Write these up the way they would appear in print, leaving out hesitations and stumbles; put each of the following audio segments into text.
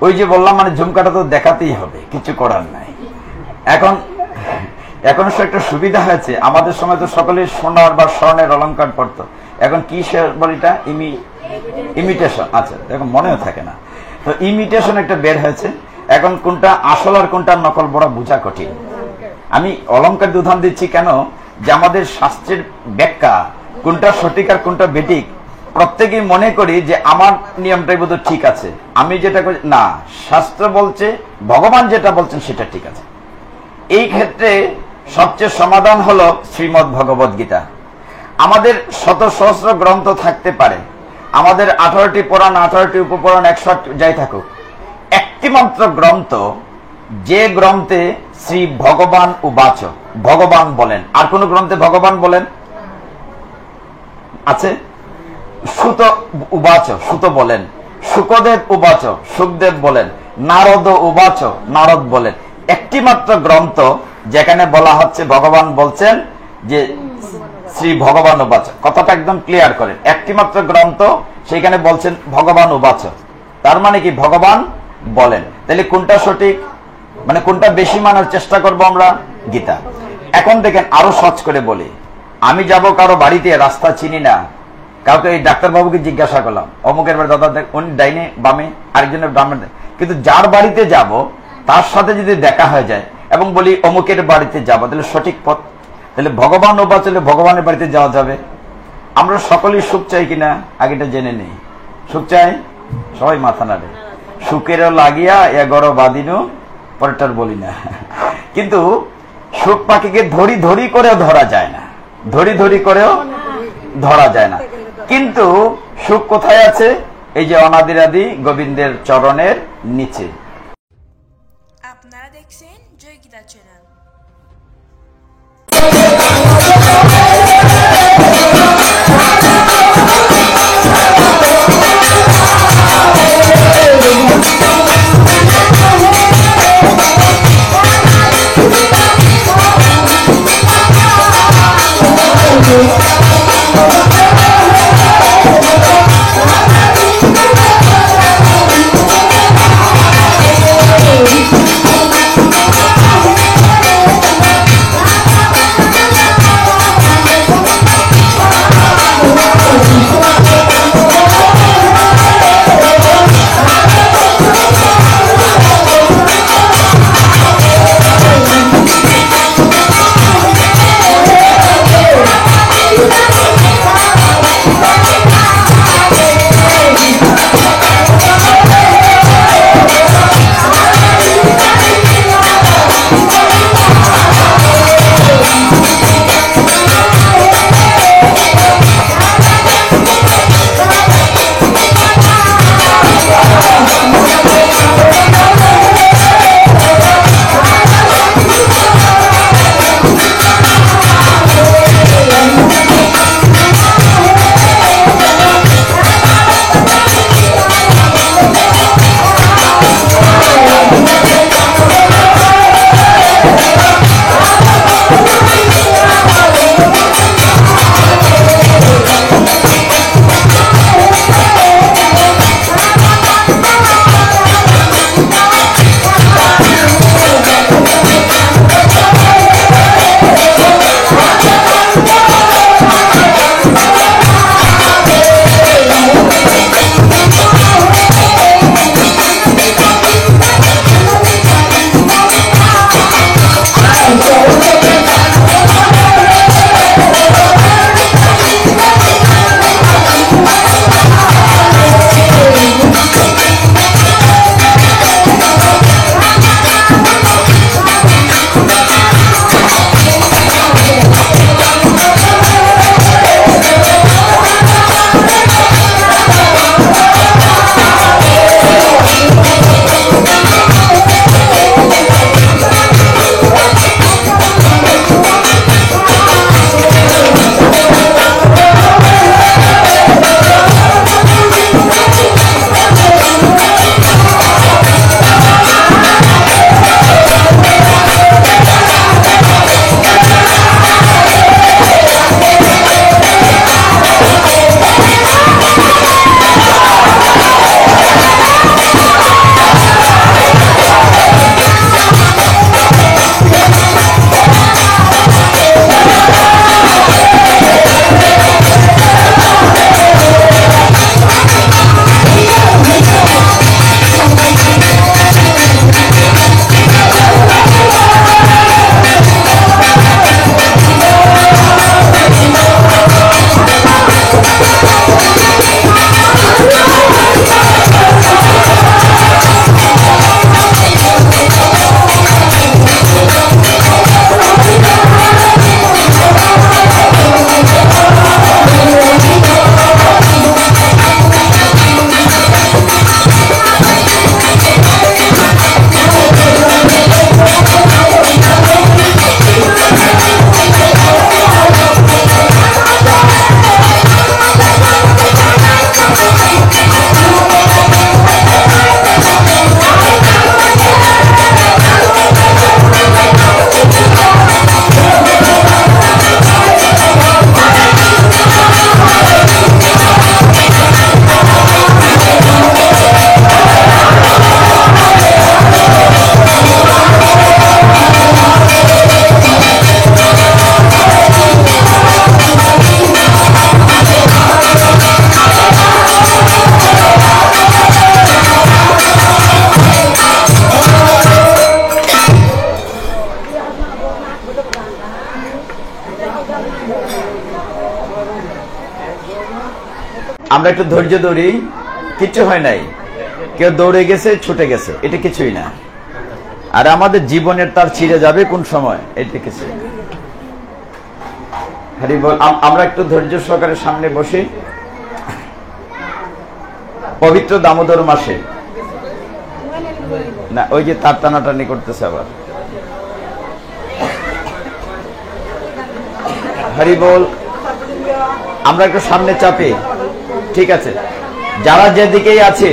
ওই যে বললাম মানে ঝুমকাটা তো দেখাতেই হবে, কিছু করার নাই। এখন এখন একটা সুবিধা হয়েছে, আমাদের সময় তো সকলে সোনার বা স্বর্ণের অলংকার পড়তো, এখন কি বলিটা ইমিটেশন। আচ্ছা এখন মনেও থাকে না, তো ইমিটেশন একটা বের হয়েছে। এখন কোনটা আসল আর কোনটা নকল বড় বোঝা কঠিন। আমি অলংকার উদাহরণ দিচ্ছি কেন, যে আমাদের শাস্ত্রের ব্যাখ্যা কোনটা সঠিক আর কোনটা বেঠিক প্রত্যেকেই মনে করি যে আমার নিয়মটাই বোধ ঠিক আছে, আমি যেটা করি না, শাস্ত্র বলছে ভগবান যেটা বলছেন সেটা ঠিক আছে। এই ক্ষেত্রে সবচেয়ে সমাধান হলো শ্রীমদ্ ভগবদ গীতা। আমাদের শত সহস্র গ্রন্থ থাকতে পারে, আমাদের 18টি পুরাণ, 18টি উপপুরাণ, 100 যাই থাকুক, একটি মাত্র গ্রন্থ যে গ্রন্থে শ্রী ভগবান উবাচ, ভগবান বলেন, আর কোন গ্রন্থে ভগবান বলেন আছে? সুত উবাচ, সুত বলেন, শুকদেব উবাচ, সুখদেব বলেন, নারদ উবাচ, নারদ বলেন। একটি মাত্র গ্রন্থ যেখানে বলা হচ্ছে ভগবান বলছেন যে শ্রী ভগবান উবাচ, কথাটা একদম ক্লিয়ার করেন। একটি মাত্র গ্রন্থ, সেখানে বলছেন ভগবান উবাচ, তার মানে কি ভগবান বলেন। তাহলে কোনটা সঠিক, মানে কোনটা বেশি মানার চেষ্টা করব আমরা? গীতা। এখন দেখেন আরো সহজ করে বলি, আমি যাব কারো বাড়িতে, রাস্তা চিনি না, কাউকে এই ডাক্তারবাবুকে জিজ্ঞাসা করলাম অমুকের বাড়ি, দাদা উনি ডাইনে বামে, আরেকজনের বামে, কিন্তু যার বাড়িতে যাব তার সাথে যদি দেখা হয়ে যায় এবং বলি অমুকের বাড়িতে যাব, তাহলে সঠিক পথ, তাহলে ভগবান ও বাঁচলে ভগবানের বাড়িতে যাওয়া যাবে। আমরা সকলেই সুখ চাই কিনা আগেটা জেনে নেই। সুখ চাই, সবাই মাথা নাড়ে। সুখেরও লাগিয়া এগরো বাদিনু, পরেরটার বলি না। কিন্তু সুখ পাখিকে ধরি ধরি করেও ধরা যায় না, ধরি ধরি করেও ধরা যায় না। কিন্তু সুখ কোথায় আছে? এই যে অনাদিরাদি গোবিন্দের চরণের নিচে। আপনারা দেখছেন জয় গীতা চ্যানেল। আমরা একটু ধৈর্য ধরি, কিছু হয় নাই, কেউ দৌড়ে গেছে ছুটে গেছে, এটা কিছুই না। আর আমাদের জীবনের তার ছিঁড়ে যাবে কোন সময়, এটা কিছু না। হরি বল। আমরা একটু ধৈর্য সহকারে সামনে বসি। পবিত্র দামোদর মাসে না, ওই যে তার টানাটানি করতেছে আবার। হরি বল। আমরা একটু সামনে চাপি, ঠিক আছে? যারা যেদিকেই আছে,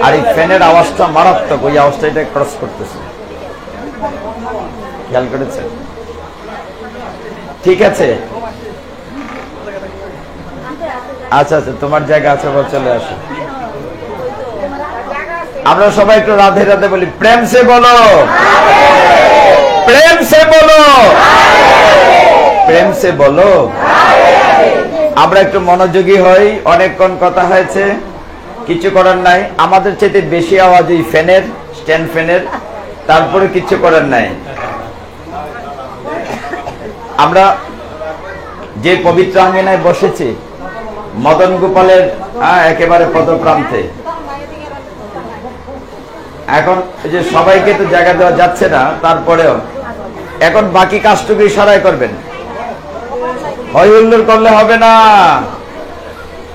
আর এই ফ্যানের আওয়াজটা মারাত্মক, ওই আওয়াজটা এটা ক্রস করতেছে, খেয়াল করেছে? ঠিক আছে, আচ্ছা আচ্ছা, তোমার জায়গা আছে, চলে আসো। আমরা সবাই একটু রাধে রাধে বলি, প্রেম সে বলো, প্রেম সে বলো, প্রেম সে বলো। আমরা একটু মনোযোগী হই, অনেকক্ষণ কথা হয়েছে, কিছু করার নাই। আমাদের চাইতে বেশি আওয়াজ এই ফ্যানের, স্ট্যান্ড ফ্যানের, তারপরে কিছু করার নাই। আমরা যে পবিত্র আঙ্গিনায় বসেছি, মদন গোপালের একেবারে পদপ্রান্তে, এখন যে সবাইকে তো জায়গা দেওয়া যাচ্ছে না, তারপরেও এখন বাকি কাজটুকু ইশারায় করবেন, হই হুল্লোড় করলে হবে না।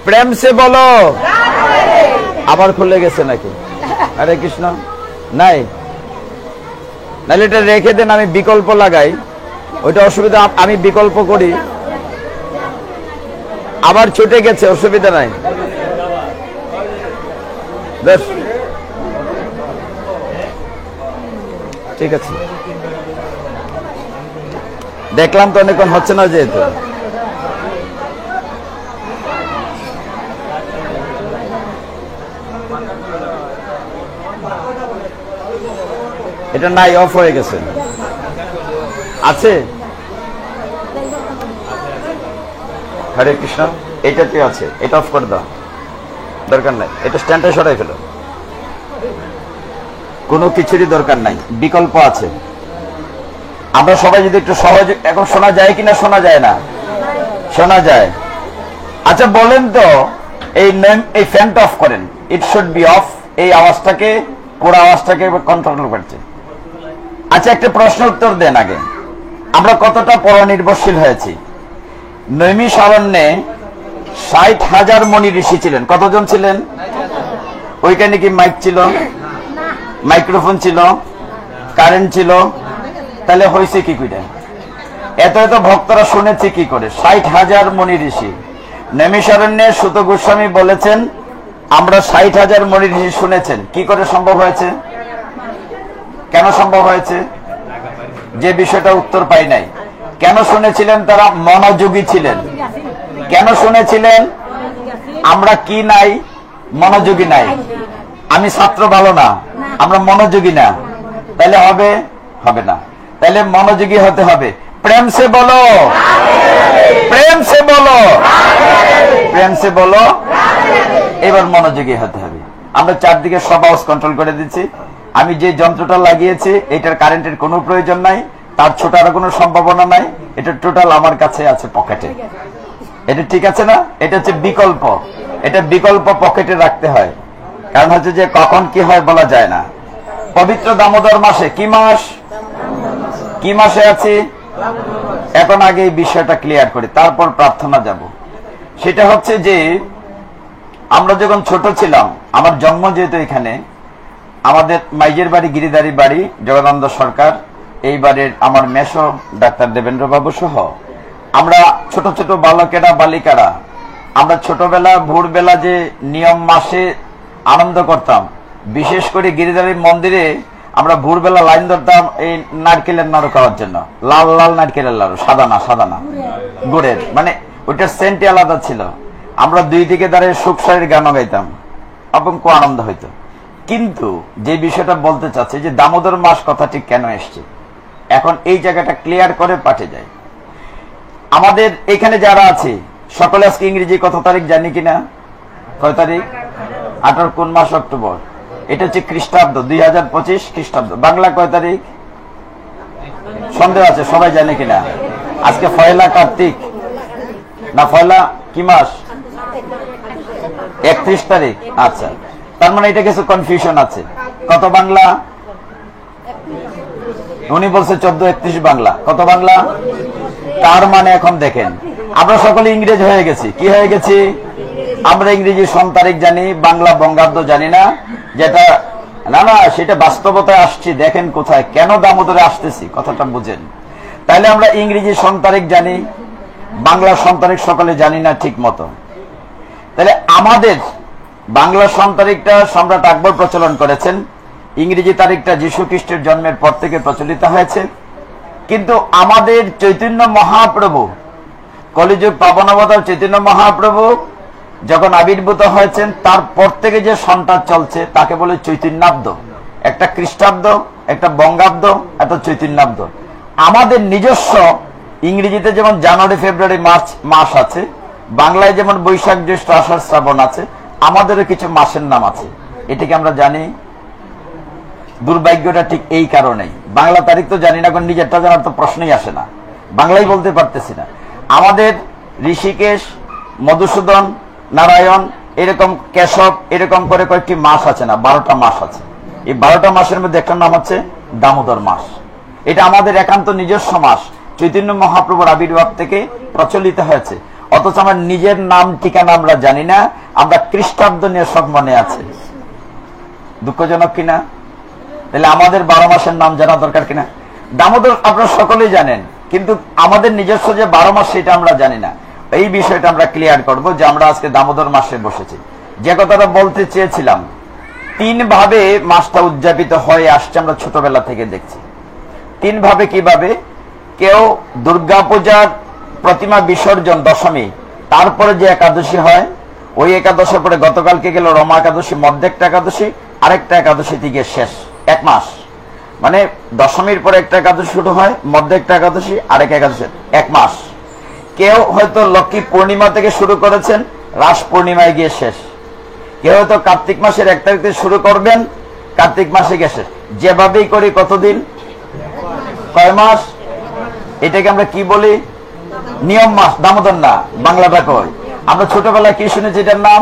প্রেম সে বলো। আবার খুলে গেছে নাকি? হরে কৃষ্ণ। নাই, নাহলে এটা রেখে দেন, আমি বিকল্প লাগাই, ওইটা অসুবিধা, আমি বিকল্প করি। আবার ছুটে গেছে, অসুবিধা নাই। বেশ, ঠিক আছে, দেখলাম তো অনেকক্ষণ হচ্ছে না, যেহেতু এটা নাই, অফ হয়ে গেছে। আছে? হরে কৃষ্ণ। এটাতে আছে, এটা অফ করে দাও, দরকার নাই। এটা স্ট্যান্ডে সরাই ফেলো, কোনো কিছুরই দরকার নাই, বিকল্প আছে। আমরা সবাই যদি একটু সহজ, এখন শোনা যায় কিনা? শোনা যায় না? শোনা যায়। আচ্ছা বলেন তো, এই ফ্যানটা অফ করেন, ইট শুড বি অফ। এই আওয়াজটাকে, পুরো আওয়াজটাকে কন্ট্রোল করছে। আচ্ছা একটা প্রশ্ন উত্তর দেন আগে, আমরা কতটা পরনির্ভরশীল হয়েছি? নৈমিষারণ্যে 60,000 মনি ঋষি ছিলেন। কতজন ছিলেন? ওইখানে কি মাইক ছিল, মাইক্রোফোন ছিল, কারেন্ট ছিল? তাহলে হয়েছে কি করে? এত এত ভক্তরা শুনেছে কি করে? 60,000 মনি ঋষি। নৈমিষারণ্যে সুত গোস্বামী বলেছেন, আমরা 60,000 মনি ঋষি শুনেছেন। কি করে সম্ভব হয়েছে? কেন সম্ভব হয়েছে? যে বিষয়টা উত্তর পাই নাই। কেন শুনেছিলেন? তারা মনোযোগী ছিলেন। কেন শুনেছিলেন? আমরা কি নাই? মনোযোগী নাই। আমি ছাত্র ভালো না, আমরা মনোযোগী না, তাহলে হবে? হবে না। তাহলে মনোযোগী হতে হবে। প্রেম সে বলো, প্রেম সে বলো, প্রেম সে বলো। এবার মনোযোগী হতে হবে। আমরা চারদিকে সব আওয়াজ কন্ট্রোল করে দিচ্ছি। আমি যে যন্ত্রটা লাগিয়েছি, এটার কারেন্টের কোনো প্রয়োজন নাই, তার ছোটার কোনো সম্ভাবনা নাই, এটা টোটাল আমার কাছে আছে পকেটে। এটা ঠিক আছে না? এটা হচ্ছে বিকল্প, এটা বিকল্প পকেটে রাখতে হয়। কারণ হচ্ছে যে কখন কি হয় বলা যায় না। পবিত্র দামোদর মাসে, কি মাস? কি মাসে আছি এখন? আগে এই বিষয়টা ক্লিয়ার করি, তারপর প্রার্থনা যাব। সেটা হচ্ছে যে আমরা যখন ছোট ছিলাম, আমার জন্ম যেহেতু এখানে, আমাদের মাইজের বাড়ি গিরিধারী বাড়ি, জগদানন্দ সরকার, এই বাড়ির আমার মেসো ডাক্তার দেবেন্দ্র বাবু সহ আমরা ছোট ছোট বালকেরা, বালিকারা, আমরা ছোটবেলা ভোরবেলা যে নিয়ম মাসে আনন্দ করতাম, বিশেষ করে গিরিধারী মন্দিরে আমরা ভোরবেলা লাইন ধরতাম এই নারকেলের নাড়ু খাওয়ার জন্য। লাল লাল নারকেলের লাড়ু, সাদা না, সাদা না, গুড়ের, মানে ওইটার সেন্টই আলাদা ছিল। আমরা দুই দিকে দাঁড়িয়ে সুখসারির গানও গাইতাম এবং খুব আনন্দ হইতো। কিন্তু যে বিষয়টা বলতে চাচ্ছি, যে দামোদর মাস কথাটি কেন এসছে, এখন এই জায়গাটা ক্লিয়ার করে পাঠে যায়। আমাদের এখানে যারা আছে সকলে আজকে ইংরেজি কত তারিখ জানি কিনা? কয় তারিখ? 18 কোন মাস? অক্টোবর। এটা হচ্ছে খ্রিস্টাব্দ 2025 খ্রিস্টাব্দ। বাংলা কয় তারিখ? সন্দেহ আছে, সবাই জানে কিনা? আজকে পয়লা কার্তিক, না পয়লা কি মাস? 31 তারিখ। আচ্ছা, তার মানে এটা কিছু কনফিউশন আছে। কত বাংলা? উনি বলছে 1431 বাংলা। কত বাংলা? তার মানে এখন দেখেন, আমরা সকলে ইংরেজ হয়ে গেছি। কি হয়ে গেছি? আমরা ইংরেজি সন তারিখ জানি, বাংলা বঙ্গাব্দ জানি না। যেটা না না, সেটা বাস্তবতায় আসছি। দেখেন কোথায়, কেন দামোদরে আসতেছি, কথাটা বুঝেন। তাহলে আমরা ইংরেজি সন তারিখ জানি, বাংলা সন তারিখ সকলে জানি না ঠিক মতো। তাহলে আমাদের বাংলা সন তারিখটা সম্রাট আকবর প্রচলন করেছেন, ইংরেজি তারিখটা যীশু খ্রিস্টের জন্মের পর থেকে প্রচলিত হয়েছে। কিন্তু আমাদের চৈতন্য মহাপ্রভু, কলিযুগ পাবন অবতার চৈতন্য মহাপ্রভু যখন আবির্ভূত হয়েছেন, তারপর থেকে যে সনটা চলছে তাকে বলে চৈতন্যাব্দ। একটা খ্রিস্টাব্দ, একটা বঙ্গাব্দ, একটা চৈতন্যাব্দ। আমাদের নিজস্ব ইংরেজিতে যেমন জানুয়ারি ফেব্রুয়ারি মার্চ মাস আছে, বাংলায় যেমন বৈশাখ জ্যৈষ্ঠ আষাঢ় শ্রাবণ আছে, আমাদেরও কিছু মাসের নাম আছে। এটাকে আমরা জানি। দুর্ভাগ্যটা ঠিক এই কারণেই, বাংলা তারিখ তো জানি না, এখন নিজেরটা জানার তো প্রশ্নই আসে না, বাংলাই বলতে পারতেছি না। আমাদের ঋষিকেশ, মধুসূদন, নারায়ণ, এরকম কেশব, এরকম করে কয়েকটি মাস আছে না, 12টা মাস আছে। এই 12টা মাসের মধ্যে একটা নাম হচ্ছে দামোদর মাস। এটা আমাদের একান্ত নিজস্ব মাস, চৈতন্য মহাপ্রভুর আবির্ভাব থেকে প্রচলিত হয়েছে। অথচ আমার নিজের নাম ঠিকানা আমরা জানি না, আমরা খ্রিস্টাব্দ নিয়ে সব মনে আছে। দুঃখজনক কিনা? তাহলে আমাদের 12 মাসের নাম জানা দরকার কিনা? দামোদর আপনারা সকলেই জানেন, কিন্তু আমাদের নিজস্ব যে 12 মাস সেটা আমরা জানি না। এই বিষয়টা আমরা ক্লিয়ার করব যে আমরা আজকে দামোদর মাসে বসেছি। যে কথাটা বলতে চেয়েছিলাম, 3 ভাবে মাসটা উদযাপিত হয়ে আসছে, আমরা ছোটবেলা থেকে দেখছি। 3 ভাবে কিভাবে? কেউ দুর্গাপূজার প্রতিমা বিসর্জন দশমী, তারপরে যে একাদশী হয়, ওই একাদশীর পরে গতকালকে গেল রমা একাদশী, মধ্যে একটা একাদশী, আরেকটা একাদশী থেকে শেষ 1 মাস। মানে দশমীর পরে একটা একাদশী শুরু হয়, মধ্যে একটা একাদশী, আরেক একাদশী, 1 মাস। কেউ হয়তো লক্ষ্মী পূর্ণিমা থেকে শুরু করেছেন, রাস পূর্ণিমায় গিয়ে শেষ। কেউ হয়তো কার্তিক মাসের 1 তারিখ থেকে শুরু করবেন, কার্তিক মাসে গিয়ে শেষ। যেভাবেই করি কতদিন? কয় মাস? এটাকে আমরা কি বলি? নিয়ম মাস। দামোদর না, বাংলাটা কই? আমরা ছোটবেলায় কি শুনেছি এটার নাম?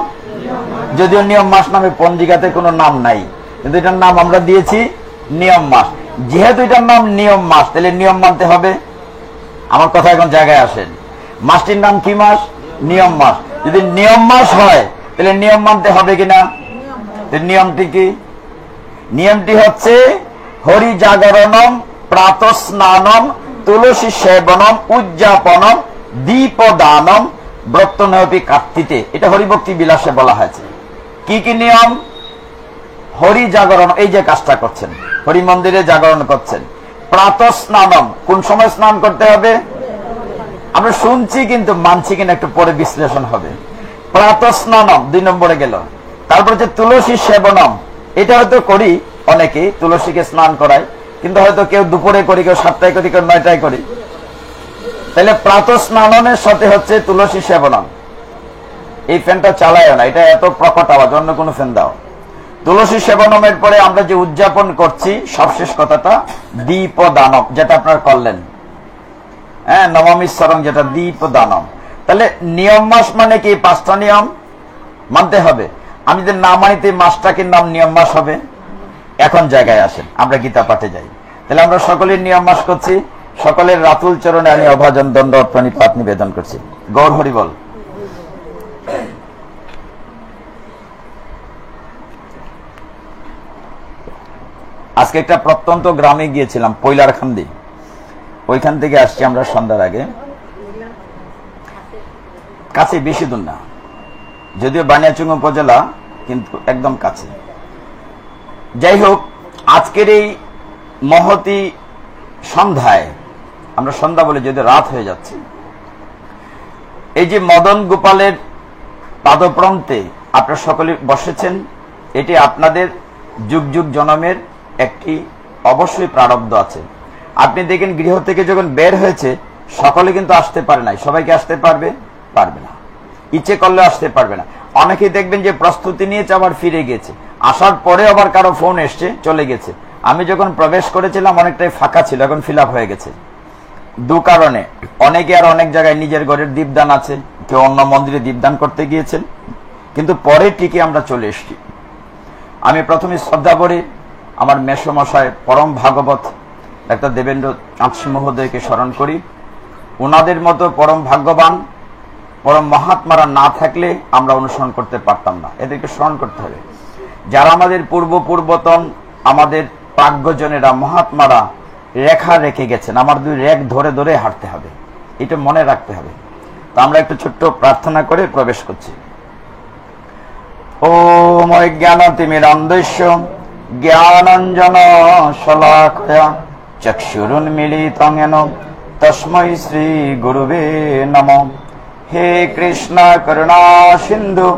যদিও নিয়ম মাস নামে পঞ্জিকাতে কোনো নাম নাই, কিন্তু এটার নাম আমরা দিয়েছি নিয়ম মাস। যেহেতু এটার নাম নিয়ম মাস, তাহলে নিয়ম মানতে হবে। আমার কথা এখন জায়গায় আসেন, মাসটির নাম কি মাস? নিয়ম মাস। যদি নিয়ম মাস হয় তাহলে নিয়ম মানতে হবে কিনা? নিয়মটি কি? নিয়মটি হচ্ছে হরি জাগরণম, প্রাতঃস্নানম, তুলসী সেবনম, উদযাপনম, দীপদানম, ব্রতনয়পি কার্তিতে। এটা হরিভক্তি বিলাসে বলা হয়েছে। কি কি নিয়ম? হরি জাগরণ, এই যে কাজটা করছেন, হরি মন্দিরে জাগরণ করছেন। প্রাতঃস্নানম, কোন সময় স্নান করতে হবে? আমরা শুনছি কিন্তু মানছি কিনা একটু পরে বিশ্লেষণ হবে। প্রাতঃস্নানম 2 নম্বরে গেল। তারপর হচ্ছে তুলসী সেবনম, এটা হয়তো করি অনেকে, তুলসীকে স্নান করায়, কিন্তু হয়তো কেউ দুপুরে করি, কেউ 7টায় করি, কেউ 9টায় করি। তাহলে প্রাতঃস্নানের সাথে হচ্ছে তুলসী সেবনম। এই ফ্যানটা চালায় না, এটা এত প্রকট আওয়াজ, অন্য কোনো ফ্যান দাও। তুলসী সেবনমের পরে আমরা যে উদযাপন করছি, সবশেষ কথাটা দীপদানম, যেটা আপনারা করলেন, হ্যাঁ, নবমীশ্বরং, যেটা দীপদানম। তাহলে নিয়ম মাস মানে কি? 5টা নিয়ম মানতে হবে। আমি যদি না মানিতে মাসটাকে নাম নিয়ম মাস হবে। এখন জায়গায় আসেন, আমরা গীতা পাঠে যাই। তাহলে আমরা সকলের নিয়ম মাস করছি, সকলের রাতুল চরণে আমি অভাজন দণ্ড প্রণিপাত নিবেদন করছি। গৌর হরি বল। আজকে একটা প্রত্যন্ত গ্রামে গিয়েছিলাম, পৈলারখান্দি। ওইখান থেকে আসছি আমরা সন্ধ্যার আগে। কাছে, বেশি দূর না, যদিও বানিয়াচুং উপজেলা, কিন্তু একদম কাছে। যাই হোক, আজকের এই মহতি সন্ধ্যায়, আমরা সন্ধ্যা বলে যদি রাত হয়ে যাচ্ছে, এই যে মদন গোপালের পাদপ্রান্তে আপনারা সকলে বসেছেন, এটি আপনাদের যুগ যুগ জন্মের একটি অবশ্যই প্রারব্ধ আছে। আপনি দেখেন গৃহ থেকে যখন বের হয়েছে, সকলে কিন্তু আসতে পারে নাই। সবাইকে আসতে পারবে? পারবে না। ইচ্ছে করলে আসতে পারবে না। অনেকেই দেখবেন যে প্রস্তুতি নিয়েছে, আবার ফিরে গেছে, আসার পরে আবার কারো ফোন এসছে, চলে গেছে। আমি যখন প্রবেশ করেছিলাম অনেকটাই ফাঁকা ছিল, এখন ফিল আপ হয়ে গেছে। দু কারণে। অনেকে আর অনেক জায়গায় নিজের ঘরের দীপদান আছে, কেউ অন্য মন্দিরে দীপদান করতে গিয়েছেন, কিন্তু পরে টিকে আমরা চলে এসছি। আমি প্রথমে শ্রদ্ধা করি আমার মেসমশায় পরম ভাগবত ডাক্তার দেবেন্দ্র চাঁদসি মহোদয়কে স্মরণ করি। ওনাদের মতো পরম ভাগ্যবান পরম মহাত্মারা না থাকলে আমরা অনুসরণ করতে পারতাম না। এদেরকে স্মরণ করতে হবে। যারা আমাদের পূর্বতন, আমাদের প্রাজ্ঞজনেরা, মহাত্মারা রেখা রেখে গেছেন, আমার দুই রেখ ধরে ধরে হাঁটতে হবে, এটা মনে রাখতে হবে। তো আমরা একটু ছোট্ট প্রার্থনা করে প্রবেশ করছি। ওম অজ্ঞানতিমিরান্ধস্য জ্ঞানাঞ্জন শলাকয়া চক্ষুরুন্মিলিতং येन তস্मै শ্রী গুরুবে নমঃ। হে কৃষ্ণ করুণা সিন্ধু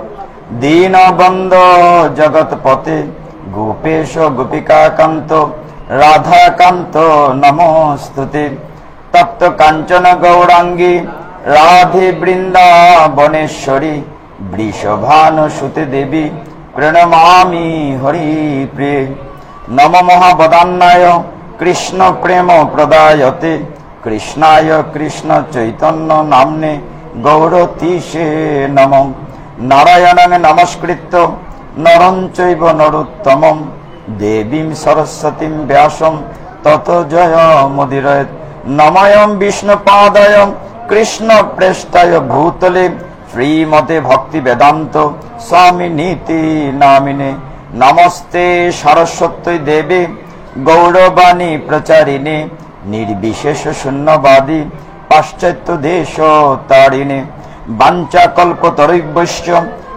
দীনবন্ধো জগৎপতে গোপেশ গোপিকাকান্ত রাধাকান্ত নমস্তুতে। তপ্ত কাঞ্চন গৌরাঙ্গী রাধে বৃন্দাবনেশ্বরী বৃষভানুসুতে দেবী প্রণমামি হরিপ্রিয়ে। নম মহাবদান্নায় কৃষ্ণ প্রেম প্রদায়তে কৃষ্ণায় কৃষ্ণ চৈতন্য নাম্নে গৌরতীশে নমঃ। নারায়ণং নমস্কৃত্য নরং চৈব নরোত্তমং দেবীং সরস্বতীং ব্যাসং ততো জয়মুদীরয়েৎ। নময়ং বিষ্ণুপাদায় কৃষ্ণ প্রেষ্ঠায় ভূতলে শ্রীমতে ভক্তি বেদান্ত স্বামী নীতি নামিনে। নমস্তে সরস্বতী দেবে গৌরবাণী প্রচারিণে নির্বিশেষ শূন্যবাদী পাশ্চাত্য দেশ তারিণে। বাঞ্ছা কল্পতরুভ্যশ্চ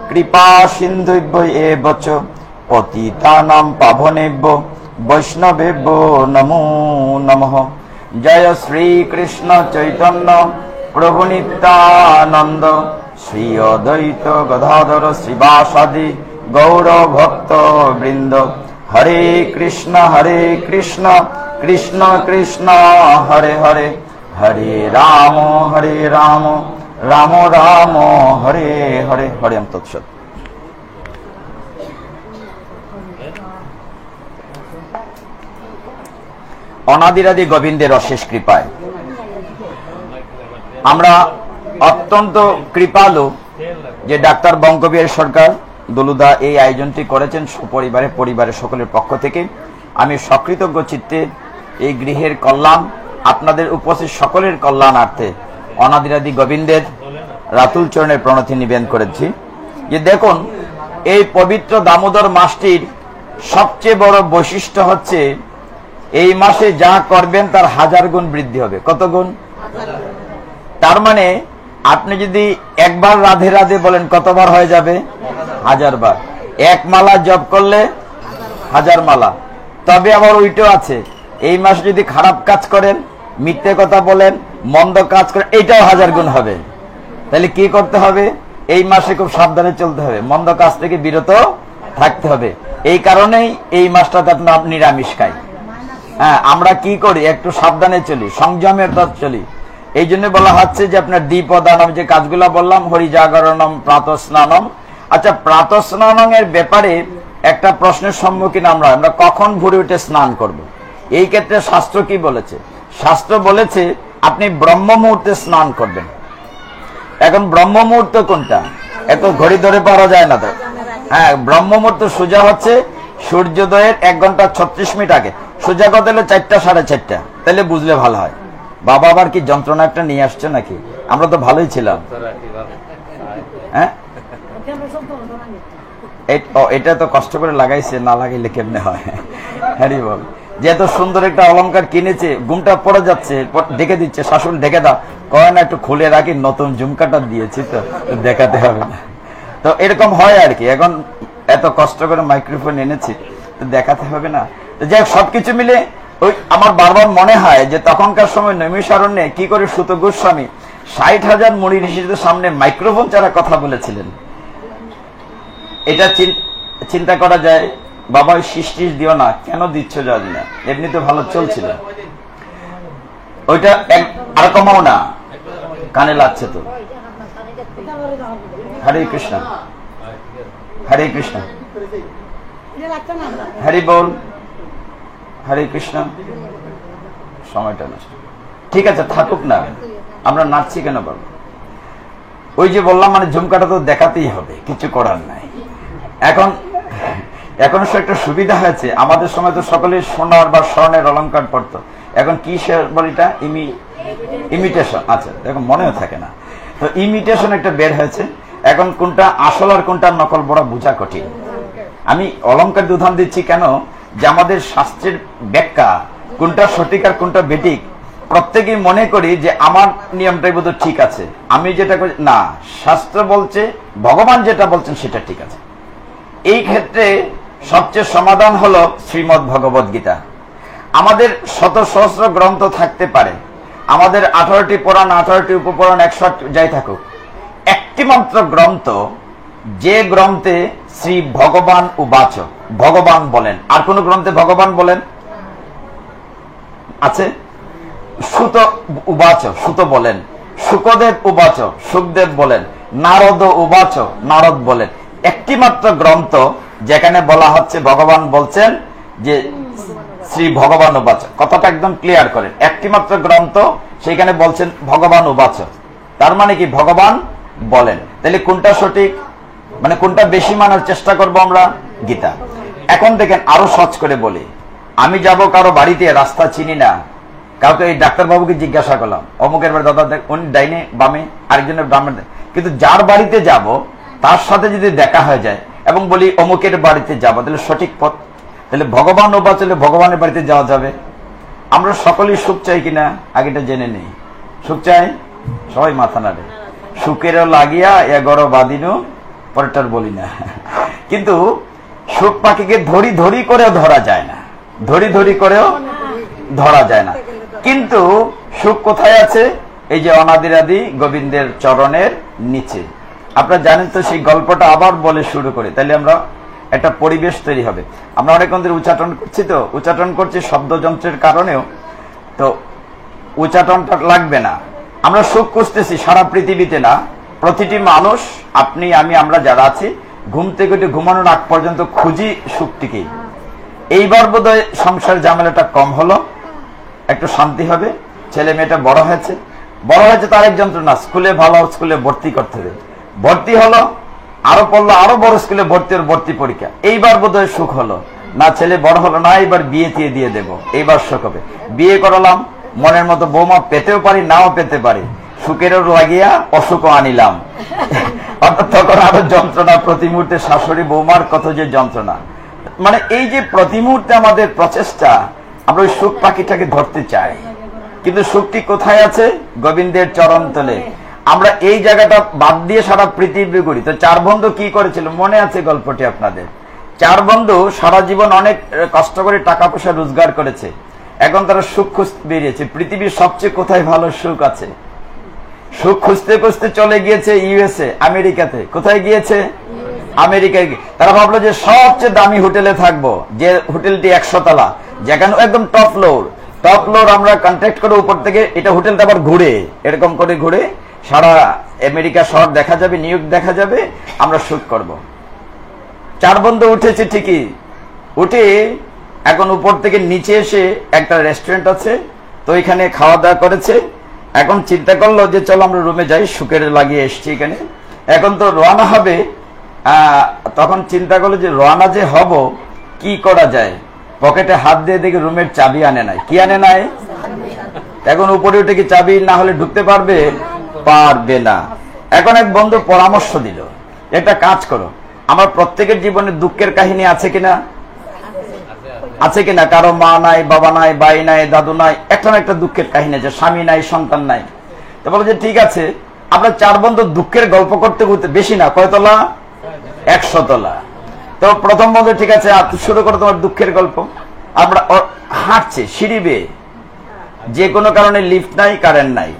কৃপা সিন্ধুভ্য এব চ পতিতানাং পাবনেভ্য বৈষ্ণবেভ্যো নমো নমঃ। জয় শ্রীকৃষ্ণ চৈতন্য প্রভু নিত্যানন্দ শ্রী অদ্বৈত গদাধর শ্রীবাসাদি গৌর ভক্ত বৃন্দ। হরে কৃষ্ণ কৃষ্ণ কৃষ্ণ হরে হরে, হরে রাম রাম রাম হরে হরে। হরে ওম তৎসৎ। অনাদিরাদি গোবিন্দের অশেষ কৃপায় আমরা অত্যন্ত কৃপালু যে ডাক্তার বঙ্কবিহারী সরকার দলুদা এই আয়োজনটি করেছেন পরিবারের সকলের পক্ষ থেকে। আমি সকৃতজ্ঞ চিত্তে এই গৃহের কল্যাণ, আপনাদের উপস্থিত সকলের কল্যাণার্থে অনাদিরাদি গোবিন্দের রাতুল চরণের প্রণতি নিবেদন করেছি। যে দেখুন, এই পবিত্র দামোদর মাসটির সবচেয়ে বড় বৈশিষ্ট্য হচ্ছে এই মাসে যা করবেন তার 1000 গুণ বৃদ্ধি হবে। কত গুণ? তার মানে আপনি যদি একবার রাধে রাধে বলেন কতবার হয়ে যাবে? 1000 বার। এক মালা জপ করলে 1000 মালা। তবে আবার ওইটাও আছে, এই মাসে যদি খারাপ কাজ করেন, মিথ্যে কথা বলেন, মন্দ কাজ করেন, এইটাও 1000 গুণ হবে। তাহলে কি করতে হবে? এই মাসে খুব সাবধানে চলতে হবে, মন্দ কাজ থেকে বিরত থাকতে হবে। এই কারণেই এই মাসটাতে আপনার নিরামিষ খাই। হ্যাঁ, আমরা কি করি? একটু সাবধানে চলি, সংযমের পথ চলি। এই জন্য বলা হচ্ছে যে আপনার দ্বীপদানম, যে কাজগুলা বললাম, হরিজাগরণম, প্রাতঃস্নানম। আচ্ছা, প্রাতঃস্নানম এর ব্যাপারে একটা প্রশ্নের সম্মুখীন আমরা কখন ভোরে উঠে স্নান করব? এই ক্ষেত্রে শাস্ত্র কি বলেছে? শাস্ত্র বলেছে আপনি ব্রহ্ম মুহূর্তে স্নান করবেন। এখন ব্রহ্ম মুহূর্ত কোনটা? এত ঘড়ি ধরে পাওয়া যায় না তো। হ্যাঁ, ব্রহ্ম মুহূর্ত সোজা হচ্ছে সূর্যোদয়ের 1 ঘন্টা 36 মিনিট আগে। সোজা কথা হলো 4টা 4:30। তাহলে বুঝলে ভালো হয়। বাবা আবার কি যন্ত্রণা একটা নিয়ে আসছে নাকি? আমরা তো ভালোই ছিলাম। হ্যাঁ, এটা তো কষ্ট করে লাগাইছে, না লাগাইলে কেমনে হয়? হ্যাঁ বল, যে এত সুন্দর একটা অলংকার কিনেছে, ঘুমটা পড়ে যাচ্ছে, ঢেকে দিচ্ছে, শাশুড়ি ঢেকে দাও, কয় না একটু খুলে রাখি, নতুন ঝুমকাটা দিয়েছি তো দেখাতে হবে না। তো এরকম হয় আর কি। এখন এত কষ্ট করে মাইক্রোফোন এনেছি, তো দেখাতে হবে না। যাই হোক, সবকিছু মিলে ওই আমার বারবার মনে হয় যে তখনকার সময় নৈমিষারণ্যে কি করে সুত গোস্বামী 60,000 মুনি ঋষিদের সামনে মাইক্রোফোন ছাড়া কথা বলেছিলেন। এটা চিন্তা করা যায়। বাবা ওই সৃষ্টির দিও না, কেন দিচ্ছ জানি না, এমনি তো ভালো চলছিল। ওইটা আর কমাও না, কানে লাগছে তো। হরে কৃষ্ণ হরে কৃষ্ণ হরি বল, হরে কৃষ্ণ। সময়টা নষ্ট। ঠিক আছে থাকুক না, আমরা নাচছি কেন বলবো? ওই যে বললাম মানে ঝুমকাটা তো দেখাতেই হবে, কিছু করার নাই। এখন সে একটা সুবিধা হয়েছে, আমাদের সময় তো সকলে সোনার বা স্বর্ণের অলংকার পড়তো, এখন কি সে বলিটা ইমিটেশন। আচ্ছা এখন মনেও থাকে না, তো ইমিটেশন একটা বের হয়েছে। এখন কোনটা আসল আর কোনটা নকল বড় বোঝা কঠিন। আমি অলংকার উদাহরণ দিচ্ছি কেন, যে আমাদের শাস্ত্রের ব্যাখ্যা কোনটা সঠিক আর কোনটা বেঠিক প্রত্যেকেই মনে করি যে আমার নিয়মটাই বোধ ঠিক আছে, আমি যেটা করি না, শাস্ত্র বলছে, ভগবান যেটা বলছেন সেটা ঠিক আছে। এই ক্ষেত্রে সবচেয়ে সমাধান হলো শ্রীমদ্ ভগবদ গীতা। আমাদের শত সহস্র গ্রন্থ থাকতে পারে, আমাদের 18টি পুরাণ, 18টি উপপুরাণ, 100 যাই থাকুক, একটি মাত্র গ্রন্থ, যে গ্রন্থে শ্রী ভগবান উবাচ, ভগবান বলেন। আর কোন গ্রন্থে ভগবান বলেন আছে? সুত উবাচ, সুত বলেন। শুকদেব উবাচ, শুকদেব বলেন। নারদ উবাচ, নারদ বলেন। একটি মাত্র গ্রন্থ যেখানে বলা হচ্ছে ভগবান বলছেন যে শ্রী ভগবান উবাচ, কথাটা একদম ক্লিয়ার করেন। একটি মাত্র গ্রন্থ, সেখানে বলছেন ভগবান উবাচ, তার মানে কি ভগবান বলেন। তাহলে কোনটা সঠিক, মানে কোনটা বেশি মানার চেষ্টা করব আমরা? গীতা। এখন দেখেন আরো সহজ করে বলি, আমি যাব কারো বাড়িতে, রাস্তা চিনি না, কাউকে এই ডাক্তারবাবুকে জিজ্ঞাসা করলাম অমুকের বাড়ি, দাদা দেখ উনি ডাইনে বামে, আরেকজনের ব্রাহ্মণ, কিন্তু যার বাড়িতে যাব তার সাথে যদি দেখা হয়ে যায় এবং বলি অমুকের বাড়িতে যাব, তাহলে সঠিক পথ, তাহলে ভগবান উবাচ হলে ভগবানের বাড়িতে যাওয়া যাবে। আমরা সকলেই সুখ চাই কিনা আগেটা জেনে নেই। সুখ চাই, সবাই মাথা নাড়ে। সুখেরও লাগিয়া এগর বাদিনু, পরেরটার বলি না। কিন্তু সুখ পাখিকে ধরি ধরি করেও ধরা যায় না, ধরি ধরি করেও ধরা যায় না। কিন্তু সুখ কোথায় আছে? এই যে অনাদিরাদি গোবিন্দের চরণের নিচে। আপনারা জানেন তো, সেই গল্পটা আবার বলে শুরু করি, তাহলে আমরা একটা পরিবেশ তৈরি হবে। আমরা অনেক মন্দির উচ্চাটন করছি, তো উচ্চাটন করছি শব্দযন্ত্রের কারণেও, তো উচ্চাটনটা লাগবে না। আমরা সুখ খুঁজতেছি সারা পৃথিবীতে না, প্রতিটি মানুষ, আপনি আমি আমরা যারা আছি, ঘুম থেকে উঠে ঘুমানোর আগ পর্যন্ত খুঁজি সুখটিকেই। এইবার বোধহয় সংসার ঝামেলাটা কম হলো, একটু শান্তি হবে। ছেলে মেয়েটা বড় হয়েছে, বড় হয়েছে তার এক যন্ত্রণা, স্কুলে ভালো স্কুলে ভর্তি করতে হবে, ভর্তি হলো, আরো পড়লো, আরো বড় স্কুলে ভর্তি, ওর ভর্তি পরীক্ষা। এইবার বোধহয় সুখ হলো না, ছেলে বড় হলো না, এইবার বিয়ে দিয়ে দেবো, এইবার সুখ হবে। বিয়ে করালাম, মনের মতো বৌমা পেতেও পারি, নাও পেতে পারি, সুখেরও লাগিয়া অসুখও আনিলাম। অর্থাৎ তখন আরো যন্ত্রণা, প্রতি মুহূর্তে শাশুড়ি বৌমার কত যে যন্ত্রণা। মানে এই যে প্রতি মুহূর্তে আমাদের প্রচেষ্টা, আমরা ওই সুখ পাখিটাকে ধরতে চাই, কিন্তু সুখটি কোথায় আছে? গোবিন্দের চরণ তলে। আমরা এই জায়গাটা বাদ দিয়ে সারা পৃথিবী ঘুরি। তো চার বন্ধু কি করেছিল মনে আছে গল্পটি আপনাদের? চার বন্ধু সারা জীবন অনেক কষ্ট করে টাকা পয়সা রোজগার করেছে, এখন তারা সুখ খুঁজতে বেরিয়েছে। পৃথিবীর সবচেয়ে কোথায় ভালো সুখ আছে? সুখ খুঁজতে খুঁজতে চলে গিয়েছে ইউএসএ, আমেরিকাতে। কোথায় গিয়েছে? আমেরিকায়। তারা ভাবলো যে সবচেয়ে দামি হোটেলে থাকবো, যে হোটেলটি 100 তলা, যেখানে একদম টপ ফ্লোর আমরা কন্ট্যাক্ট করে উপর থেকে, এটা হোটেলটা আবার ঘুরে, এরকম করে ঘুরে সারা আমেরিকা শহর দেখা যাবে, নিউ ইয়র্ক দেখা যাবে, আমরা শুট করব। চার বন্ধু উঠেছে ঠিকই, উঠে এখন উপর থেকে নিচে এসে একটা রেস্টুরেন্ট আছে, তো এখানে খাওয়া দাওয়া করেছে। এখন চিন্তা করলো যে চলো আমরা রুমে যাই, সুখের লাগিয়ে এসছি এখানে, এখন তো রওনা হবে। তখন চিন্তা করলো যে রওনা যে হব, কি করা যায়? পকেটে হাত দিয়ে দেখে রুমের চাবি আনে নাই। কি আনে নাই? এখন উপরে উঠে কি চাবি না হলে ঢুকতে পারবে? পারবে না। এখন এক বন্ধু পরামর্শ দিল, একটা কাজ করো, আমার প্রত্যেকের জীবনে দুঃখের কাহিনী আছে কিনা? আছে কিনা? কারো মা নাই, বাবা নাই, ভাই নাই, দাদু নাই, একটা না একটা দুঃখের কাহিনী আছে, স্বামী নাই, সন্তান নাই। তো বলো যে ঠিক আছে, আমরা চার বন্ধু দুঃখের গল্প করতে করতে, বেশি না, কয়তলা? 100 তলা। তো প্রথম বন্ধু ঠিক আছে, শুরু করো তোমার দুঃখের গল্প। আমরা হাঁটছে সিঁড়ি বেয়ে, যে কোনো কারণে লিফট নাই, কারেন্ট নাই।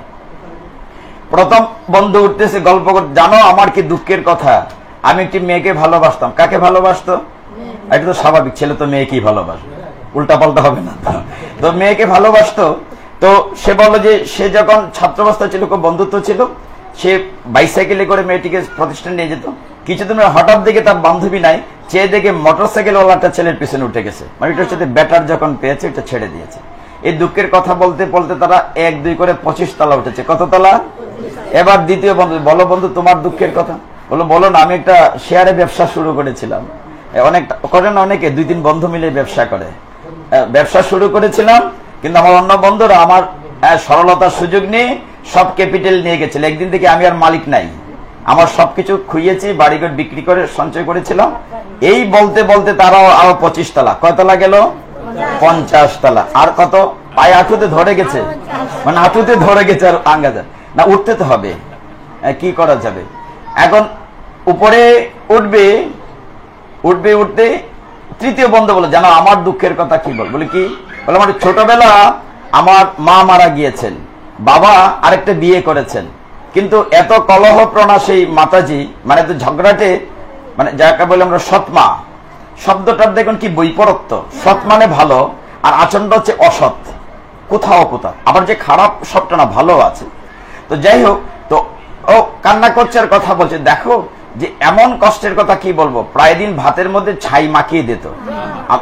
প্রথম বন্ধু উঠতেছে, গল্প করতে, জানো আমার কি দুঃখের কথা, আমি একটি মেয়েকে ভালোবাসতাম। কাকে ভালোবাসতো? এটা তো স্বাভাবিক, ছেলে তো মেয়েকেই ভালোবাসবে, উল্টা পাল্টা হবে না। তো মেয়েকে ভালোবাসতো। তো সে বললো যে সে যখন ছাত্রাবস্থা ছিল, খুব বন্ধুত্ব ছিল, সে বাইসাইকেলে করে মেয়েটিকে প্রতিষ্ঠান নিয়ে যেত। কিছুদিন হঠাৎ দেখে তার বান্ধবী নাই, চেয়ে দেখে মোটরসাইকেল ওয়ালা একটা ছেলের পিছনে উঠে গেছে, মানে এটার সাথে ব্যাটার যখন পেয়েছে এটা ছেড়ে দিয়েছে। এই দুঃখের কথা বলতে বলতে তারা 1-2 করে 25 তলা উঠেছে। কত তলা? এবার দ্বিতীয় বন্ধু, বলো বন্ধু তোমার দুঃখের কথা। বলো না, আমি একটা শেয়ারে ব্যবসা শুরু করেছিলাম। অনেক করেন, অনেকে 2-3 বন্ধু মিলে ব্যবসা করে। ব্যবসা শুরু করেছিলাম, কিন্তু আমার অন্য বন্ধুরা আমার সরলতার সুযোগ নিয়ে সব ক্যাপিটাল নিয়ে গেছিল। একদিন থেকে আমি আর মালিক নাই, আমার সবকিছু খুইয়েছি, বাড়িঘর বিক্রি করে সঞ্চয় করেছিলাম। এই বলতে বলতে তারাও আরো 25 তলা। কয় তলা গেল? 50 তলা। আর কত? পায়ে হাঁটুতে ধরে গেছে, মানে হাঁটুতে ধরে গেছে, আর আঙ্গা যায় না। উঠতে তো হবে, কি করা যাবে। এখন উপরে উঠবে, উঠতে তৃতীয় বন্ধু বলে, জানো আমার দুঃখের কথা কি বল? বলে কি? বলে আমার ছোটবেলা আমার মা মারা গিয়েছেন, বাবা আরেকটা বিয়ে করেছেন, কিন্তু এত কলহপ্রণা সেই মাতাজি, মানে তো ঝগড়াটে, মানে যাকে বলে আমরা সৎমা শব্দটার দেখুন কি বৈপরত্য। সৎ মানে ভালো, আর আচরণটা হচ্ছে অসৎ, কোথাও কোথাও। আবার যে খারাপ শব্দটা না, ভালো আছে। তো যাই হোক, তো ও কান্না করছে আর কথা বলছে। দেখো যে এমন কষ্টের কথা কি বলবো, প্রায় দিন ভাতের মধ্যে ছাই মাখিয়ে দিত,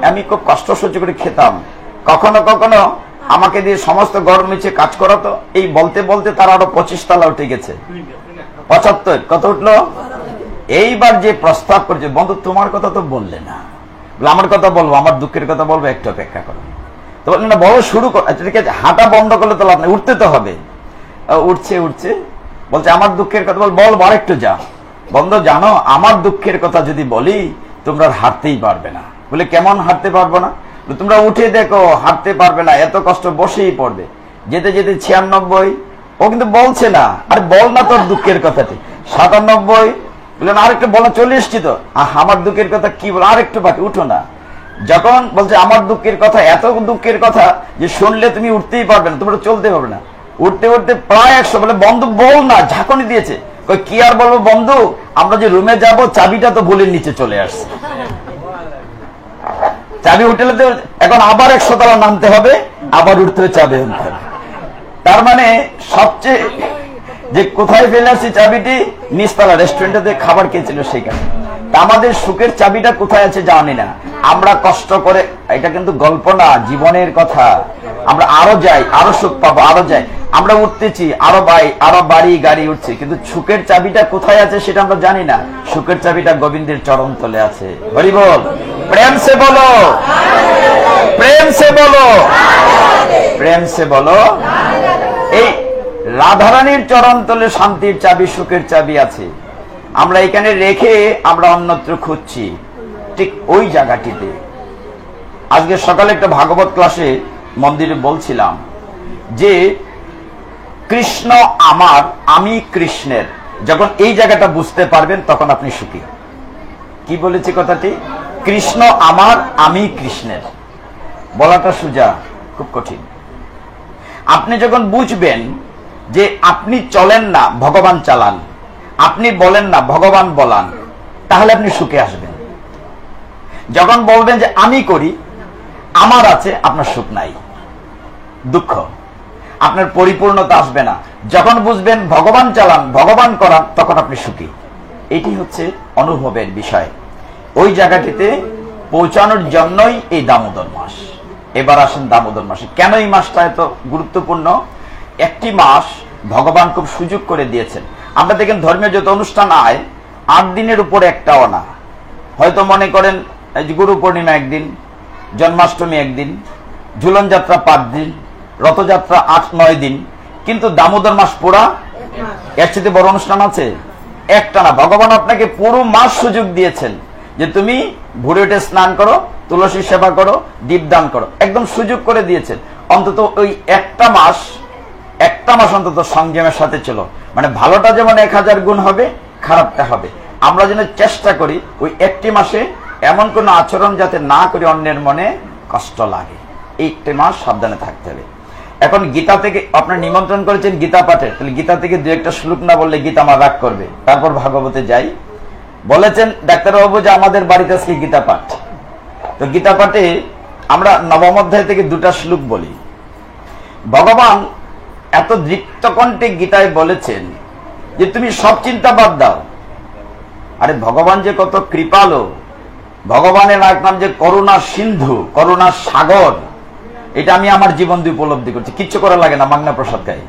আমি খুব কষ্ট সহ্য করে খেতাম। কখনো কখনো আমাকে দিয়ে সমস্ত গরম নিচে কাজ করাতো। এই বলতে বলতে তার আরো 25 তলা উঠে গেছে। 75। কত উঠলো? এইবার যে প্রস্তাব করছে, বন্ধু তোমার কথা তো বললে না। আমার কথা বলবো, আমার দুঃখের কথা বলবো, একটু অপেক্ষা করো। তো বললেন না, বড় শুরু কর। ঠিক আছে, হাঁটা বন্ধ করলে তো লাভ নেই, উঠতে তো হবে। উঠছে বলছে আমার দুঃখের কথা বল, আরেকটু যা। বন্ধু জানো আমার দুঃখের কথা যদি বলি তোমরা হাঁটতেই পারবে না। বলে কেমন হাঁটতে পারবো না? তোমরা উঠে দেখো, হাঁটতে পারবে না, এত কষ্ট, বসেই পড়বে। যেতে যেতে 96। ও কিন্তু বলছে না, আরে বল না তোর দুঃখের কথাটি। 97। বললেন আরেকটু বলা, চলে এসছি তো। আমার দুঃখের কথা কি বল, আরেকটু বাকি, উঠো না। যখন বলছে আমার দুঃখের কথা, এত দুঃখের কথা যে শুনলে তুমি উঠতেই পারবে না, তোমরা চলতে পারবে না। উঠতে উঠতে প্রায় 100। বলে বন্ধু বল না, ঝাঁকুনি দিয়েছে। কি আর বলবো বন্ধু, আমরা যে রুমে যাব চাবিটা তো ভুলের নিচে চলে আসছে। চাবি উঠলে এখন আবার 100 তলা নামতে হবে, আবার উঠতে হবে, চাবি আনতে হবে। তার মানে সবচেয়ে যে কোথায় ফেলে আসছি চাবিটি, নিচতলা রেস্টুরেন্টে খাবার খেয়েছিল সেখানে। আমাদের সুখের চাবিটা কোথায় আছে জানি না। আমরা কষ্ট করে, এটা কিন্তু গল্প না, জীবনের কথা। আমরা আরো যাই, আরো সুখ পাবো, আরো যাই, আমরা উঠতেছি, আরো বাড়ি গাড়ি উঠছে, কিন্তু সুখের চাবিটা কোথায় আছে সেটা আমরা জানি না। সুখের চাবিটা গোবিন্দের চরণ তলে আছে। হরি বল, প্রেম সে বলো, প্রেম সে বলো, প্রেম সে বলো। এই রাধারানীর চরণ তলে শান্তির চাবি, সুখের চাবি আছে। আমরা এখানে রেখে আমরা অন্যত্র খুঁজছি, ঠিক ওই জায়গাটিতে। আজকে সকালে একটা ভাগবত ক্লাসে মন্দিরে বলছিলাম যে কৃষ্ণ আমার, আমি কৃষ্ণের। যখন এই জায়গাটা বুঝতে পারবেন তখন আপনি সুখী। কি বলেছি কথাটি? কৃষ্ণ আমার, আমি কৃষ্ণের। বলাটা সোজা, খুব কঠিন। আপনি যখন বুঝবেন যে আপনি চলেন না, ভগবান চালান, আপনি বলেন না, ভগবান বলান, তাহলে আপনি সুখে আসবেন। যখন বলবেন যে আমি করি, আমার আছে, আপনার সুখ নাই, দুঃখ, আপনার পরিপূর্ণতা আসবে না। যখন বুঝবেন ভগবান চালান, ভগবান করান, তখন আপনি সুখী। এটি হচ্ছে অনুভবের বিষয়। ওই জায়গাটিতে পৌঁছানোর জন্যই এই দামোদর মাস। এবার আসেন দামোদর মাসে। কেন এই মাসটা এত গুরুত্বপূর্ণ? একটি মাস ভগবান খুব সুযোগ করে দিয়েছেন। আমরা দেখেন ধর্মীয় যত অনুষ্ঠান আয়, 8 দিনের উপরে একটাও না। হয়তো মনে করেন গুরু পূর্ণিমা একদিন, জন্মাষ্টমী একদিন, ঝুলন যাত্রা 5 দিন, রথযাত্রা 8-9 দিন, কিন্তু দামোদর মাস পুরা এর চেয়ে বড় অনুষ্ঠান আছে একটা না। ভগবান আপনাকে পুরো মাস সুযোগ দিয়েছেন যে তুমি ভোরে উঠে স্নান করো, তুলসী সেবা করো, দীপদান করো, একদম সুযোগ করে দিয়েছেন। অন্তত ওই একটা মাস অন্তত সংযমের সাথে চলো। মানে ভালোটা যেমন 1000 গুণ হবে, খারাপটা হবে। আমরা যেন চেষ্টা করি ওই একটি মাসে এমন কোন আচরণ যাতে না করি অন্যের মনে কষ্ট লাগে। এই একটি মাস সাবধানে থাকতে হবে। এখন গীতা থেকে আপনার নিমন্ত্রণ করেছেন গীতা পাঠে, তাহলে গীতা থেকে 2-1টা শ্লোক না বললে গীতা আমার রাগ করবে। তারপর ভাগবতে যাই। বলেছেন ডাক্তারবাবু যে আমাদের বাড়িতে আজকে গীতা পাঠ। তো গীতা পাঠে আমরা 9ম অধ্যায় থেকে 2টা শ্লোক বলি। ভগবান এত দৃপ্ত কণ্ঠে গীতায় বলেছেন যে তুমি সব চিন্তা বাদ দাও। আরে ভগবান যে কত কৃপালু, ভগবানের নাম যে করুণা সিন্ধু, করুণা সাগর। এটা আমি আমার জীবন দিয়ে উপলব্ধি করছি। কিচ্ছু করা লাগে না, মাগনা প্রসাদ খাই।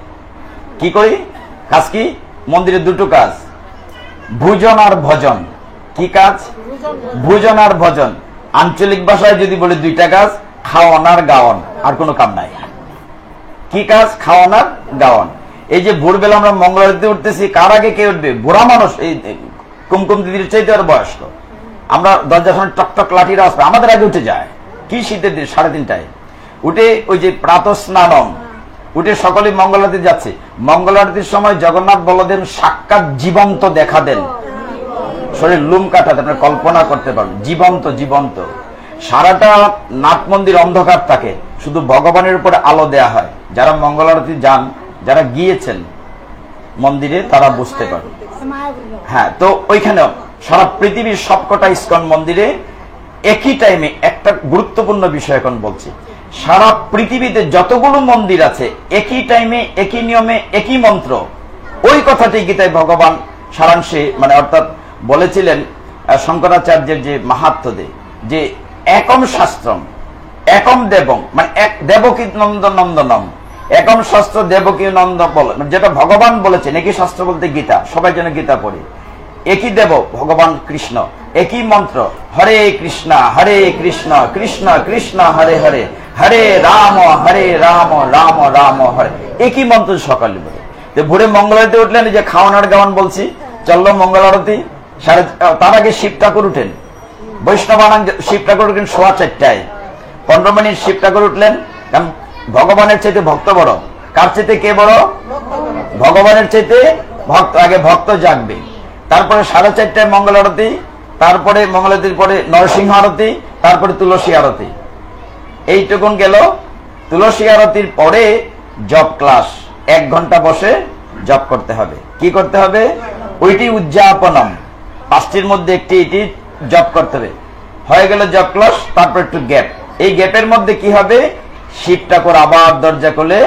কি করি? কাজ কি? মন্দিরে দুটো কাজ, ভোজন আর ভজন। কি কাজ? ভোজন আর ভজন। আঞ্চলিক ভাষায় যদি বলি দুইটা কাজ, খাওয়ান আর গাওয়ান, আর কোনো কাম নাই। কি কাজ? খাওয়ান আর গাওয়ান। এই যে ভোরবেলা আমরা মঙ্গল আরতি উঠতেছি, কার আগে কে উঠবে? বুড়া মানুষ, এই কুমকুম দিদির চাইতে আর বয়স্ক। আমরা দরজার সামনে টকটক লাঠির আওয়াজ পাই, আমাদের আগে উঠে যায়। কি শীতের দিন, 3:30টায় উঠে ওই যে প্রাতঃ স্নানম উঠে সকলে মঙ্গল আরতি যাচ্ছে। মঙ্গল আরতির সময় জগন্নাথ বলদেব সাক্ষাৎ জীবন্ত দেখা দেন, শরীর লুম কাটাতে, আপনার কল্পনা করতে পারবেন। জীবন্ত জীবন্ত। সারাটা নাট মন্দির অন্ধকার থাকে, শুধু ভগবানের উপরে আলো দেয়া হয়। যারা মঙ্গল আরতি যান, যারা গিয়েছেন মন্দিরে, তারা বুঝতে পারবে। হ্যাঁ, তো ওইখানে সারা পৃথিবীর সবকটা ইস্কন মন্দিরে একই টাইমে একটা গুরুত্বপূর্ণ বিষয় এখন বলছি। সারা পৃথিবীতে যতগুলো মন্দির আছে, একই টাইমে, একই নিয়মে, একই মন্ত্র। ওই কথাটি গীতায় ভগবান সারাংশে মানে অর্থাৎ বলেছিলেন শঙ্করাচার্যের যে মাহাত্ম্যে, যে একম শাস্ত্রম একম দেবং, মানে এক দেবকী নন্দনম, একম শাস্ত্র দেবকী নন্দ বলে, যেটা ভগবান বলেছেন। একই শাস্ত্র বলতে গীতা, সবাই যেন গীতা পড়ে। একই দেব ভগবান কৃষ্ণ, একই মন্ত্র, হরে কৃষ্ণ কৃষ্ণ কৃষ্ণ হরে হরে, হরে রাম রাম রাম হরে। একই মন্ত্র সকালে বলে। তো ভোরে মঙ্গল আরতি উঠলেন, যে খাওয়ানোর গাওয়ান বলছি, চললো মঙ্গল আরতি। তার আগে শিব ঠাকুর উঠেন, বৈষ্ণবানন্দ শিব ঠাকুর উঠেন 4:15, 15 মিনিট শিব ঠাকুর উঠলেন। কারণ ভগবানের চাইতে ভক্ত বড়। কার চাইতে কে বড়? ভগবানের চাইতে ভক্ত। আগে ভক্ত জাগবে, তারপরে 4:30টায় মঙ্গল আরতি, তারপরে মঙ্গল আরতির পরে নরসিংহ আরতি, তারপরে তুলসী আরতি। এইটুকুন গেল। তুলসী আরতির পরে জপ ক্লাস, 1 ঘন্টা বসে জপ করতে হবে। কি করতে হবে? ওইটি উদযাপনম, 5টির মধ্যে একটি এটি জপ করতে হবে। হয়ে গেল জপ ক্লাস, তারপর একটু গ্যাপ। এই গ্যাপের মধ্যে কি হবে? শিব ঠাকুর আবার দরজা খুলে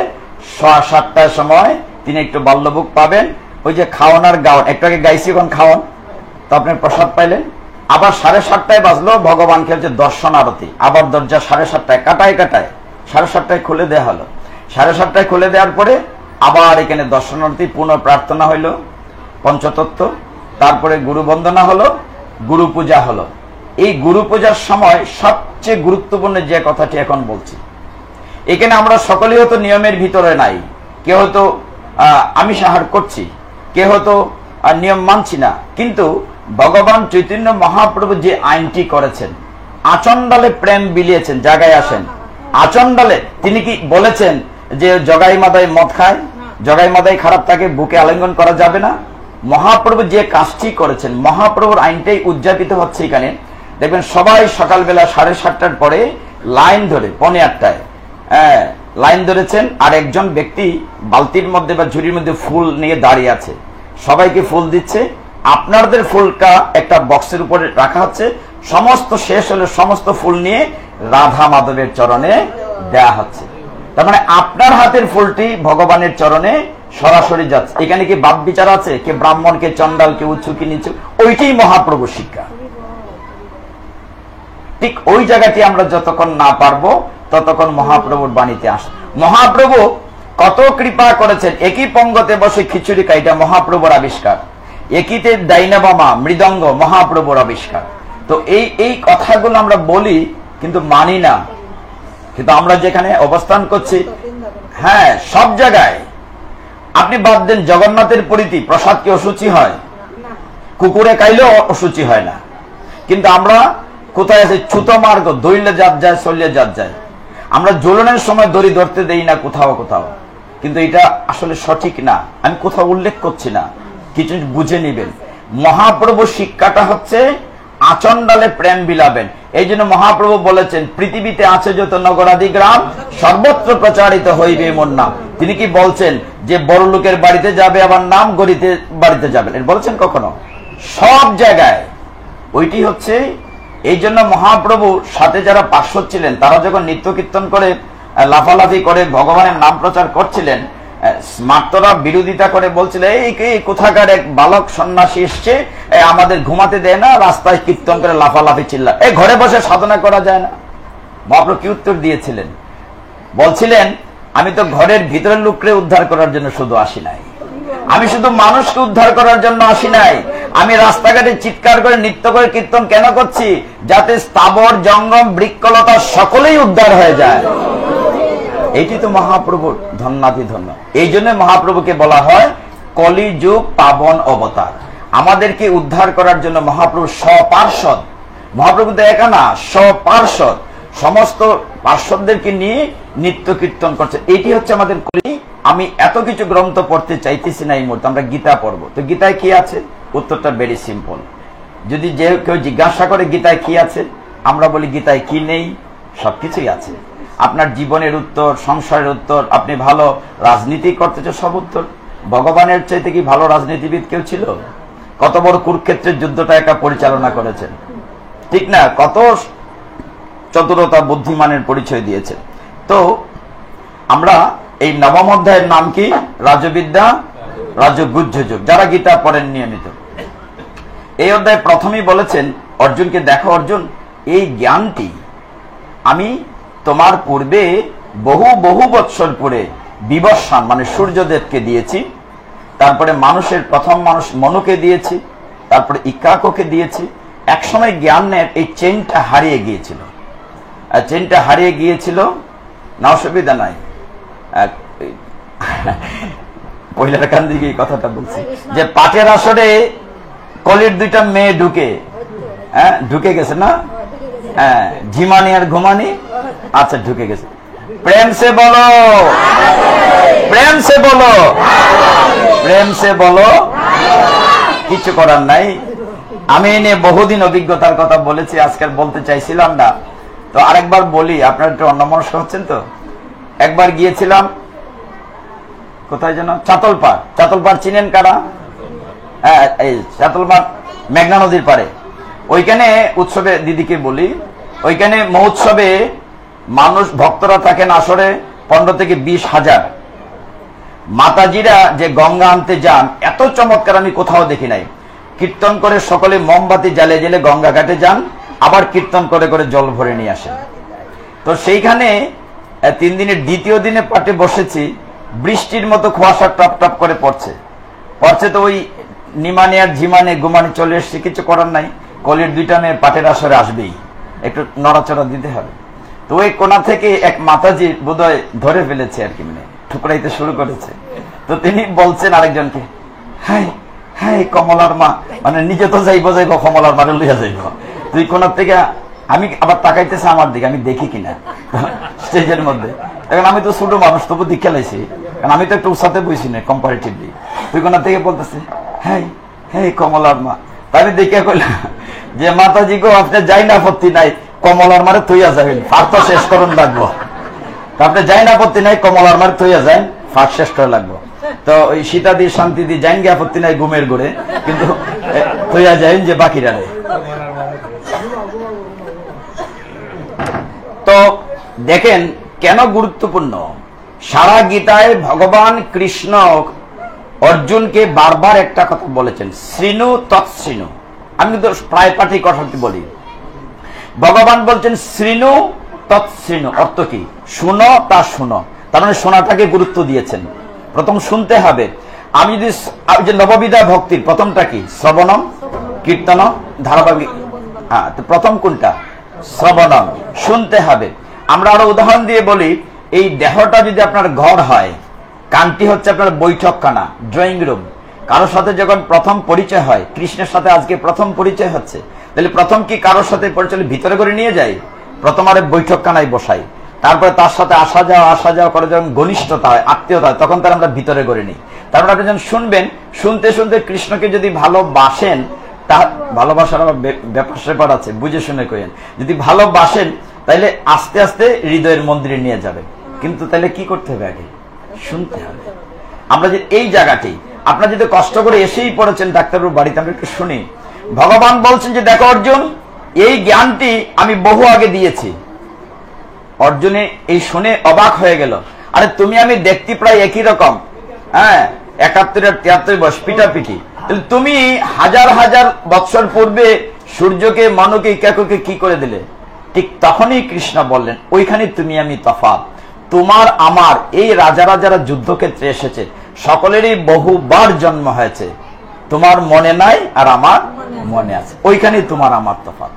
7টার সময় তিনি একটু বাল্যভোগ পাবেন। ওই যে খাওয়ানোর গাওয়ান, একটু আগে গাইছি, এখন খাওয়ান, তো আপনি প্রসাদ পাইলেন। আবার 7:30টায় বাজলো, ভগবান খেলছে দর্শন আরতি। আবার দরজা 7:30টায় কাটায় 7:30টায় খুলে দেওয়া হলো। 7:30টায় খুলে দেওয়ার পরে আবার এখানে দর্শন আরতি, পুনঃ প্রার্থনা হইল, পঞ্চতত্ত্ব, তারপরে গুরু বন্দনা হলো, গুরু পূজা হলো। এই গুরু পূজার সময় সবচেয়ে গুরুত্বপূর্ণ যে কথাটি এখন বলছি, এখানে আমরা সকলেই হয়তো নিয়মের ভিতরে নাই। কেউ হয়তো আমিষ আহার করছি, কেউ হয়তো নিয়ম মানছি না, কিন্তু ভগবান চৈতন্য মহাপ্রভু যে আইনটি করেছেন, আচণ্ডালে প্রেম বিলিয়েছেন। জায়গায় আসেন, আচণ্ডালে তিনি কি বলেছেন যে জগাই মাদাই মদ খায়, জগাই মাদাই খারাপ থাকে, বুকে আলিঙ্গন করা যাবে না? মহাপ্রভু যে কাজটি করেছেন, মহাপ্রভুর আইনটাই উদযাপিত হচ্ছে এখানে। দেখবেন সবাই সকালবেলা 7:30টার পরে লাইন ধরে, 7:45টায় লাইন ধরেছেন, আর একজন ব্যক্তি বালতির মধ্যে বা ঝুড়ির মধ্যে ফুল নিয়ে দাঁড়িয়ে আছে, সবাইকে ফুল দিচ্ছে। আপনাদের ফুলটা একটা বক্সের উপরে রাখা হচ্ছে, সমস্ত শেষ হলে সমস্ত ফুল নিয়ে রাধা মাধবের চরণে দেয়া হচ্ছে। তার মানে আপনার হাতের ফুলটি ভগবানের চরণে সরাসরি যাচ্ছে। এখানে কি বাপ বিচার আছে? কে ব্রাহ্মণ, কে চন্ডাল, কে উঁচু, কি নিচু? ওইটাই মহাপ্রভু শিক্ষা। ঠিক ওই জায়গাটি আমরা যতক্ষণ না পারবো, ততক্ষণ মহাপ্রভুর বাণীতে আস। মহাপ্রভু কত কৃপা করেছেন। একই পঙ্গতে বসে খিচুড়ি খাই, এটা মহাপ্রভুর আবিষ্কার। একইতে ডাইনাবামা মৃদঙ্গ, মহাপ্রভুর আবিষ্কার। তো এই কথাগুলো আমরা বলি কিন্তু মানি না। কিন্তু আমরা যেখানে অবস্থান করছি, হ্যাঁ, সব জায়গায় আপনি বাদ দেন, জগন্নাথের প্রীতি প্রসাদ কি অসুচি হয়? কুকুরে খাইলেও অসুচি হয় না। কিন্তু আমরা কোথায় আছে? ছুতো মার্গ, দইলে জাত যায়, চলিয়ে জাত যায়। আমরা জ্বলনের সময় দড়ি ধরতে দেই না কোথাও কোথাও, কিন্তু এটা আসলে সঠিক না। আমি কোথাও উল্লেখ করছি না, কিছু বুঝে নিবেন। মহাপ্রভু শিক্ষাটা হচ্ছে আচণ্ডালে প্রেম বিলাবেন। এই জন্য মহাপ্রভু বলেছেন, পৃথিবীতে আছে যত নগরাদি গ্রাম, সর্বত্র প্রচারিত হইবে মোর নাম। তিনি কি বলছেন যে বড় লোকের বাড়িতে যাবে, আবার নাম গরিতে বাড়িতে যাবেন? এটা বলেছেন কখনো? সব জায়গায় ওইটি হচ্ছে। এই জন্য মহাপ্রভুর সাথে যারা পার্শ্বদ ছিলেন, তারা যখন নৃত্য কীর্তন করে লাফালাফি করে ভগবানের নাম প্রচার করছিলেন, স্মার্তরা বিরোধিতা করে বলছিল, এই কোথাকার এক বালক সন্ন্যাসী এসছে, আমাদের ঘুমাতে দেয় না, রাস্তায় কীর্তন করে লাফালাফি চিল্লা, ঘরে বসে সাধনা করা যায় না? মহাপ্রভু কি উত্তর দিয়েছিলেন? বলছিলেন, আমি তো ঘরের ভিতরের লোককে উদ্ধার করার জন্য শুধু আসি নাই, আমি শুধু মানুষকে উদ্ধার করার জন্য আসি নাই, আমি রাস্তাঘাটে চিৎকার করে নৃত্য করে কীর্তন কেন করছি? যাতে স্থাবর জঙ্গম বৃক্ষলতা সকলেই উদ্ধার হয়ে যায়। এইটি তো মহাপ্রভুর ধন্যাতি ধন্য। এই জন্য মহাপ্রভুকে বলা হয় কলিযুগ পাবন অবতার। আমাদেরকে উদ্ধার করার জন্য মহাপ্রভু সপার্ষদ, মহাপ্রভু তো একা না, সপার্ষদ, সমস্ত পার্শ্বদেরকে নিয়ে নিত্য কীর্তন করছে। এটি হচ্ছে আমাদের কলি। আমি এত কিছু গ্রন্থ পড়তে চাইতেছি না এই মুহূর্তে, আমরা গীতা পড়বো। তো গীতায় কি আছে? উত্তরটা ভেরি সিম্পল। যদি যে কেউ জিজ্ঞাসা করে গীতায় কি আছে, আমরা বলি গীতায় কি নেই, সবকিছুই আছে। আপনার জীবনের উত্তর, সংসারের উত্তর, আপনি ভালো রাজনীতি করতেছে, সব উত্তর। ভগবানের চাইতে কি ভালো রাজনীতিবিদ কেউ ছিল? কত বড় কুরুক্ষেত্রের যুদ্ধটা একা পরিচালনা করেছেন, ঠিক না? কত চতুরতা বুদ্ধিমানের পরিচয় দিয়েছে। তো আমরা এই নবম অধ্যায়ের নাম কি? রাজবিদ্যা রাজগুহ্য যোগ। যারা গীতা পড়েন নিয়মিত, এই অধ্যায় প্রথমেই বলেছেন অর্জুনকে, দেখো অর্জুন, এই জ্ঞানটি আমি তোমার পূর্বে বহু বহু বৎসর পরে বিবস্বান মানে সূর্যদেবকে দিয়েছি, তারপরে মানুষের প্রথম মানুষ মনুকে দিয়েছি, তারপরে ইক্কাককে দিয়েছি। একসময় জ্ঞানের এই চেনটা হারিয়ে গিয়েছিল, আর চেনটা হারিয়ে গিয়েছিল, না অসুবিধা নাই, পয়লার কান দিকে এই কথাটা বলছি, যে পাটের আসরে কলির দুইটা মেয়ে ঢুকে গেছে না? হ্যাঁ, ঝিমানি আর ঘুমানি, আচ্ছা ঢুকে গেছে। প্রেম সে বলো, প্রেম সে বলো, প্রেম সে বলো। কিছু করার নাই। আমি এনে বহুদিন অভিজ্ঞতার কথা বলেছি, আজকাল বলতে চাইছিলাম না, তো আরেকবার বলি, আপনারা একটু অন্যমনস্ক হচ্ছেন তো। একবার গিয়েছিলাম কোথায় যেন, চাতলপাড়। চাতলপাড় চিনেন কারা? হ্যাঁ, এই চাতলপাড় মেঘনা নদীর পাড়ে। ওইখানে উৎসবে, দিদিকে বলি, ওইখানে মহোৎসবে মানুষ ভক্তরা থাকেন আসরে 15 থেকে 20,000। মাতাজিরা যে গঙ্গা আনতে যান, এত চমৎকার আমি কোথাও দেখি নাই। কীর্তন করে সকলে মোমবাতি জ্বালে জ্বালে গঙ্গা ঘাটে যান, আবার কীর্তন করে করে জল ভরে নিয়ে আসেন। তো সেইখানে 3 দিনের দ্বিতীয় দিনে পাটে বসেছি, বৃষ্টির মতো কুয়াশা টপ টপ করে পড়ছে। তো ওই নিমানি আর ঝিমানি ঘুমানি চলে এসছে, কিছু করার নাই। কলির দুইটা মেয়ে পাটের আসরে আসবেই, একটু নড়াচড়া দিতে হবে। তো ওই কোনা থেকে এক মাতাজি বোধহয় ধরে ফেলেছে আর কি, মানে ঠুকরাইতে শুরু করেছে। তো তিনি বলছেন আরেকজনকে, হাই হাই কমলার মা, মানে নিজে তো যাইব কমলার মারে লইয়া যাইব। তুই কোনা থেকে, আমি আবার তাকাইতেছে আমার দিকে, আমি দেখি কিনা স্টেজের মধ্যে। এখন আমি তো ছোট মানুষ, তবু দীক্ষা লাইছি, কারণ আমি তো একটু উৎসাতে বইছি না কম্পারেটিভলি। তুই কোনা থেকে বলতেছে, হ্যাঁ হ্যাঁ কমলার মা। আমি দেখে কইলাম যে মাতাজি গো, আপনার যাই না আপত্তি নাই, কমলার মারে থইয়া যাবেন, ফাঁক তো শেষ করুন লাগবো। আপনি যাই না আপত্তি নাই, কমলার মারে থইয়া যান, ফাঁক শেষ করে লাগবো। তো ওই সীতা দি শান্তি দি যাইন গে আপত্তি নাই ঘুমের ঘুরে, কিন্তু থইয়া যাইন যে বাকিরা নেই। তো দেখেন কেন গুরুত্বপূর্ণ। সারা গীতায় ভগবান কৃষ্ণ অর্জুনকে বারবার একটা কথা বলেছেন, শ্রীণু তৎশ্রীণু। আমি কিন্তু প্রায় পাঠি কথাটি বলি। ভগবান বলছেন শ্রীণু তৎশ্রীণু, অর্থ কি? শুনো তা শুনো। তার মানে শোনাটাকে গুরুত্ব দিয়েছেন। প্রথম শুনতে হবে। আমি যদি যে নববিধা ভক্তির প্রথমটা কি? শ্রবণম, কীর্তনম, ধারাবাহিক। হ্যাঁ, তো প্রথম কোনটা? শ্রবণম, শুনতে হবে। আমরা আরো উদাহরণ দিয়ে বলি, এই দেহটা যদি আপনার ঘর হয়, কানটি হচ্ছে আপনার বৈঠকখানা, ড্রয়িং রুম। কারোর সাথে যখন প্রথম পরিচয় হয়, কৃষ্ণের সাথে আজকে প্রথম পরিচয় হচ্ছে, তাহলে প্রথম কি কারোর সাথে পরিচয় ভিতরে করে নিয়ে যাই? প্রথম আরে বৈঠকখানায় বসাই, তারপরে তার সাথে আসা যাওয়া করে যখন ঘনিষ্ঠতা হয়, আত্মীয়তা হয়, তখন তার আমরা ভিতরে করে নিই। তারপরে আপনি যখন শুনবেন, শুনতে শুনতে কৃষ্ণকে যদি ভালোবাসেন, তার ভালোবাসার আমার ব্যাপার স্যাপার আছে, বুঝে শুনে করেন। যদি ভালোবাসেন তাহলে আস্তে আস্তে হৃদয়ের মন্দিরে নিয়ে যাবেন। কিন্তু তাহলে কি করতে হবে? আগে শুনতে হবে। আমরা যে এই জায়গাটি, আপনারা যদি কষ্ট করে এসেই পড়েছেন ডাক্তারবাবুর বাড়িতে, আমরা একটু শুনি। ভগবান বলছেন যে দেখো অর্জুন, এই জ্ঞানটি আমি বহু আগে দিয়েছি। অর্জুনে এই শুনে অবাক হয়ে গেল, আরে তুমি আমি দেখতে প্রায় একই রকম, হ্যাঁ 71 আর 73 বয়স, পিটাপিটি। তাহলে তুমি হাজার হাজার বৎসর পূর্বে সূর্যকে, মনুকে, ইক্কাকুকে কি করে দিলে? ঠিক তখনই কৃষ্ণ বললেন, ওইখানে তুমি আমি তফাৎ। তোমার আমার এই রাজারা যারা যুদ্ধক্ষেত্রে এসেছে সকলেরই বহুবার জন্ম হয়েছে, তোমার মনে নাই আর আমার মনে আছে, ওইখানেই তোমার আমার তফাৎ।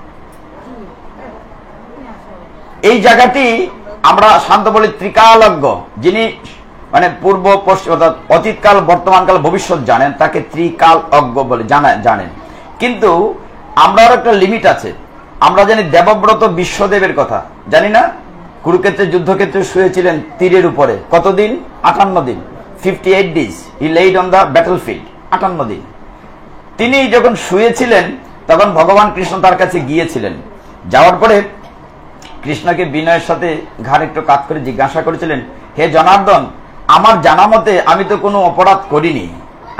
এই জায়গাটি আমরা শান্ত বলি ত্রিকালজ্ঞ, যিনি মানে পূর্ব পশ্চিম অর্থাৎ অতীতকাল বর্তমানকাল ভবিষ্যৎ জানেন তাকে ত্রিকালজ্ঞ বলে জানেন। কিন্তু আমরাও একটা লিমিট আছে। আমরা জানি দেবব্রত বিশ্বদেবের কথা, জানি না? কুরুক্ষেত্রের যুদ্ধক্ষেত্রে শুয়েছিলেন তীরের উপরে কতদিন? 58 দিন, 58 days he laid on the battlefield. 58 দিন তিনি যখন শুয়েছিলেন তখন ভগবান কৃষ্ণ তার কাছে গিয়েছিলেন। যাওয়ার পরে কৃষ্ণকে বিনয়ের সাথে ঘাড় একটু কাত করে জিজ্ঞাসা করেছিলেন, হে জনার্দন, আমার জানা মতে আমি তো কোনো অপরাধ করিনি,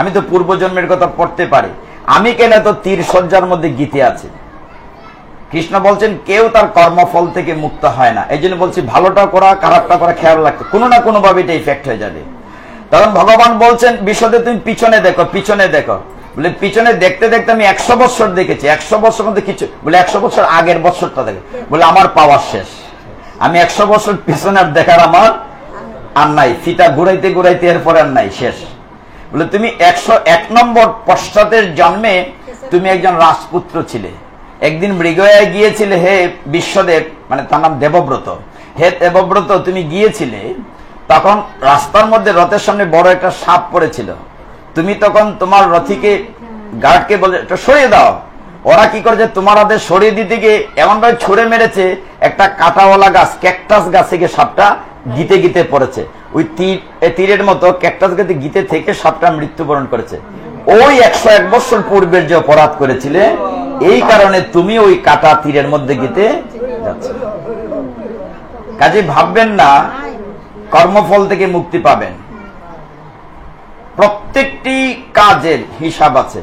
আমি তো পূর্বজন্মের কথা পড়তে পারি, আমি কেন তো তীর সজ্জার মধ্যে গীতে আছে? কৃষ্ণ বলছেন কেউ তার কর্মফল থেকে মুক্ত হয় না, এই জন্য বলছি ভালোটা করা খারাপটা করা খেয়াল রাখতে, কোনো না কোনো ভাবে এটা ইফেক্ট হয়ে যাবে। তখন ভগবান বলছেন বিশ্বদে তুমি পিছনে দেখো, পিছনে দেখো। বলে পিছনে দেখতে দেখতে আমি 100 বছর দেখেছি, 100 বছর মধ্যে কিছু, বলে 100 বছর আগের বছরটা দেখে, বলে আমার পাওয়ার শেষ, আমি 100 বছর পিছনে আর দেখার আমার আর নাই, ফিতা ঘুরাইতে ঘুরাইতে এরপর আর নাই, শেষ। বলে তুমি 101 নম্বর পশ্চাতের জন্মে তুমি একজন রাজপুত্র ছিলে, একদিন মৃগয়ায় গিয়েছিলে হে বিশ্বদেব, মানে তার নাম দেবব্রত, হে দেবব্রত তুমি গিয়েছিলে, তখন রাস্তার মধ্যে রথের সামনে বড় একটা সাপ পড়েছিল, তুমি তখন তোমার রথীকে গার্ডকে বলে এটা সরিয়ে দাও, ওরা কি করেছে তোমার হাতে সরিয়ে দিতে গিয়ে এমন ভাবে ছুড়ে মেরেছে একটা কাঁটাওয়ালা গাছ, ক্যাকটাস গাছে গিয়ে সাপটা গিতে গিতে পড়েছে, ওই তীরের মতো ক্যাকটাস গাছে গিতে থেকে সাপটা মৃত্যুবরণ করেছে। ওই 101 বছর পূর্বের যে অপরাধ করেছিলে এই কারণে তুমি ওই কাটা তীরের মধ্যে গিতে যাচ্ছ। কাজে ভাববেন না কর্মফল থেকে মুক্তি পাবেন, প্রত্যেকটি কাজের হিসাব আছে।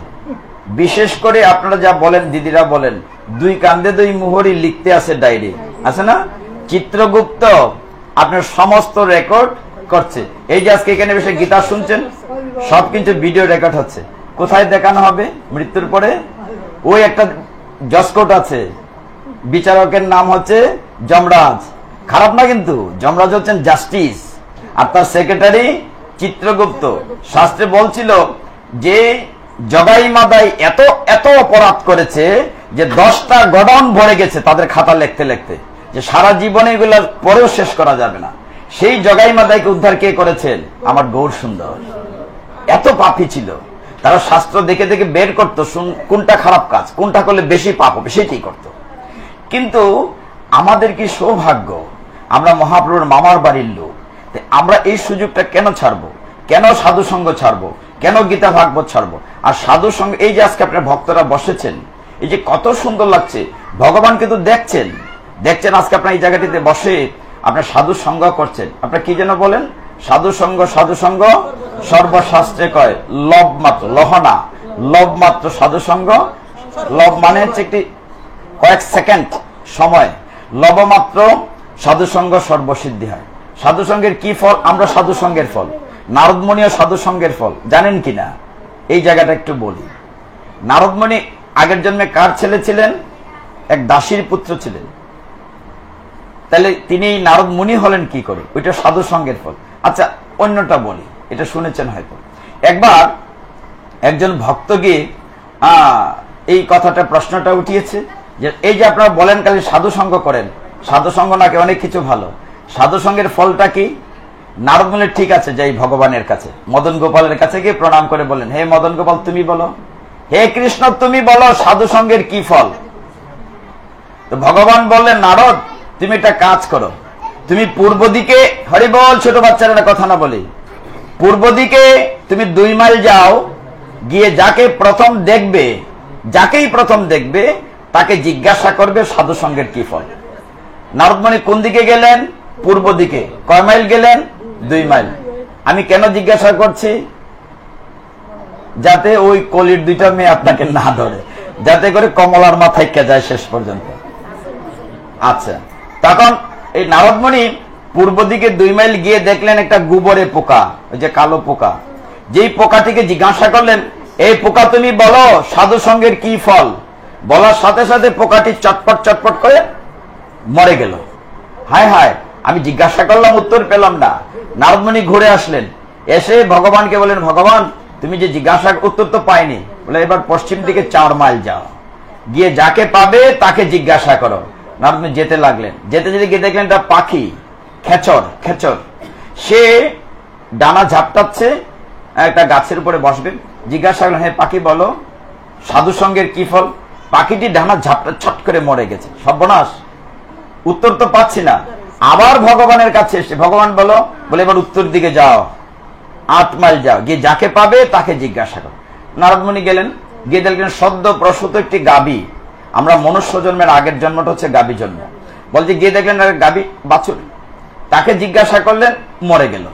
বিশেষ করে আপনারা যা বলেন, দিদিরা বলেন 2 কান্দে 2 মুহুরি লিখতে আছে ডায়েরি, আছে না? চিত্রগুপ্ত আপনার সমস্ত রেকর্ড করছে। এই যে আজকে এখানে বসে গীতা শুনছেন, সব কিন্তু ভিডিও রেকর্ড হচ্ছে। কোথায় দেখানো হবে মৃত্যুর পরে? ওই একটা জসকোট আছে, বিচারকের নাম হচ্ছে যমরাজ, খারাপ না কিন্তু, যমরাজ হচ্ছেন জাস্টিস, আর তার সেক্রেটারি চিত্রগুপ্ত। শাস্ত্রে বলছিল যে জগাই মাদাই এত এত অপরাধ করেছে যে 10টা গডাউন ভরে গেছে তাদের খাতা লিখতে লিখতে, যে সারা জীবনে এগুলোর পরেও শেষ করা যাবে না। সেই জগাই মাদাইকে উদ্ধার কে করেছেন? আমার গৌর সুন্দর। এত পাপী ছিল, তারা শাস্ত্র দেখে দেখে বের করতো কোনটা খারাপ কাজ, কোনটা করলে বেশি পাপ হবে সেটাই করত। কিন্তু আমাদের কি সৌভাগ্য, আমরা মহাপ্রভুর মামার বাড়ির লোক, আমরা এই সুযোগটা কেন ছাড়বো? কেন সাধু সঙ্গ ছাড়বো? কেন গীতা ভাগবত ছাড়বো? আর সাধু সঙ্গ, এই যে আজকে আপনার ভক্তরা বসেছেন, এই যে কত সুন্দর লাগছে, ভগবান কিন্তু দেখছেন, দেখছেন আজকে আপনার এই জায়গাটিতে বসে আপনার সাধু সঙ্গ করছেন। আপনার কি যেন বলেন? সাধু সঙ্গ, সাধু সঙ্গ সর্বশাস্ত্রে কয় লব মাত্র, লহনা লব মাত্র সাধু সঙ্গ। লব মানে হচ্ছে একটি কয়েক সেকেন্ড সময়, লবমাত্র সাধু সঙ্গ সর্বসিদ্ধি হয়। সাধু সঙ্গের কি ফল? আমরা সাধু সঙ্গের ফল, নারদমণিও সাধু সঙ্গের ফল, জানেন কিনা? এই জায়গাটা একটু বলি। নারদমণি আগের জন্মে কার ছেলে ছিলেন? এক দাসীর পুত্র ছিলেন। তাহলে তিনি নারদ মুনি হলেন কি করে? ওইটা সাধু সঙ্গের ফল। আচ্ছা অন্যটা বলি, এটা শুনেছেন হয়তো। একবার একজন ভক্ত গিয়ে এই কথাটা প্রশ্নটা উঠিয়েছে যে এই যে আপনারা বলেন খালি সাধু সঙ্গ করেন, সাধু সঙ্গ নাকি অনেক কিছু ভালো, সাধু সঙ্গের ফলটা কি? নারদ মুনি ঠিক আছে যাই ভগবানের কাছে, মদন গোপালের কাছে গিয়ে প্রণাম করে বলেন, হে মদন গোপাল তুমি বলো, হে কৃষ্ণ তুমি বলো সাধু সঙ্গের কি ফল? তো ভগবান বললেন, নারদ তুমি একটা কাজ করো, তুমি পূর্ব দিকে, হরি বল, ছোট বাচ্চারা কথা না বলি, পূর্ব দিকে তুমি 2 মাইল যাও, গিয়ে যাকে প্রথম দেখবে, যাকেই প্রথম দেখবে তাকে জিজ্ঞাসা করবে সাধু সঙ্গের কি ফল। নারদমণি কোন দিকে গেলেন? পূর্ব দিকে। কয় মাইল গেলেন? 2 মাইল। আমি কেন জিজ্ঞাসা করছি? যাতে ওই কলির 2টা মেয়ে আপনাকে না ধরে, যাতে করে কমলার মাথায় কে যায় শেষ পর্যন্ত। আচ্ছা, তখন এই নারদমণি পূর্ব দিকে 2 মাইল গিয়ে দেখলেন একটা গোবরে পোকা, ওই যে কালো পোকা। যেই পোকাটিকে জিজ্ঞাসা করলেন, এই পোকা তুমি বলো সাধু সঙ্গের কি ফল? বলার সাথে সাথে পোকাটি চটপট চটপট করে মরে গেল। হায় হায়, আমি জিজ্ঞাসা করলাম, উত্তর পেলাম না। নারদমণি ঘুরে আসলেন, এসে ভগবানকে বলেন, ভগবান তুমি যে জিজ্ঞাসা উত্তর তো পাইনি, বলে এবার পশ্চিম দিকে 4 মাইল যাও, গিয়ে যাকে পাবে তাকে জিজ্ঞাসা করো। নারদমণি যেতে লাগলেন, যেতে যেতে গিয়ে দেখলেন একটা পাখি, খেচর খেচর, সে ডানা ঝাপটাচ্ছে, একটা গাছের উপরে বসবে। জিজ্ঞাসা করলেন, হ্যাঁ পাখি বলো সাধু সঙ্গের কি ফল? পাখিটি ডানা ঝাপটা ছট করে মরে গেছে। সর্বনাশ, উত্তর তো পাচ্ছি না। আবার ভগবানের কাছে এসে ভগবান বলো, বলে এবার উত্তর দিকে যাও, 8 মাইল যাও, গিয়ে যাকে পাবে তাকে জিজ্ঞাসা করো। নারদমণি গেলেন, গিয়ে দেখলেন সদ্য প্রসূত একটি গাভী। আমরা মনুষ্য জন্মের আগের জন্মটা হচ্ছে গাভী জন্ম। বলছে গিয়ে দেখলেন গাভী বাছুর, তাকে জিজ্ঞাসা করলেন, মরে গেল।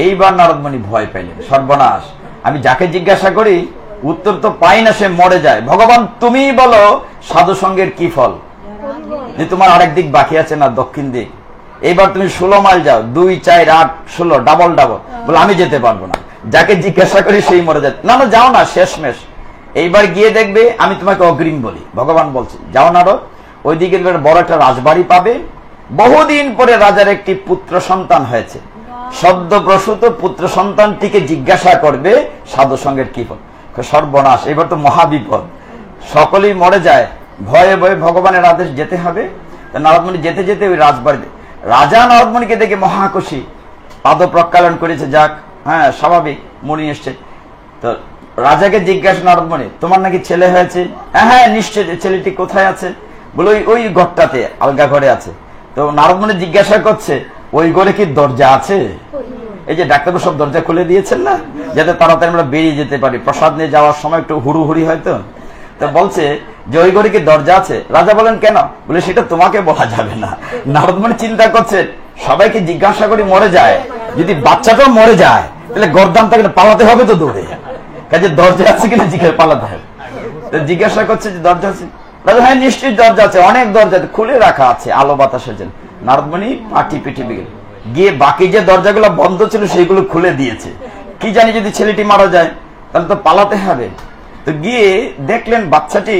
এইবার নারদমণি ভয় পাইলেন, সর্বনাশ, আমি যাকে জিজ্ঞাসা করি উত্তর তো পাই না, সে মরে যায়। ভগবান তুমি বলো সাধু সঙ্গের কি ফল, যে তোমার আরেক দিক বাকি আছে না, দক্ষিণ দিক। এইবার তুমি 16 মাইল যাও, 2, 4, 8, 16, ডাবল ডাবল। বলে আমি যেতে পারবো না, যাকে জিজ্ঞাসা করি সেই মরে যায়। না না যাও না, শেষমেশ। এইবার গিয়ে দেখবে আমি তোমাকে অগ্রিম বলি। ভগবান বলছে যাও নারদ, ওইদিকে বড় একটা রাজবাড়ি পাবে। বহুদিন পরে রাজার একটি পুত্র সন্তান হয়েছে, সদ্য প্রসূত পুত্র সন্তানটিকে জিজ্ঞাসা করবে সাধু সঙ্গের কি ফল। সর্বনাশ, এবার তো মহাবিপদ, সকলেই মরে যায়। ভয়ে ভয়ে ভগবানের আদেশ যেতে হবে। নারদমণি যেতে যেতে ওই রাজবাড়িতে, রাজা নারদমণিকে দেখে মহাখুশি, পাদ প্রক্ষালন করেছে, যাক হ্যাঁ স্বাভাবিক, মুনি এসছে। তো রাজাকে জিজ্ঞাসা নারদমণি, তোমার নাকি ছেলে হয়েছে? হ্যাঁ হ্যাঁ নিশ্চয়, ছেলেটি কোথায় আছে? বলে ওই ঘরটাতে, আলগা ঘরে আছে। তো নারদমণি জিজ্ঞাসা করছে, ওই ঘরে কি দরজা আছে? এই যে ডাক্তারবাবু সব দরজা খুলে দিয়েছেন না, যাতে তাড়াতাড়ি আমরা বেরিয়ে যেতে পারি, প্রসাদ নিয়ে যাওয়ার সময় একটু হুড়ুহুড়ি হয়তো। তো বলছে যে ওই ঘরে কি দরজা আছে? রাজা বলেন কেন? বলে সেটা তোমাকে বলা যাবে না। নারদমণি চিন্তা করছে, সবাইকে জিজ্ঞাসা করি মরে যায়, যদি বাচ্চাটাও মরে যায় তাহলে গর্দান তাকে পালাতে হবে তো দৌড়ে, কাজে দরজা আছে কিনা জিজ্ঞাসা পালাতে হবে। তো জিজ্ঞাসা করছে যে দরজা আছে? রাজা হ্যাঁ নিশ্চয়ই দরজা আছে, অনেক দরজা খুলে রাখা আছে আলো বাতাসের জন্য। নারদমণি পাটি পিঠে গিয়ে বাকি যে দরজাগুলো বন্ধ ছিল সেইগুলো খুলে দিয়েছে। কি জানি যদি ছেলেটি মারা যায় তাহলে তো পালাতে হবে। তো গিয়ে দেখলেন বাচ্চাটি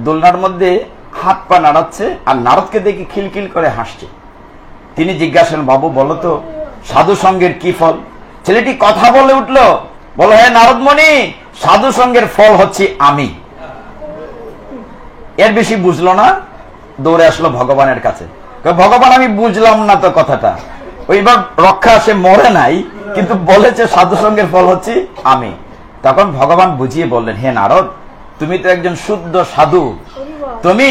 দোলনার মধ্যে হাত পা নাড়াচ্ছে, আর নারদকে দেখে খিলখিল করে হাসছে। তিনি জিজ্ঞাসা, বাবু বলো তো সাধু সঙ্গের কি ফল? ছেলেটি কথা বলে উঠলো, বলো হ্যাঁ নারদমণি, সাধু সঙ্গের ফল হচ্ছে আমি। এর বেশি বুঝলো না, দৌড়ে আসলো ভগবানের কাছে। ভগবান আমি বুঝলাম না তো কথাটা। ওইবার রক্ষা, সে মরে নাই, কিন্তু বলেছে সাধু সঙ্গের ফল হচ্ছে আমি। তখন ভগবান বুঝিয়ে বললেন, হে নারদ, তুমি তো একজন শুদ্ধ সাধু, তুমি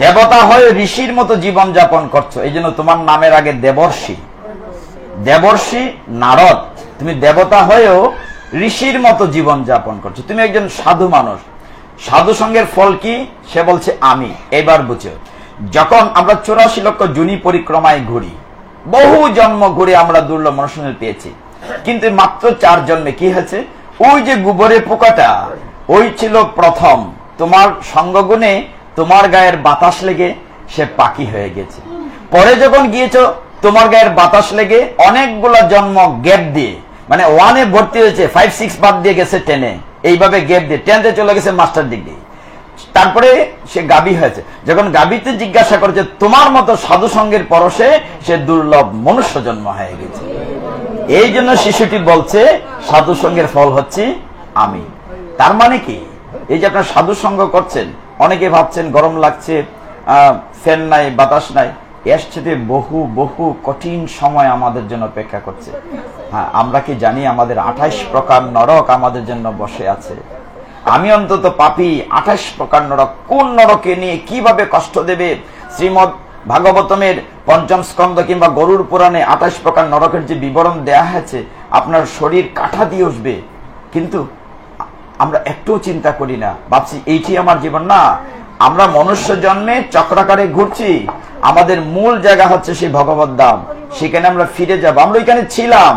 দেবতা হয়ে ঋষির মতো জীবন যাপন করছো, এই জন্য তোমার নামের আগে দেবর্ষি। দেবর্ষি নারদ, তুমি দেবতা হয়েও ঋষির মতো জীবন যাপন করছো, তুমি একজন সাধু মানুষ। সাধু সঙ্গের ফল কি? সে বলছে আমি। এবার বুঝো, যখন আমরা 84 লক্ষ জুনি পরিক্রমায় ঘুরি, বহু জন্ম ঘুরে আমরা দুর্লভ মনুষ্য পেয়েছি, কিন্তু মাত্র 4 জন্মে কি হয়েছে? ওই যে গোবরের পোকাটা, ওই ছিল প্রথম। তোমার সঙ্গগুণে তোমার গায়ের বাতাস লেগে সে পাখি হয়ে গেছে। পরে যখন গিয়েছো, তোমার গায়ের বাতাস লেগে অনেকগুলো জন্ম গ্যাপ দিয়ে, মানে 1-এ ভর্তি হয়েছে, 5-6 বাদ দিয়ে গেছে 10-এ, এইভাবে গ্যাপ দিয়ে 10-তে চলে গেছে মাস্টার ডিগ্রি। তারপরে সে গাভী হয়েছে। যখন গাভীতে জিজ্ঞাসা করেছে, তোমার মতো সাধু সঙ্গের পরশে সে দুর্লভ মনুষ্য জন্ম হয়ে গেছে। এই জন্য শিশুটি বলছে সাধু সঙ্গের ফল হচ্ছে আমি। তার মানে কি, এই যে আপনার সাধু সঙ্গ করছেন, অনেকে ভাবছেন গরম লাগছে, ফ্যান নাই, বাতাস নাই, এর সাথে বহু বহু কঠিন সময় আমাদের জন্য অপেক্ষা করছে। হ্যাঁ, আমরা কি জানি আমাদের 28 প্রকার নরক আমাদের জন্য বসে আছে? আমি অন্তত পাপী, 28 প্রকার নরক, কোন নরকে নিয়ে কিভাবে কষ্ট দেবে? শ্রীমদ ভাগবতমের 5ম স্কন্ধ কিংবা গরুর পুরাণে 28 প্রকার নরকের যে বিবরণ দেয়া হয়েছে, আপনার শরীর কাঠা দিয়ে উঠবে। কিন্তু আমরা একটুও চিন্তা করি না, ভাবছি এইটি আমার জীবন। না, আমরা মনুষ্য জন্মে চক্রাকারে ঘুরছি, আমাদের মূল জায়গা হচ্ছে সেই ভগবত ধাম, সেখানে আমরা ফিরে যাব। আমরা ওইখানে ছিলাম,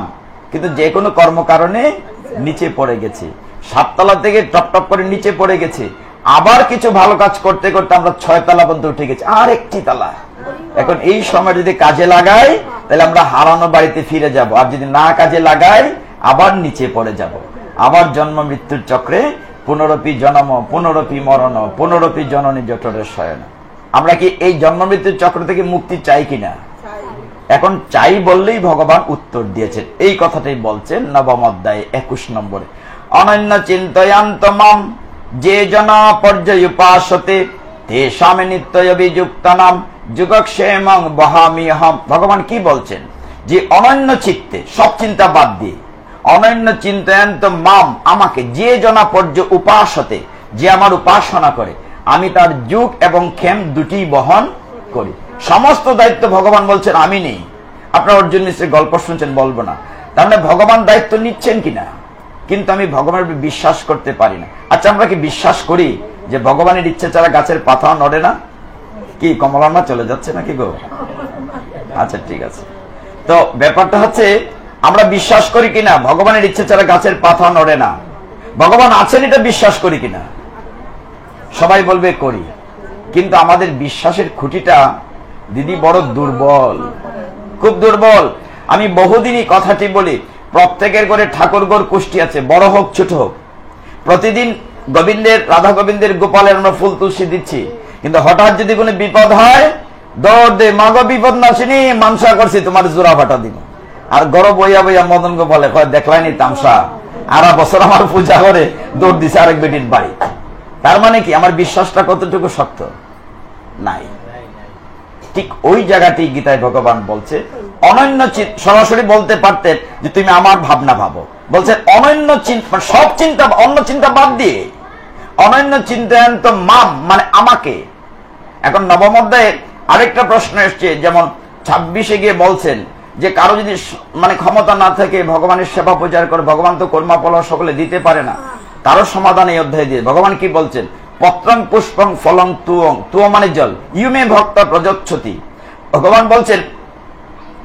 কিন্তু যে কোনো কর্মকারণে নিচে পড়ে গেছি, 7 তলা থেকে টপ টপ করে নিচে পড়ে গেছি। আবার কিছু ভালো কাজ করতে করতে আমরা 6 তলা পর্যন্ত উঠে গেছি, আর একটি তলা। এখন এই সময় যদি কাজে লাগাই তাহলে আমরা হারানো বাড়িতে ফিরে যাব, আর যদি না কাজে লাগাই আবার নিচে পড়ে যাব। আবার জন্ম মৃত্যুর চক্রে পুনরপি জন্ম, পুনরপি মরণ, পুনরপি জননী জঠরের শয়ন। আমরা কি এই জন্ম মৃত্যুর চক্র থেকে মুক্তি চাই কিনা? এখন চাই বললেই ভগবান উত্তর দিয়েছেন। এই কথাটাই বলছেন নবম অধ্যায়ে 21 নম্বরে, অনন্য চিন্তয়ান্ত মাম যে জনা পর্যুপাসতে তেষামে নিত্যয়বিযুক্তানাম যুগক্ষেমং বহামিহম। ভগবান কি বলছেন? যে অনন্য চিত্তে, সব চিন্তা বাদ দিয়ে, অনন্য চিন্তয়ান্ত মাম আমাকে যে জনা পর্য উপাসতে, যে আমার উপাসনা করে, আমি তার যুগ এবং ক্ষেম দুটি বহন করি। সমস্ত দায়িত্ব ভগবান বলছেন আমি নেই। আপনার অর্জুন মিশ্রের গল্প শুনছেন, বলবো না, তার মানে ভগবান দায়িত্ব নিচ্ছেন কিনা, কিন্তু আমি ভগবানের বিশ্বাস করতে পারি না। আচ্ছা, আমরা কি বিশ্বাস করি যে ভগবানের ইচ্ছে ছাড়া গাছের পাতাও নড়ে না? কি কমলামা চলে যাচ্ছে নাকি গো? আচ্ছা ঠিক আছে। তো ব্যাপারটা হচ্ছে আমরা বিশ্বাস করি কিনা ভগবানের ইচ্ছে ছাড়া গাছের পাতা নড়ে না? ভগবান আছেন এটা বিশ্বাস করি কিনা? সবাই বলবে করি, কিন্তু আমাদের বিশ্বাসের খুঁটিটা দিদি বড় দুর্বল, খুব দুর্বল। আমি বহুদিনই কথাটি বলি, প্রত্যেকের ঘরে ঠাকুর ঘর কুষ্টি আছে, বড় হোক ছোট হোক। প্রতিদিন গোবিন্দের, রাধা গোবিন্দের, গোপালের আমরা ফুল তুলসী দিচ্ছি, কিন্তু হঠাৎ যদি কোনো বিপদ হয়, দৌড় দে, মাগো বিপদ নাসিনি, মানসা করছি তোমার জোড়া ফাটা দিব। আর গড় বইয়া বইয়া মদন গোপালে কয় দেখলাইনি তামসা, আর বছর আমার পূজা করে দৌড় দিছে আরেক বেটির বাড়ি। তার মানে কি আমার বিশ্বাসটা কতটুকু শক্ত? নাই। ঠিক ওই জায়গাটি গীতায় ভগবান বলছে অনন্য চিন্তা। সরাসরি বলতে পারতেন যে তুমি আমার ভাবনা ভাবো, বলছে অনন্য চিন্তা, সব চিন্তা, অন্য চিন্তা বাদ দিয়ে অনন্য চিন্তায়ন্ত মাম মানে আমাকে। এখন নবম অধ্যায়ে আরেকটা প্রশ্ন এসছে, যেমন 26-এ গিয়ে বলছেন যে কারো যদি মানে ক্ষমতা না থাকে ভগবানের সেবা প্রচার করে, ভগবান তো কর্মাফল সকলে দিতে পারে না, তারও সমাধান এই অধ্যায় দিয়ে ভগবান কি বলছেন? পত্রং পুষ্পং ফলং তুয়ং, তুয় মানে জল, ইউমে ভক্ত প্রযচ্ছতি। ভগবান বলছেন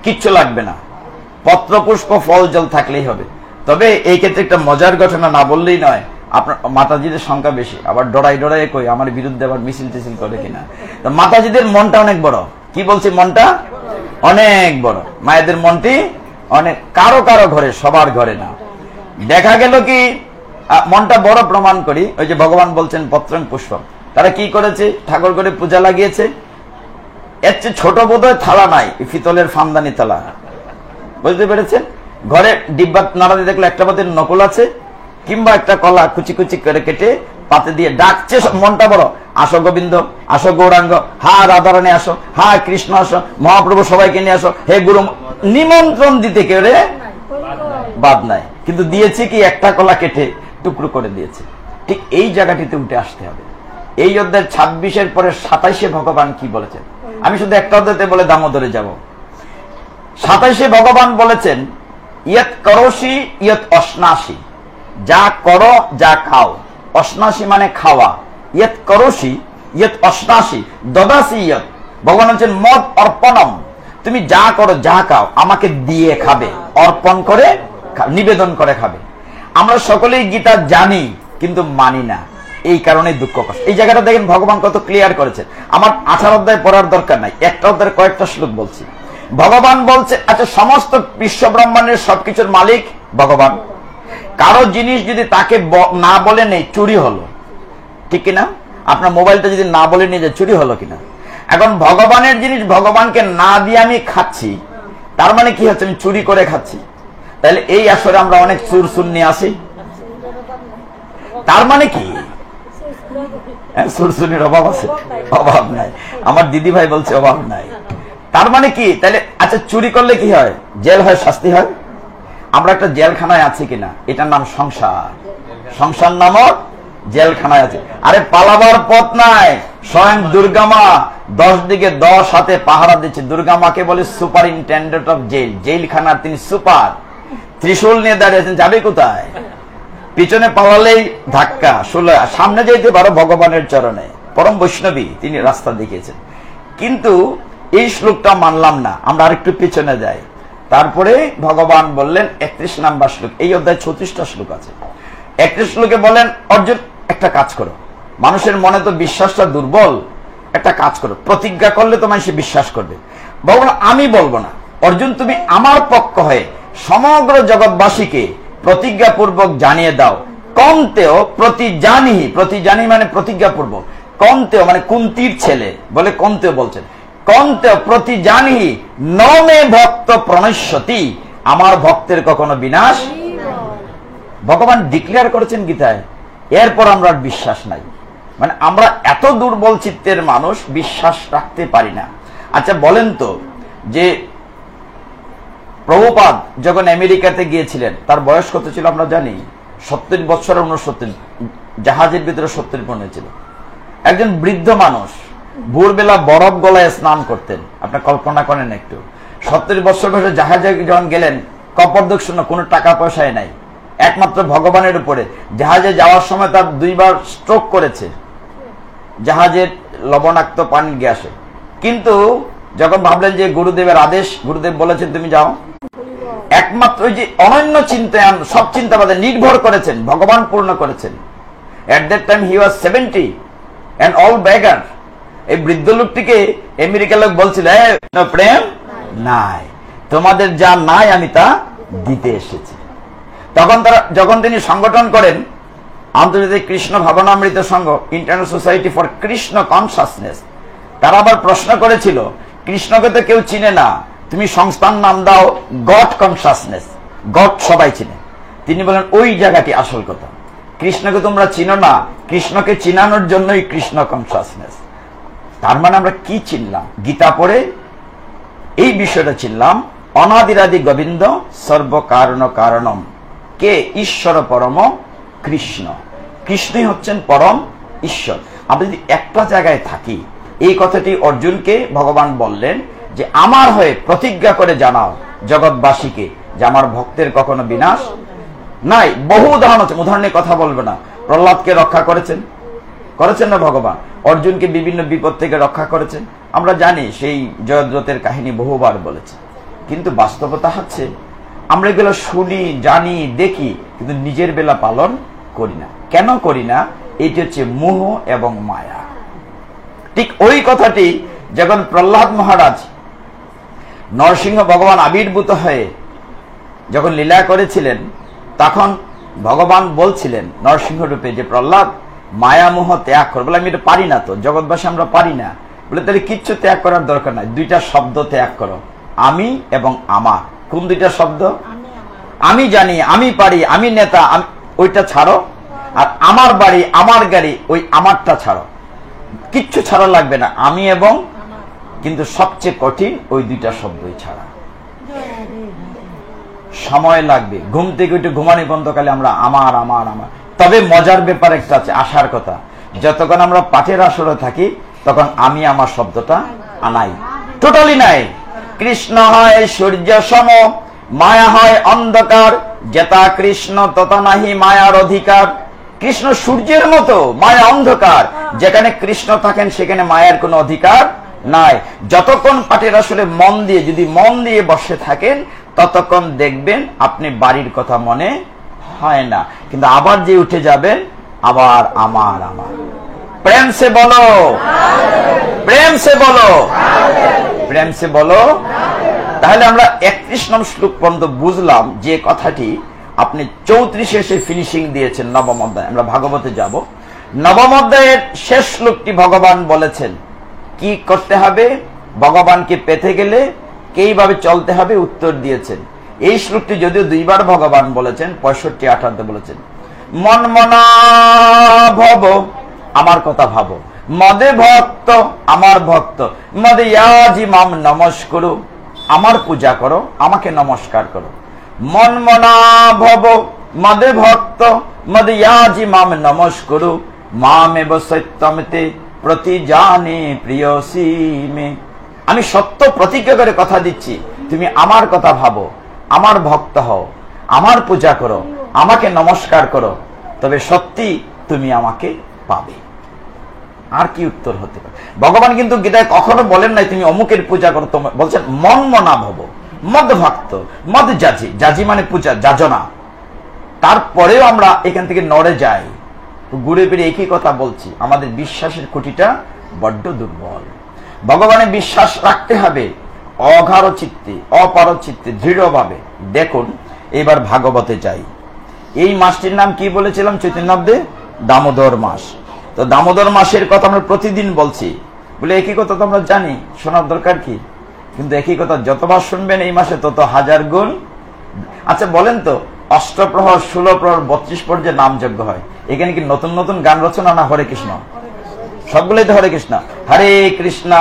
কিচ্ছু লাগবে না, পত্র পুষ্প ফল জল থাকলেই হবে। তবে এই ক্ষেত্রে একটা মজার ঘটনা না বললেই নয়, আপনার মাতাজিদের সংখ্যা বেশি, আবার ডরাই ডরাই কই আমার বিরুদ্ধে আবার মিছিল টিছিল করে কিনা। তো মাতাজিদের মনটা অনেক বড়। কি বলছে? মনটা অনেক বড়। মায়েদের মনটি অনেক, কারো কারো ঘরে, সবার ঘরে না। দেখা গেল কি মনটা বড় প্রমাণ করি, ওই যে ভগবান বলছেন পত্রং পুষ্পম, তারা কি করেছে? ঠাকুর করে পূজা লাগিয়েছে। এর চেয়ে ছোট বোধহয় থালা নাই, পিতলের ফামদানি থালা, বুঝতে পেরেছেন? ঘরে ডিব্বা নাড়াতে দেখলে একটা পাতের নকল আছে, কিংবা একটা কলা কুচি কুচি করে কেটে পাতে দিয়ে ডাকছে। মনটা বড়, আসো গোবিন্দ, আসো গৌরাঙ্গ, হা রাধারানী আসো, হা কৃষ্ণ আসো, মহাপ্রভু সবাইকে নিয়ে আসো, হে গুরু। নিমন্ত্রণ দিতে কেউ বাদ নাই, কিন্তু দিয়েছে কি? একটা কলা কেটে টুকরো করে দিয়েছে। ঠিক এই জায়গাটিতে উঠে আসতে হবে। এই অধ্যায় 26-এর পরে 27-এ ভগবান কি বলেছেন? আমি শুধু একটা অধ্যায়তে বলে দামোদরে যাব। 27-এ ভগবান বলেছেন ইয়ৎ করোষি ইয়ৎ অশ্নাসি, যা করো যা খাও। অশ্নাসি মানে খাওয়া, ইয়ৎ করোষি ইয়ৎ অশ্নাসি দদাসি ইয়ৎ। ভগবান বলছেন মদ অর্পণম, তুমি যা করো যা খাও আমাকে দিয়ে খাবে, অর্পণ করে নিবেদন করে খাবে। আমরা সকলেই গীতা জানি কিন্তু মানি না, এই কারণে দুঃখ কষ্ট। এই জায়গাটা দেখেন ভগবান কত ক্লিয়ার করেছেন। আমার 18 অধ্যায় পড়ার দরকার নাই, একটা অধ্যায়ের কয়েকটা শ্লোক বলছি। ভগবান বলছে আচ্ছা সমস্ত বিশ্ব ব্রহ্মাণ্ডের সবকিছুর মালিক ভগবান, কারো জিনিস যদি তাকে না বলে নেই চুরি হলো, ঠিক কিনা? আপনার মোবাইলটা যদি না বলে নিয়ে যায় চুরি হলো কিনা? এখন ভগবানের জিনিস ভগবানকে না দিয়ে আমি খাচ্ছি, তার মানে কি হচ্ছে? আমি চুরি করে খাচ্ছি। তাহলে এই আসরে আমরা অনেক চুর চুর নিয়ে আসি, তার মানে কি? সুরসুনির অভাব আছে? অভাব নাই। আমার দিদি ভাই বলছে অভাব নাই। তার মানে কি? তাহলে আচ্ছা চুরি করলে কি হয়? জেল হয়, শাস্তি হয়। আমরা একটা জেলখানায় আছি কিনা? এটার নাম সংসার। সংসার নামক জেলখানায় আছে। আরে পালাবার পথ নাই। স্বয়ং দুর্গা মা 10 দিকে 10 হাতে পাহারা দিচ্ছে। দুর্গা মাকে বলে সুপারিনটেন্ডেন্ট অফ জেল, জেলখানার তিনি সুপার। ত্রিশূল নিয়ে দাঁড়িয়েছেন, যাবে কোথায়? পিছনে পালালেই ধাক্কা, সামনে যেতে পারো ভগবানের চরণে। পরম বৈষ্ণবী, তিনি রাস্তা দেখিয়েছেন। কিন্তু এই শ্লোকটা মানলাম না, আমরা আরেকটু পিছনে যাই। তারপরে ভগবান বললেন 31 নাম্বার শ্লোক, এই অধ্যায় 36টা শ্লোক আছে। 31 শ্লোকে বলেন অর্জুন একটা কাজ করো, মানুষের মনে তো বিশ্বাসটা দুর্বল, একটা কাজ করো, প্রতিজ্ঞা করলে তো মানুষ বিশ্বাস করবে। ভগবান আমি বলবো না, অর্জুন তুমি আমার পক্ষ হয়ে সমগ্র জগৎবাসীকে প্রতিজ্ঞাপূর্বক জানিয়ে দাও, কন্তেও প্রতিজানি মানে প্রতিজ্ঞাপূর্বক, কন্তেও মানে কুন্তির ছেলে বলে, কন্তেও বলছেন কন্ত প্রতি জানি নমে ভক্ত প্রণশ্যতি, আমার ভক্তের কখনো বিনাশ। ভগবান ডিক্লেয়ার করেছেন গীতায়, এরপর আমরা আর বিশ্বাস নাই। মানে আমরা এত দুর্বল চিত্তের মানুষ, বিশ্বাস রাখতে পারি না। আচ্ছা বলেন তো, যে প্রভুপাদ যখন আমেরিকাতে গিয়েছিলেন তার বয়স কত ছিল আমরা জানি? 70 বছর, 69, জাহাজের ভিতরে 70 হয়েছিল। একজন বৃদ্ধ মানুষ ভোরবেলা বরফ গলায় স্নান করতেন। আপনি কল্পনা করেন একটু, 70 বছর বয়সে জাহাজে যখন গেলেন, কপর্দক শূন্য, কোনো টাকা পয়সায় নাই, একমাত্র ভগবানের উপরে। জাহাজে যাওয়ার সময় তার 2 বার স্ট্রোক করেছে জাহাজের লবণাক্ত পানির গ্যাসে। কিন্তু যখন ভাবলেন যে গুরুদেবের আদেশ, গুরুদেব বলেছেন তুমি যাও, একমাত্র ওই যে অনন্য চিন্তায় সব চিন্তা বাদে নির্ভর করেছেন, ভগবান পূর্ণ করেছেন। At that time he was 70 and all beggar। এই বৃদ্ধ লোকটিকে আমেরিকার লোক বলছিল, প্রেম নাই, তোমাদের যা নাই আমি তা দিতে এসেছি। যখন তিনি সংগঠন করেন আন্তর্জাতিক কৃষ্ণ ভাবনামৃত সংঘ, International Society for Krishna Consciousness, তারা আবার প্রশ্ন করেছিল, কৃষ্ণকে তো কেউ চিনে না, তুমি সংস্থার নাম দাও গড কনসাসনেস, গড সবাই চিনে। তিনি বলেন ওই জায়গাটি আসল কথা, কৃষ্ণকে তোমরা চিনো না, কৃষ্ণকে চিনানোর জন্যই কৃষ্ণ কনসাসনেস। তার মানে আমরা কি চিনলাম? গীতা পড়ে এই বিষয়টা চিনলাম, অনাদিরাদি গোবিন্দ সর্বকারণ কারণম, কে ঈশ্বর পরম কৃষ্ণ, কৃষ্ণই হচ্ছেন পরম ঈশ্বর। আমরা যদি একটা জায়গায় থাকি, এই কথাটি অর্জুনকে ভগবান বললেন যে আমার হয়ে প্রতিজ্ঞা করে জানাও জগৎবাসীকে যে আমার ভক্তের কখনো বিনাশ নাই। বহু উদাহরণ আছে, উদাহরণের কথা বলবে না। প্রহ্লাদকে রক্ষা করেছেন না ভগবান, অর্জুনকে বিভিন্ন বিপদ থেকে রক্ষা করেছেন। আমরা জানি সেই জয়দ্রথের কাহিনী বহুবার বলেছে, কিন্তু বাস্তবতা হচ্ছে আমরা এগুলো শুনি, জানি, দেখি, কিন্তু নিজের বেলা পালন করি না। কেন করি না? এটি হচ্ছে মোহ এবং মায়া। ঠিক ওই কথাটি যখন প্রহ্লাদ মহারাজ নরসিংহ ভগবান আবির্ভূত হয়ে যখন লীলা করেছিলেন, তখন ভগবান বলছিলেন নরসিংহ রূপে যে প্রহ্লাদ মায়া মোহ ত্যাগ করো। বলে আমি এটা পারি না, তো জগৎবাসী আমরা পারি না। বলে তাহলে কিচ্ছু ত্যাগ করার দরকার নাই, 2টা শব্দ ত্যাগ করো, আমি এবং আমার। কোন 2টা শব্দ? আমি জানি, আমি পারি, আমি নেতা, ওইটা ছাড়ো, আর আমার বাড়ি, আমার গাড়ি, ওই আমারটা ছাড়ো। কিচ্ছু ছাড়া লাগবে না, আমি এবং। কিন্তু সবচেয়ে কঠিন ওই 2টা শব্দই ছাড়া। সময় লাগবে, ঘুম থেকে উঠে ঘুমানি বন্ধকালে আমরা আমার আমার আমার। তবে মজার ব্যাপার একটা আছে, আসার কথা, যতক্ষণ আমরা পাঠের আসরে থাকি তখন আমি আমার শব্দটা আনাই, টোটালি নাই। কৃষ্ণ হয় সূর্য সম, মায়া হয় অন্ধকার, যেতা কৃষ্ণ তত নাহি মায়ার অধিকার। কৃষ্ণ সূর্যের মতো, মায়া অন্ধকার, যেখানে কৃষ্ণ থাকেন সেখানে মায়ের কোনো অধিকার নাই। যতক্ষণ পাঠের আসলে যদি মন দিয়ে বসে থাকেন, ততক্ষণ দেখবেন আপনি বাড়ির কথা মনে হয় না, কিন্তু আবার যে উঠে যাবেন আবার আমার আমার। প্রেম সে বলো, প্রেম সে বলো, প্রেম সে বলো। তাহলে আমরা 31 নং শ্লোক পর্যন্ত বুঝলাম যে কথাটি আপনি 34 এসে ফিনিশিং দিয়েছেন নবম অধ্যায়। আমরা ভাগবতে যাব। নবম অধ্যায়ের শেষ শ্লোকটি ভগবান বলেছেন কি করতে হবে, ভগবানকে পেতে গেলে কিভাবে চলতে হবে উত্তর দিয়েছেন। এই শ্লোকটি যদিও 2 বার ভগবান বলেছেন, 65, 58 বলেছেন। মন মনা ভব, আমার কথা ভাবো, মদে ভক্ত, আমার ভক্ত, মদে ইয়াজি মাম নমস্কার, আমার পূজা করো, আমাকে নমস্কার করো। মন মনা ভব মদে ভক্ত, মদে ইয়াজি মাম নমস্কার, মামেব সত্যমতে প্রতি জানে প্রিয়সী মে। আমি সত্য প্রতিজ্ঞা করে কথা দিচ্ছি, তুমি আমার কথা ভাবো, আমার ভক্ত হও, আমার পূজা করো, আমাকে নমস্কার করো, তবে সত্যি তুমি আমাকে পাবে। আর কি উত্তর হতে পারে? ভগবান কিন্তু গীতায় কখনো বলেন নাই তুমি অমুকের পূজা করো, বলছেন মন মনা ভব, মদ ভক্ত, মদ যাজি, যাজি মানে পূজা, যাজনা। তারপরেও আমরা এখান থেকে নড়ে যাই, ঘুরে ফিরে একই কথা বলছি, আমাদের বিশ্বাসের খুঁটিটা বড্ড দুর্বল। ভগবানের বিশ্বাস রাখতে হবে অগাঢ় চিত্তে, অপার চিত্তে, দৃঢ়ভাবে। দেখুন এবার ভাগবতে যাই। এই মাসটির নাম কি বলেছিলাম চৈতন্যদেব? দামোদর মাস। তো দামোদর মাসের কথা আমরা প্রতিদিন বলছি। বলে একই কথা তো আমরা জানি, শোনার দরকার কি? কিন্তু একই কথা যতবার শুনবেন এই মাসে তত হাজার গুণ। আচ্ছা বলেন তো, অষ্টপ্রহর, 16 প্রহর, 32 পর্যায়ে নামযজ্ঞ হয়, এখানে কি নতুন নতুন গান রচনা না হরে কৃষ্ণ? সবগুলোই তো হরে কৃষ্ণ। হরে কৃষ্ণ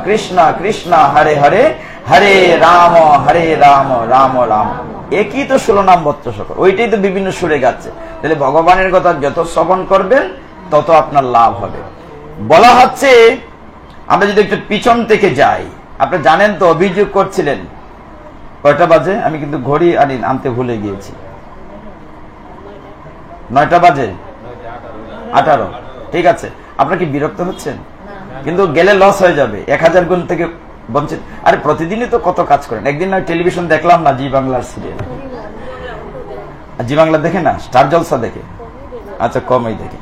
কৃষ্ণ কৃষ্ণ হরে হরে, হরে রাম রাম রাম। একই তো 16 নাম 32 সকল, ওইটাই তো বিভিন্ন সুরে গাচ্ছে। তাহলে ভগবানের কথা যত শ্রবণ করবেন তত আপনার লাভ হবে। বলা হচ্ছে, আমরা যদি একটু পিছন থেকে যাই, আপনারা জানেন তো অভিযোগ করছিলেন কয়টা বাজে, আমি কিন্তু ঘড়ি আনতে ভুলে গিয়েছি, 9টা বাজে 18। ঠিক আছে, আপনারা কি বিরক্ত হচ্ছেন? কিন্তু গেলে লস হয়ে যাবে, 1000 গুণ থেকে বঞ্চিত। আরে প্রতিদিনই তো কত কাজ করেন। একদিন না টেলিভিশন দেখলাম না, জি বাংলার সিরিয়াল। জি বাংলা দেখে না, স্টার জলসা দেখে? আচ্ছা, কমই দেখে।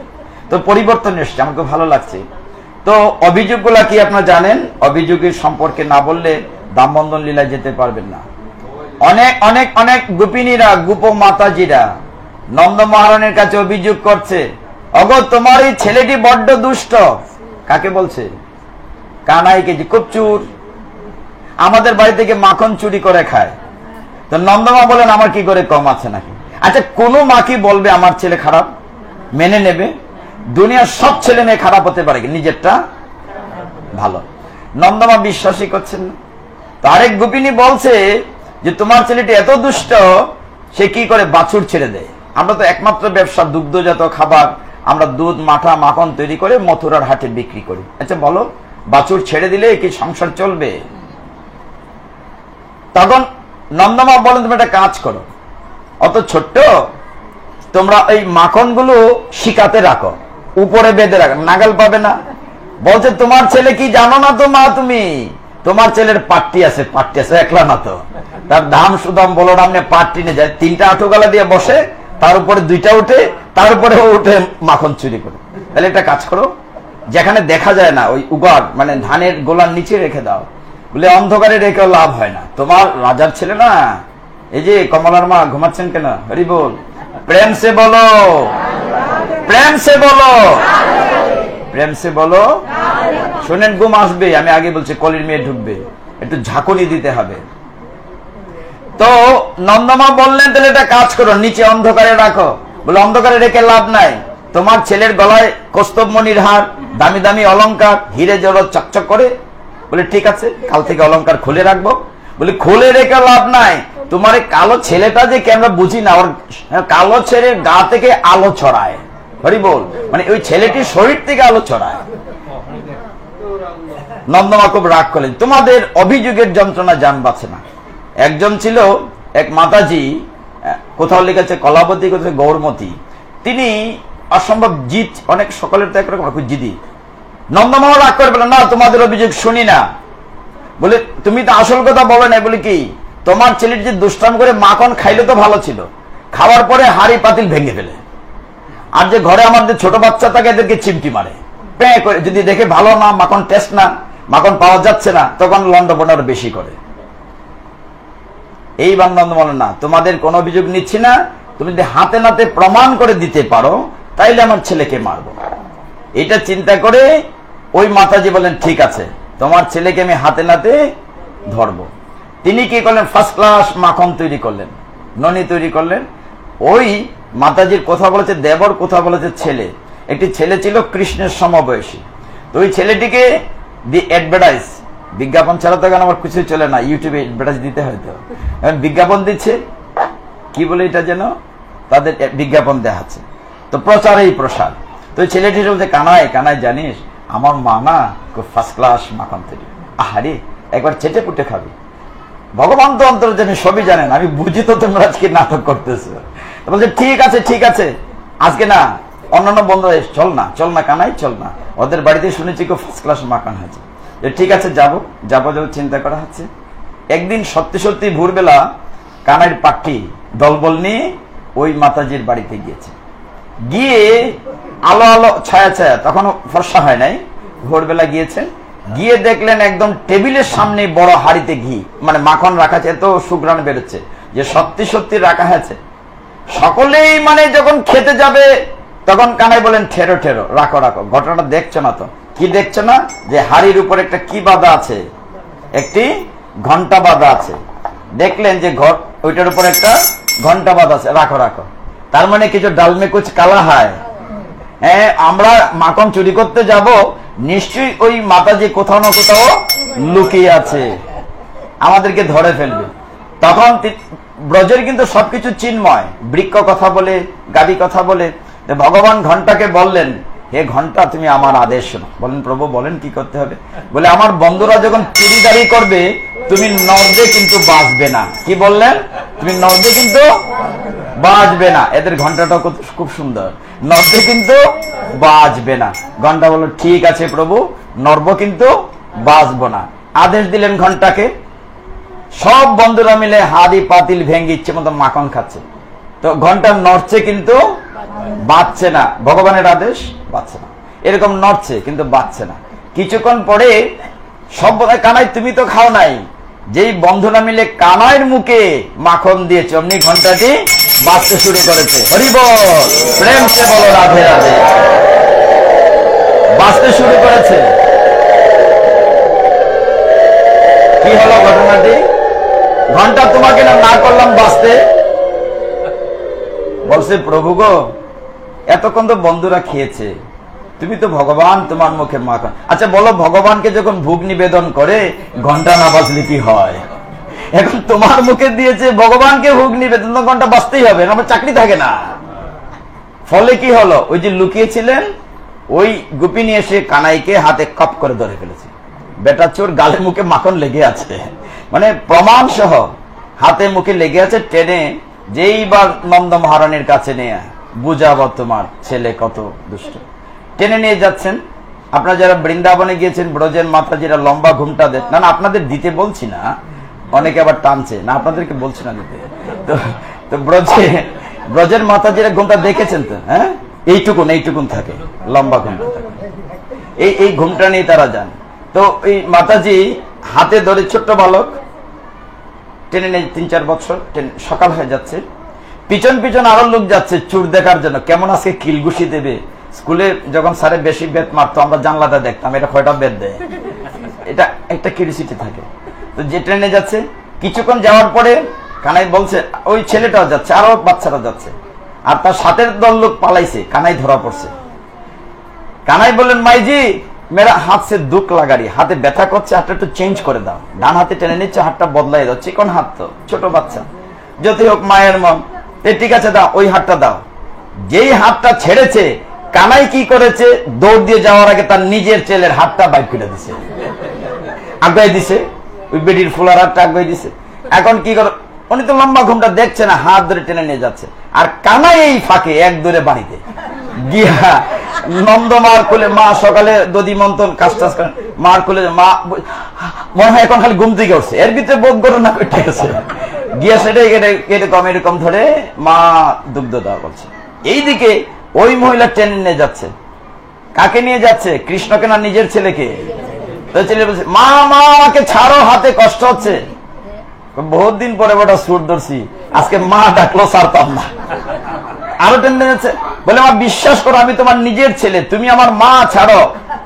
তো পরিবর্তন এসছে, আমাকে ভালো লাগছে। তো অভিযোগগুলা কি আপনারা জানেন? অভিযোগের সম্পর্কে না বললে দামবন্ধন লীলায় যেতে পারবেন না। অনেক অনেক অনেক গোপিনীরা, গোপ মাতাজিরা নন্দ মহারানের কাছে অভিযোগ করছে, অগো তোমার এই ছেলেটি বড্ড দুষ্ট। কাকে বলছে? কানাইকে, যে খুব চুর, আমাদের বাড়ি থেকে মাখন চুরি করে খায়। তো নন্দমা বলেন, আমার কি করে কম আছে নাকি? আচ্ছা, কোন মা কি বলবে আমার ছেলে খারাপ? মেনে নেবে? দুনিয়ার সব ছেলে মেয়ে খারাপ হতে পারে, নিজেরটা ভালো। নন্দমা বিশ্বাসই করছেন না। তো আরেক গোপিনী বলছে যে তোমার ছেলেটি এত দুষ্ট, সে কি করে বাছুর ছেড়ে দেয়। আমরা তো একমাত্র ব্যবসা দুগ্ধজাত খাবার, আমরা দুধ, মাঠা, মাখন তৈরি করে মথুরার হাটে বিক্রি করি। আচ্ছা বলো, বাছুর ছেড়ে দিলে কি সংসার চলবে? তখন নন্দমা বলেন, তুমি একটা কাজ করো, অত ছোট্ট, তোমরা এই মাখন গুলো শিকাতে রাখো, উপরে বেঁধে রাখো, নাগাল পাবে না। বলছে তোমার ছেলে কি জানো না তো মা, তুমি তোমার ছেলের পাট্টি আছে, একলা না তো, তার দাম সুদাম বলরাম নিয়ে পাট্টি নিয়ে যায়, 3টা আঁঠুগালা দিয়ে বসে, তার উপরে 2টা উঠে, তার উপরে উঠে মাখন চুরি করে। তাহলে একটা কাজ করো, যেখানে দেখা যায় না ওই উগার, মানে ধানের গোলার নিচে রেখে দাও। বলে অন্ধকারে রেখেও লাভ হয় না, তোমার রাজার ছেলে না। এই যে কমলার মা ঘুমাচ্ছেন কেন? হরি বল, প্রেম সে বলো, প্রেম সে বলো, প্রেম সে বলো। শোনেন, ঘুম আসবে, আমি আগে বলছি, কলির মেয়ে ঢুকবে, একটু ঝাঁকুনি দিতে হবে। তো নন্দমা বললেন, তাহলে একটা কাজ করো, নিচে অন্ধকারে রাখো। বলে অন্ধকারে রেখে লাভ নাই, তোমার ছেলের গলায় কৌস্তবমণির হার, দামি দামি অলংকার, হিরে জড়ো চকচক করে। বলে ঠিক আছে, কাল থেকে অলংকার খুলে রাখবো। বলে খুলে রেখে লাভ নাই, তোমার এই কালো ছেলেটা যে কি আমরা বুঝি না, ওর কালো ছেলের গা থেকে আলো ছড়ায়। হরি বল, মানে ওই ছেলেটির শরীর থেকে আলো ছড়ায়। নন্দমা খুব রাগ করলেন, তোমাদের অভিযোগের যন্ত্রণা জান বাঁচে না। একজন ছিল এক মাতাজি, কোথাও লিখেছে কলাবতী, কোথাও গৌরমতী, তিনি অসম্ভব জিদ, অনেক সকলের তো একরকম জিদি। নন্দমা রাগ করে বলেন, না তোমাদের অভিযোগ শুনি না। বলে তুমি তো আসল কথা বলো না। বলে কি, তোমার ছেলের যে দুষ্টাম করে মাখন খাইলে তো ভালো ছিল, খাওয়ার পরে হাড়ি পাতিল ভেঙে ফেলে, আর যে ঘরে আমাদের ছোট বাচ্চা থাকে এদেরকে চিমটি মারে, প্যাঁ করে, যদি দেখে ভালো না, মাখন টেস্ট না, মাখন পাওয়া যাচ্ছে না, তখন লন্ডভন্ড বেশি করে। এই বান্দা বলেন, না তোমাদের কোন অভিযোগ নিচ্ছি না, তুমি যদি হাতে নাতে প্রমাণ করে দিতে পারো তাইলে আমার ছেলেকে মারবো। এটা চিন্তা করে ওই মাতাজি বলেন, ঠিক আছে, তোমার ছেলেকে আমি হাতে নাতে ধরবো। তিনি কি করলেন, ফার্স্ট ক্লাস মাখন তৈরি করলেন, ননি তৈরি করলেন। ওই মাতাজির কথা বলেছে দেবর, কথা বলেছে ছেলে। একটি ছেলে ছিল কৃষ্ণের সমবয়সী। তো ওই ছেলেটিকে দি অ্যাডভার্টাইজ, বিজ্ঞাপন ছাড়া তো এখন আমার কিছু চলে না, ইউটিউবে অ্যাডভার্টাইজ দিতে হয়তো, বিজ্ঞাপন দিচ্ছে, কি বলে এটা যেন, তাদের বিজ্ঞাপন দেখাচ্ছে। তো প্রচারেই প্রসার। তো ওই ছেলেটি বলছে, কানাই কানাই জানিস, আমার মা না খুব ফার্স্ট ক্লাস মাখন তৈরি, আহারে একবার চেটে পুটে খাবি। ভগবান তো অন্তর জানি, সবই জানেন, আমি বুঝি তো তোমরা আজকে নাটক করতেছো। বলছে ঠিক আছে ঠিক আছে, আজকে না অন্যান্য বন্ধু, চল না চল না কানাই, চল না, ওদের বাড়িতে শুনেছি খুব ফার্স্ট ক্লাস মাখন হয়েছে। ঠিক আছে যাবো যাবো যাবো চিন্তা করা হচ্ছে। একদিন সত্যি সত্যি ভোরবেলা কানাইয়ের পাখি দলবল নিয়ে ওই মাতাজির বাড়িতে গিয়েছে। গিয়ে আলো আলো ছায়া ছায়া, তখনও ফর্সা হয় নাই, ভোরবেলা গিয়েছেন। গিয়ে দেখলেন একদম টেবিলের সামনে বড় হাড়িতে ঘি, মানে মাখন রাখা আছে, এত সুঘ্রাণ বেরোচ্ছে যে সত্যি সত্যি রাখা হয়েছে। সকলেই মানে যখন খেতে যাবে তখন কানাই বলেন, ঠেরো ঠেরো, রাখো রাখো, ঘটনাটা দেখছো না তো, কি দেখছো না যে হাড়ির উপর একটা কি বাঁধা আছে, একটি ঘন্টা বাঁধা আছে। দেখলেন যে ওইটার উপর একটা ঘন্টা বাঁধা আছে, রাখো রাখো। তার মানে কিছু ডালমে কুচ কালা হয়। হ্যাঁ, আমরা মাখন চুরি করতে যাব, নিশ্চয়ই ওই মাতাজি কোথাও না কোথাও লুকিয়ে আছে, আমাদেরকে ধরে ফেলবে। তখন ব্রজের কিন্তু সবকিছু চিন্ময়, বৃক্ষ কথা বলে, গাবি কথা বলে। ভগবান ঘন্টাকে বললেন, হে ঘন্টা তুমি আমার আদেশ শোনো। বলেন প্রভু বলেন কি করতে হবে? বলে আমার বন্ধুরা যখন চুরিদারি করবে তুমি নর্দে কিন্তু বাঁচবে না। কি বললেন? তুমি নর্দে কিন্তু বাঁচবে না। এদের ঘন্টাটা খুব সুন্দর, নর্দে কিন্তু বাঁচবে না। ঘন্টা বলল ঠিক আছে প্রভু, নর্ব কিন্তু বাঁচবো না। আদেশ দিলেন ঘন্টাকে। সব বন্ধুরা মিলে হাড়ি পাতিল ভেঙে ইচ্ছে মতো মাখন খাচ্ছে। তো ঘন্টা নড়ছে কিন্তু বাঁচছে না। ভগবানের আদেশ, বাঁচছে না। এরকম নড়ছে কিন্তু বাঁচছে না। কিছুক্ষণ পরে সব বলে, কানাই তুমি তো খাও নাই। যেই বন্ধুরা মিলে কানাইয়ের মুখে মাখন দিয়েছে, অমনি ঘন্টাটি বাঁচতে শুরু করেছে। হরি বল, প্রেম সে বলো রাধে রাধে। বাঁচতে শুরু করেছে। কি হলো ঘটনাটি? ঘন্টা তোমাকে না করলাম বাঁচতে, বলছে প্রভু গো এতক্ষণ তো বন্ধুরা খেয়েছে, তুমি তো ভগবান, তোমার মুখে মাখন। আচ্ছা বলো, ভগবানকে যখন ভোগ নিবেদন করে ঘন্টা না বাঁচলে কি হয়? এখন তোমার মুখে দিয়েছে, ভগবানকে ভোগ নিবেদন, ঘন্টা বাঁচতেই হবে, আমার চাকরি থাকে না। ফলে কি হলো? ওই যে লুকিয়েছিলেন ওই গোপিনী এসে কানাইকে হাতে কপ করে ধরে ফেলেছে। বেটা চোর, গালে মুখে মাখন লেগে আছে, মানে প্রমাণ সহ হাতে মুখে লেগে আছে। টেনে যেই বা নন্দ মহারানীর কাছে নিয়ে বুঝাবো তোমার ছেলে কত দুষ্ট। টেনে নিয়ে যাচ্ছেন। আপনারা যারা বৃন্দাবনে গিয়েছেন, ব্রজের মাতাজিরা লম্বা ঘুমটা দেন না, আপনাদের দিতে বলছি না, অনেকে আবার টানছে না, আপনাদেরকে বলছি না দিতে। তো ব্রজের মাতাজিরা ঘুমটা দেখেছেন তো? হ্যাঁ, এইটুকুন থাকে, লম্বা ঘুমটা থাকে। এই ঘুমটা নিয়ে তারা যান। তো এই মাতাজি হাতে ধরে, ছোট্ট বালক, টেনে নেই 3-4 বছর। সকাল হয়ে যাচ্ছে, পিছন পিছন আরো লোক যাচ্ছে চুর দেখার জন্য, কেমন আজকে কিলঘুষি দেবে। স্কুলে যখন স্যারে বেশি বেত মারতো, আমরা জানলাটা দেখতাম, এটা কয়টা বেত দেয়, এটা একটা কিউরিসিটি থাকে। তো যে ট্রেনে যাচ্ছে, কিছুক্ষণ যাওয়ার পরে কানাই বলছে, ওই ছেলেটাও যাচ্ছে, আরো বাচ্চারা যাচ্ছে, আর তার সাথের দল লোক পালাইছে। কানাই ধরা পড়ছে। কানাই বললেন, মাইজি মেরা হাত সে দুঃখ লাগারি, হাতে ব্যথা করছে, হাতটা একটু চেঞ্জ করে দাও। ডান হাতে টেনে নিচ্ছে, হাতটা বদলাই দাও। চিকন হাত তো, ছোট বাচ্চা, যদি হোক মায়ের মন, ঠিক আছে দাও, ওই হাতটা দাও। যেই হাতটা ছেড়েছে, কানাই কি করেছে, দৌড় দিয়ে যাওয়ার আগে তার নিজের ছেলের হাতটা বাইক করে দিছে, আগাই দিছে, ওই বেডির ফুলার হাতটা আগাই দিছে। এখন কি করো? উনি তো লম্বা ঘুমটা দেখছে না, হাত ধরে টেনে নিয়ে যাচ্ছে। আর কানাই এই ফাঁকে এক দূরে বাড়িতে গিয়া নন্দ মার কোলে, মা সকালে দধি মন্থন কাজ টাজ করেন, মার কোলে, মা মনে হয় এখন খালি ঘুম থেকে উঠছে, এর ভিতরে বোধ ঘটনা ঘটে গেছে। গিয়া সেটাই এরকম ধরে মা দুগ্ধ দেওয়া বলছে। এইদিকে ওই মহিলা টেনে নিয়ে যাচ্ছে। কাকে নিয়ে যাচ্ছে? কৃষ্ণকে না নিজের ছেলেকে? তো ছেলে বলছে, মা মা আমাকে ছাড়ো, হাতে কষ্ট হচ্ছে। বহুত দিন পরে ওটা সুর ধরছি, আজকে মা ডাকলো ছাড়তাম না। আরো টেনে যাচ্ছে, বলে আমার বিশ্বাস করো, আমি তোমার নিজের ছেলে, তুমি আমার মা, ছাড়ো।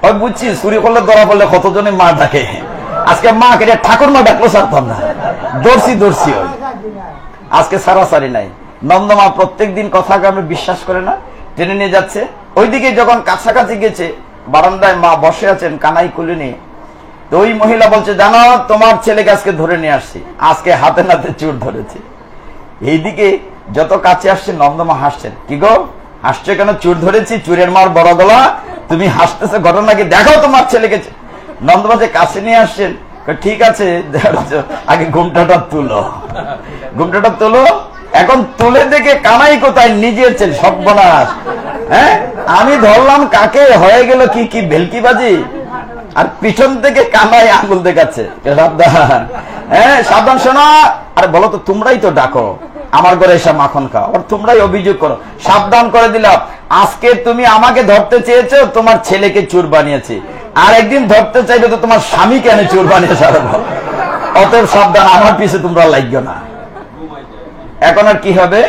ওই বুঝছি, চুরি করলে ধরা পড়লে কতজনে মা ডাকে, আজকে মা কেটে ঠাকুর মা ডাকলো ছাড়তাম না, দর্শি ওই আজকে সারাসারি নাই। নন্দমা প্রত্যেক দিন কথাকে আমি বিশ্বাস করে না, টেনে নিয়ে যাচ্ছে। ওইদিকে যখন কাছাকাছি গেছে, বারান্দায় মা বসে আছেন, কানাই কুলে নিয়ে। তো ওই মহিলা বলছে, জানো তোমার ছেলেকে আজকে ধরে নিয়ে আসছি, আজকে হাতে নাতে চোর ধরেছে। এইদিকে যত কাছে আসছে, নন্দমা হাসছেন। কি গো হাসছে কেন? চোর ধরেছি, চোরের মার বড় গলা, তুমি হাসতেছে, ঘটনা কি? দেখো তোমার ছেলেকে। নন্দমা যে কাছে নিয়ে আসছেন, ঠিক আছে আগে ঘুমটাটা তুলো। এখন তুলে দেখে কানাই কোথায়? নিজের ছেলে, সর্বনাশ। হ্যাঁ, আমি ধরলাম কাকে, হয়ে গেল কি ভেলকিবাজি। আর পিছন থেকে কানাই আঙুল দেখাচ্ছে, সাবধান, হ্যাঁ সাবধান শোনা। আরে বলো তো, তোমরাই তো ডাকো আমার ঘরে এসে মাখন খাও, আর তোমরাই অভিযোগ করো। সাবধান করে দিলাম, আজকে তুমি আমাকে ধরতে চেয়েছো, তোমার ছেলেকে চোর বানিয়েছি। আর একদিন ধরতে চাইবে তো তোমার স্বামী কেন চোর বানিয়ে সারাবো। অতএব সাবধান, আমার পিছে তোমরা লাগবে না। এখন আর কি হবে?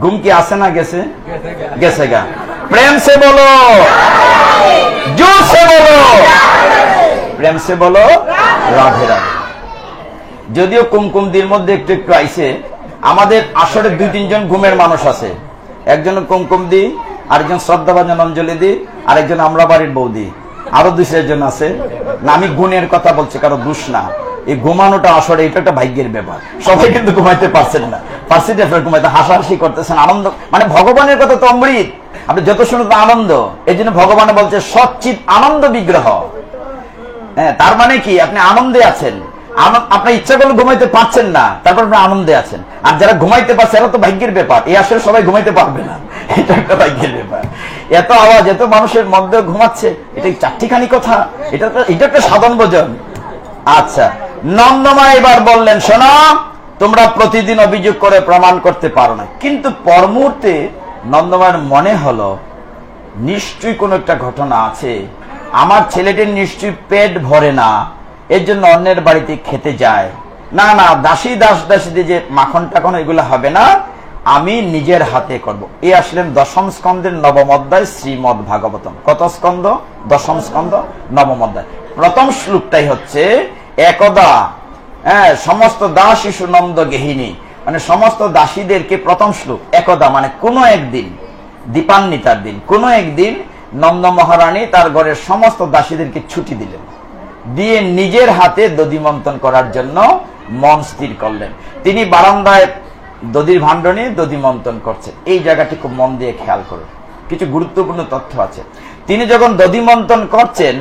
ঘুম কি আসে না গেছে? গেছে গা। प्रेम से बोलो, जोर से बोलो, প্রেম সে বলো রাধে রাধে। যদিও কুমকুমদির মধ্যে একটু একটু আইছে, আমাদের আসরে 2-3 জন ঘুমের মানুষ আছে, একজন কুমকুম দি, আরেকজন শ্রদ্ধাভাজন অঞ্জলি দি, আরেকজন আমরা বাড়ির বৌদি, আরো 2-4 জন আছে না। আমি গুণের কথা বলছি, কারো দোষ না। এই ঘুমানোটা আসলে এটা একটা ভাগ্যের ব্যাপার। সবাই কিন্তু ঘুমাইতে পারছেন না, পারছি ঘুমাইতে, হাসাহাসি করতেছেন, আনন্দ, মানে ভগবানের কথা তো অমৃত, আপনি যত শুনতে আনন্দ। এই জন্য ভগবান বলছে সচ্চিত আনন্দ বিগ্রহ। হ্যাঁ, তার মানে কি আপনি আনন্দে আছেন, আপনার ইচ্ছা করলে ঘুমাইতে পারছেন না, তারপর আপনি আনন্দে আছেন। আর যারা ঘুমাইতে পারছে এরা তো ভাগ্যের ব্যাপার, এই আসলে সবাই ঘুমাইতে পারবে না, এটা একটা ভাগ্যের ব্যাপার। এত আওয়াজ, এত মানুষের মধ্যে ঘুমাচ্ছে, এটা চারটিখানি কথা, এটা একটা সাধন ভোজন। আচ্ছা, নন্দমা এবার বললেন, শোনো, তোমরা প্রতিদিন অভিযোগ করে প্রমাণ করতে পারো না। কিন্তু পর মুহূর্তে নন্দমার মনে হলো নিশ্চয়ই কোন একটা ঘটনা আছে, আমার ছেলেটির নিশ্চয়ই পেট ভরে না, এর জন্য অন্যের বাড়িতে খেতে যায়। না না, দাসী দাসীদের যে মাখন টাখন এগুলো হবে না, আমি নিজের হাতে করব। এ আসলেন 10ম স্কন্ধের 9ম অধ্যায় শ্রীমদ্ ভাগবতম। কত স্কন্ধ? 10ম স্কন্ধ 9ম অধ্যায়। প্রথম শ্লোকটাই হচ্ছে একদা সমস্ত দাস শিশু নন্দ গেহিনী, মানে সমস্ত দাসীদেরকে, প্রথম শ্লোক একদা মানে কোনো একদিন, দীপান্বিতার দিন, কোনো একদিন নন্দ মহারানী তার ঘরের সমস্ত দাসীদেরকে ছুটি দিলেন, দিয়ে নিজের হাতে দধিমন্থন করার জন্য মন স্থির করলেন। তিনি বারান্দায় দধির ভাণ্ড নিয়ে দধিমন্থন করছেন। এই জায়গাটি খুব মন দিয়ে খেয়াল করুন, কিছু গুরুত্বপূর্ণ তথ্য আছে। তিনি যখন দধিমন্থন করছেন,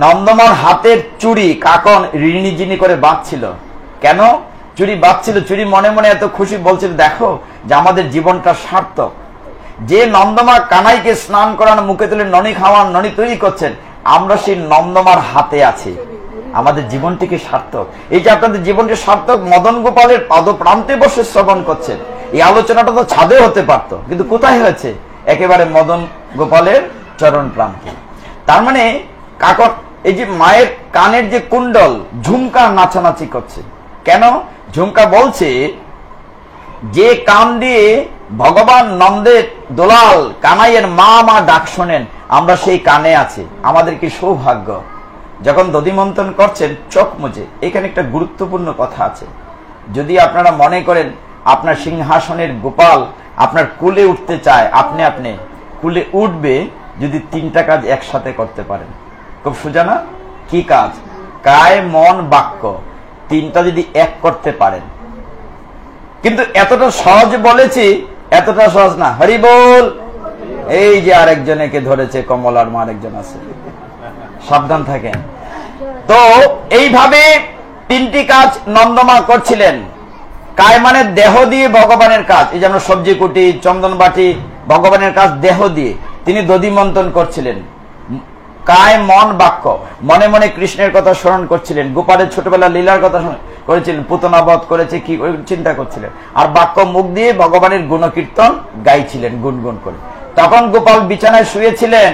নন্দমার হাতের চুড়ি কাকন ঋণিজিনি করে বাঁধছিল। কেন চুড়ি বাঁধছিল? চুড়ি মনে মনে এত খুশি, বলছিল দেখো যে আমাদের জীবনটা সার্থক। যে নন্দমা কানাইকে স্নান করানো, মুখে তুলে ননি খাওয়ান, ননি তৈরি করছেন, আমরা সেই নন্দমার হাতে আছি, আমাদের জীবনটিকে সার্থক। এই যে আপনাদের জীবনটি সার্থক, মদন গোপালের পদপ্রান্তে বসে শ্রবণ করছেন। এই আলোচনাটা তো ছাদে হতে পারত, কিন্তু কোথায় হয়েছে? একেবারে মদন গোপালের চরণ প্রান্তে। তার মানে কাকন এই যে মায়ের কানের যে কুণ্ডল, ঝুমকা নাচানাচি করছে। কেন? ঝুমকা বলছে যে কান দিয়ে ভগবান নন্দের দোলাল কানাইয়ের মা মা ডাক শোনেন, আমরা সেই কানে আছি, আমাদের কি সৌভাগ্য। যখন দধিমন্থন করছেন চোখ মুজে, এখানে একটা গুরুত্বপূর্ণ কথা আছে। যদি আপনারা মনে করেন আপনার সিংহাসনের গোপাল আপনার কুলে উঠতে চায়, আপনি কুলে উঠবে যদি 3টা কাজ একসাথে করতে পারেন। খুব সোজা না? কি কাজ? কায় মন বাক্য, 3টা যদি এক করতে পারেন। কিন্তু এতটা সহজ বলেছি, এতটা সহজ না। হরি বল। এই যে আরেকজনকে ধরেছে, কমলার মা আরেকজন আছে, সাবধান থাকেন। তো এইভাবে 3টি কাজ নন্দমা করছিলেন। কায় মানে দেহ দিয়ে ভগবানের কাজ, এই যে আমরা সবজি কুটি, চন্দন বাটি, ভগবানের কাজ দেহ দিয়ে তিনি দধিমন্থন করছিলেন। কায় মন বাক্য, মনে মনে কৃষ্ণের কথা স্মরণ করছিলেন, গোপালের ছোটবেলা লীলার কথা করেছিলেন, পুতনা বধ করেছে কি চিন্তা করছিলেন। আর বাক্য মুখ দিয়ে ভগবানের গুণকীর্তন গাইছিলেন গুনগুন করে। তখন গোপাল বিছানায় শুয়েছিলেন,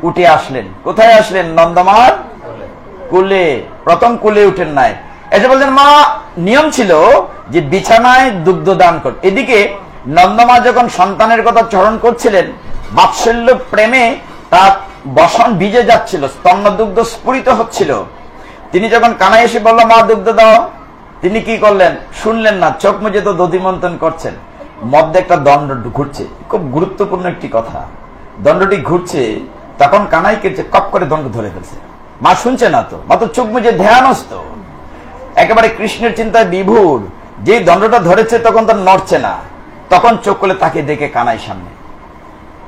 উঠে আসলেন। কোথায় আসলেন? নন্দমার কুলে। প্রথম কুলে উঠেন নাই, এসে বলছেন মা, নিয়ম ছিল যে বিছানায় দুগ্ধ দান কর। এদিকে নন্দমা যখন সন্তানের কথা স্মরণ করছিলেন, বাৎসল্য প্রেমে তার বসন ভিজে যাচ্ছিল, স্তন্য দুগ্ধ স্ফুরিত হচ্ছিল। তিনি যখন কানাই এসে বলল মা দুগ্ধ দাও, তিনি কি করলেন? শুনলেন না, চোখ মুজে তো দধিমন্থন করছেন। মধ্যে একটা দণ্ড ঘুরছে, খুব গুরুত্বপূর্ণ একটি কথা। দণ্ডটি ঘুরছে, তখন কানাইকে কপ করে দণ্ড ধরে ফেলছে। মা শুনছে না তো, মা তো চোখ মুজে ধ্যানস্থ, একেবারে কৃষ্ণের চিন্তায় বিভোর। যে দণ্ডটা ধরেছে তখন তার নড়ছে না, তখন চোখ করে তাকে দেখে কানাই সামনে।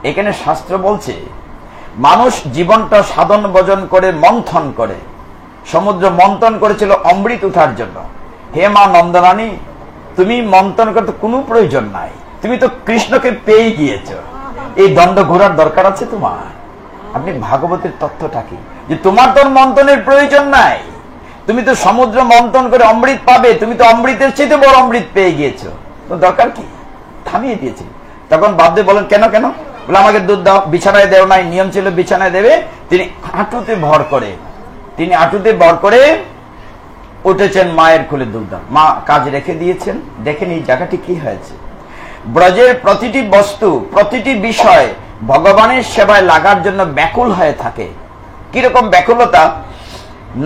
এখানে শাস্ত্র বলছে মানুষ জীবনটা সাধন ভজন করে মন্থন করে। সমুদ্র মন্থন করেছিল অমৃত উঠার জন্য। হে মা নন্দরানী, তুমি মন্থন করতে কোনো প্রয়োজন নাই, তুমি তো কৃষ্ণকে পেয়ে গিয়েছ, এই দণ্ড ঘোরার দরকার আছে তোমার? আপনি ভাগবতের তত্ত্বটা কি? যে তোমার তো মন্থনের প্রয়োজন নাই, তুমি তো সমুদ্র মন্থন করে অমৃত পাবে, তুমি তো অমৃতের চেয়ে বড় অমৃত পেয়ে গিয়েছো, তো দরকার কি? থামিয়ে দিয়েছে। তখন বাপদেব বলেন কেন কেন? বলে আমাকে দুধ দাও। বিছানায় দেও নাই, নিয়ম ছিল বিছানায় দেবে। তিনি হাঁটুতে ভর করে উঠেছেন, মায়ের কোলে দুধ দাও। মা কাজ রেখে দিয়েছেন। দেখেন এই জায়গাটি কি হয়েছে। ব্রজের প্রতিটি বস্তু, প্রতিটি বিষয় ভগবানের সেবায় লাগার জন্য ব্যাকুল হয়ে থাকে। কিরকম ব্যাকুলতা?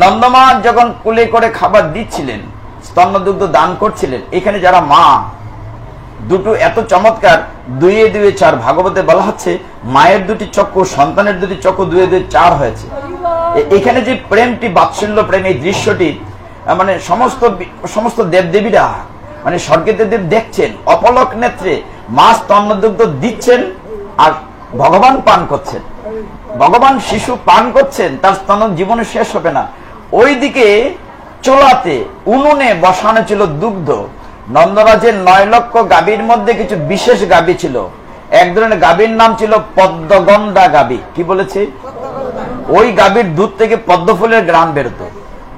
নন্দমা যখন কুলে করে খাবার দিচ্ছিলেন, স্তন্যদুগ্ধ দান করছিলেন, এখানে যারা মা দুটো এত চমৎকার, 2 2 4 ভাগবতে বলা হচ্ছে মায়ের দুটি চক্ষু, সন্তানের দুটি চক্ষু 2 2 4 হয়েছে। এখানে যে প্রেমটি, বাৎসল্য প্রেম, এই দৃশ্যটি মানে সমস্ত দেবদেবীরা মানে স্বর্গের দেব দেখছেন, অপলক নেত্রে মা স্তন্যদুগ্ধ দিচ্ছেন আর ভগবান পান করছেন। ভগবান শিশু পান করছেন, তার স্তন জীবনে শেষ হবে না। ওইদিকে চোলাতে উনুনে বসানো ছিল দুগ্ধ। নন্দরাজের 9 লক্ষ গাভীর মধ্যে কিছু বিশেষ গাভী ছিল। এক ধরনের গাভীর নাম ছিল পদ্মগন্ধা গাভী। কি বলেছে? ওই গাভীর দুধ থেকে পদ্ম ফুলের গ্রাম বেরোতো।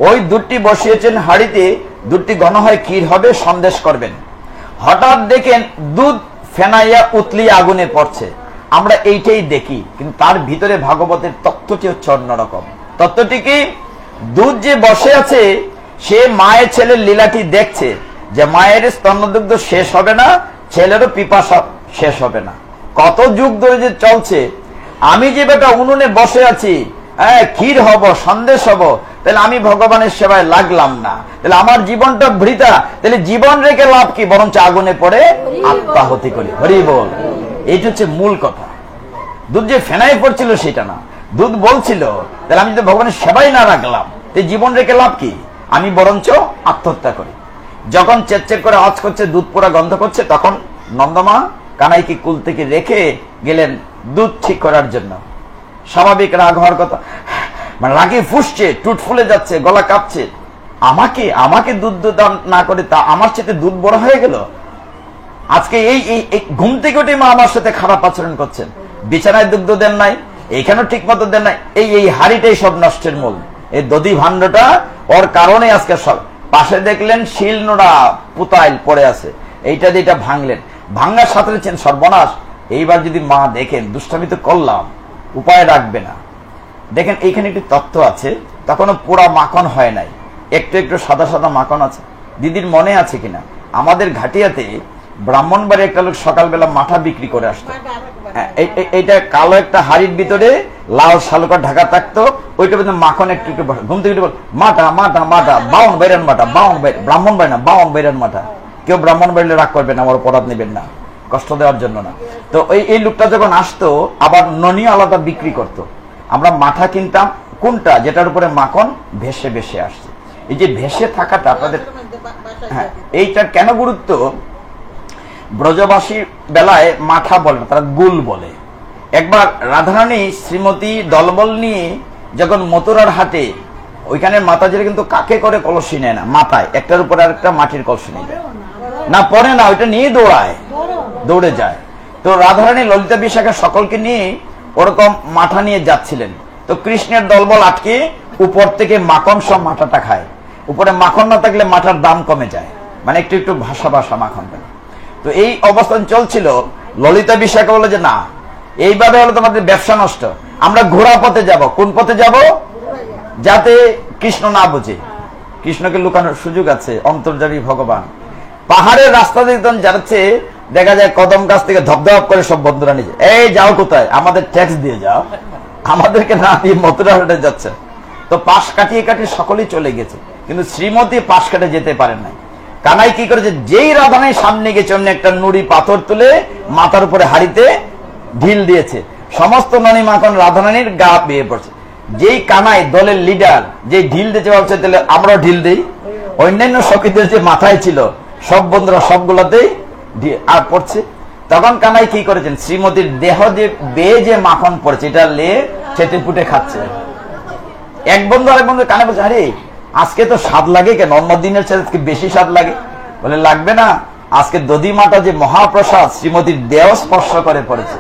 ওই দুধটি বসিয়েছেন হাড়িতে, দুধটি ঘন হয় ক্ষীর হবে, সন্দেশ করবেন। হঠাৎ দেখেন দুধ ফেনাইয়া উতলিয়ে আগুনে পড়ছে। আমরা এইটাই দেখি, কিন্তু তার ভিতরে ভাগবতের তত্ত্বটি হচ্ছে অন্যরকম। তত্ত্বটি কি? দুধ যে বসে আছে, সে মায়ের ছেলের লীলাটি দেখছে যে মায়ের স্তন্যদুগ্ধ শেষ হবে না, ছেলেরও পিপাসা শেষ হবে না। কত যুগ ধরে যে চলছে। আমি যে বেটা উনুনে বসে আছি, ক্ষীর হব, সন্দেশ হব, তাহলে আমি ভগবানের সেবায় লাগলাম না, তাহলে আমার জীবনটা বৃথা। তাহলে জীবন রেখে লাভ কি? বরঞ্চ আগুনে পড়ে আত্মাহুতি করি। হরি বল। এইটা হচ্ছে মূল কথা। দুধ যে ফেনাই পড়ছিল সেটা না, দুধ বলছিল তাহলে আমি যদি ভগবানের সেবাই না রাখলাম, তাই জীবন রেখে লাভ কি? আমি বরঞ্চ আত্মহত্যা করি। যখন চেচ্চের করে আওয়াজ করছে, দুধ পোড়া গন্ধ করছে, তখন নন্দমা কানাইকে কুল থেকে রেখে গেলেন দুধ ঠিক করার জন্য। স্বাভাবিক রাগ হওয়ার কথা, মানে রাগে ফুসছে, টুট ফুলে যাচ্ছে, গলা কাঁপছে। আমাকে দুধ দান না করে তা আমার সাথে দুধ বড় হয়ে গেল। আজকে এই ঘুম থেকে উঠে মা আমার সাথে খারাপ আচরণ করছেন। বিছানায় দুগ্ধ দেন নাই, এইখানেও ঠিক মতো দেন নাই। এই হাড়িটাই সব নষ্টের মূল। এই দধি ভাণ্ডটা ওর কারণে আজকে সব। পাশে দেখলেন শিল নোড়া পুতাইল পড়ে আছে, এইটা দিয়ে এটা ভাঙলেন। ভাঙ্গার সাথে সর্বনাশ। এইবার যদি মা দেখেন দুষ্টামি তো করলাম, উপায় রাখবে না। দেখেন এইখানে একটি তত্ত্ব আছে, তখনও পুরা মাখন হয় নাই, একটু একটু সাদা সাদা মাখন আছে। দিদির মনে আছে কিনা, আমাদের ঘাটিয়াতে ব্রাহ্মণবাড়ি একটা লোক সকালবেলা মাঠা বিক্রি করে আসতো। এইটা কালো একটা হাড়ির ভিতরে লাল শালুকা ঢাকা থাকতো, ওইটা ভিতরে মাখন একটু একটু। ঘুম থেকে মাটা মাটা মাটা, বাউন বাইরান মাটা, বাউন ব্রাহ্মণ বাড়ি না, বাউন বাইরান মাটা। কেউ ব্রাহ্মণ বাড়িলে রাগ করবেন না, আমার অপরাধ নেবেন না, কষ্ট দেওয়ার জন্য না। তো এই লোকটা যখন আসতো, আবার ননি আলাদা বিক্রি করত। আমরা মাঠা কিনতাম কোনটা, যেটার উপরে মাখন ভেসে ভেসে আসছে। এই যে ভেসে থাকাটা আপনাদের, হ্যাঁ, এইটার কেন গুরুত্ব? ব্রজবাসী বেলায় মাঠা বলে না, তারা গুল বলে। একবার রাধারানী শ্রীমতী দলবল নিয়ে যখন মথুরার হাটে, ওইখানে মাতাজিরা কিন্তু কাকে করে কলসি নেয় না, মাথায় একটার উপর আরেকটা মাটির কলসি নেবে না, পরে না, ওইটা নিয়ে দৌড়ে যায়। তো রাধারানী ললিতা বিশাখা সকলকে নিয়ে ওরকম মাথা নিয়ে যাচ্ছিলেন। তো কৃষ্ণের দলবল আটকে উপর থেকে মাখন সব মাথাটা খায়। উপরে মাখন না থাকলে মাথার দাম কমে যায়, মানে একটু একটু ভাষা মাখন দেয়। তো এই অবস্থান চলছিল। ললিতা বিশাখা বলে যে না, এইভাবে হলো তোমাদের ব্যবসা নষ্ট, আমরা ঘোড়া পথে যাব। কোন পথে যাব? যাতে কৃষ্ণ না বুঝে। কৃষ্ণকে লুকানোর সুযোগ আছে, অন্তর্যামী ভগবান। পাহাড়ের রাস্তা দিয়ে যাচ্ছে, দেখা যায় কদম গাছ থেকে ধপধপ করে সব বন্ধুরা নিজে, এই যাও কোথায়, আমাদের ট্যাক্স দিয়ে যাও, আমাদেরকে না দিয়ে মথুরা হাটে যাচ্ছে। তো পাশ কাটিয়ে সকলেই চলে গেছে, কিন্তু শ্রীমতী পাশ কাটে যেতে পারেন নাই। কানাই কি করেছে, যেই রাধানের সামনে গেছে অন্য একটা নুড়ি পাথর তুলে মাথার উপরে হাড়িতে ঢিল দিয়েছে। সমস্ত ননি মাখন রাধারানীর গা বেয়ে পড়ছে। যেই কানাই দলের লিডার, যে ঢিল দিতে বলছে, তাহলে আমরাও ঢিল দিই। অন্যান্য সখীদের যে মাথায় ছিল সব বন্ধুরা সবগুলোতেই আর পড়ছে। তখন কানাই কি করেছেন, শ্রীমতীর দেহ যে বেয়ে যে মাখন পড়ছে, এটা লে চেটে পুটে খাচ্ছে। এক বন্ধু আরেক বন্ধু কানে বলছে, আরে আজকে তো স্বাদ লাগে কেন, অন্য দিনের চেয়ে বেশি স্বাদ লাগে। বলে লাগবে না, আজকে দধি মাটা যে মহাপ্রসাদ শ্রীমতীর দেহ স্পর্শ করে পড়েছে।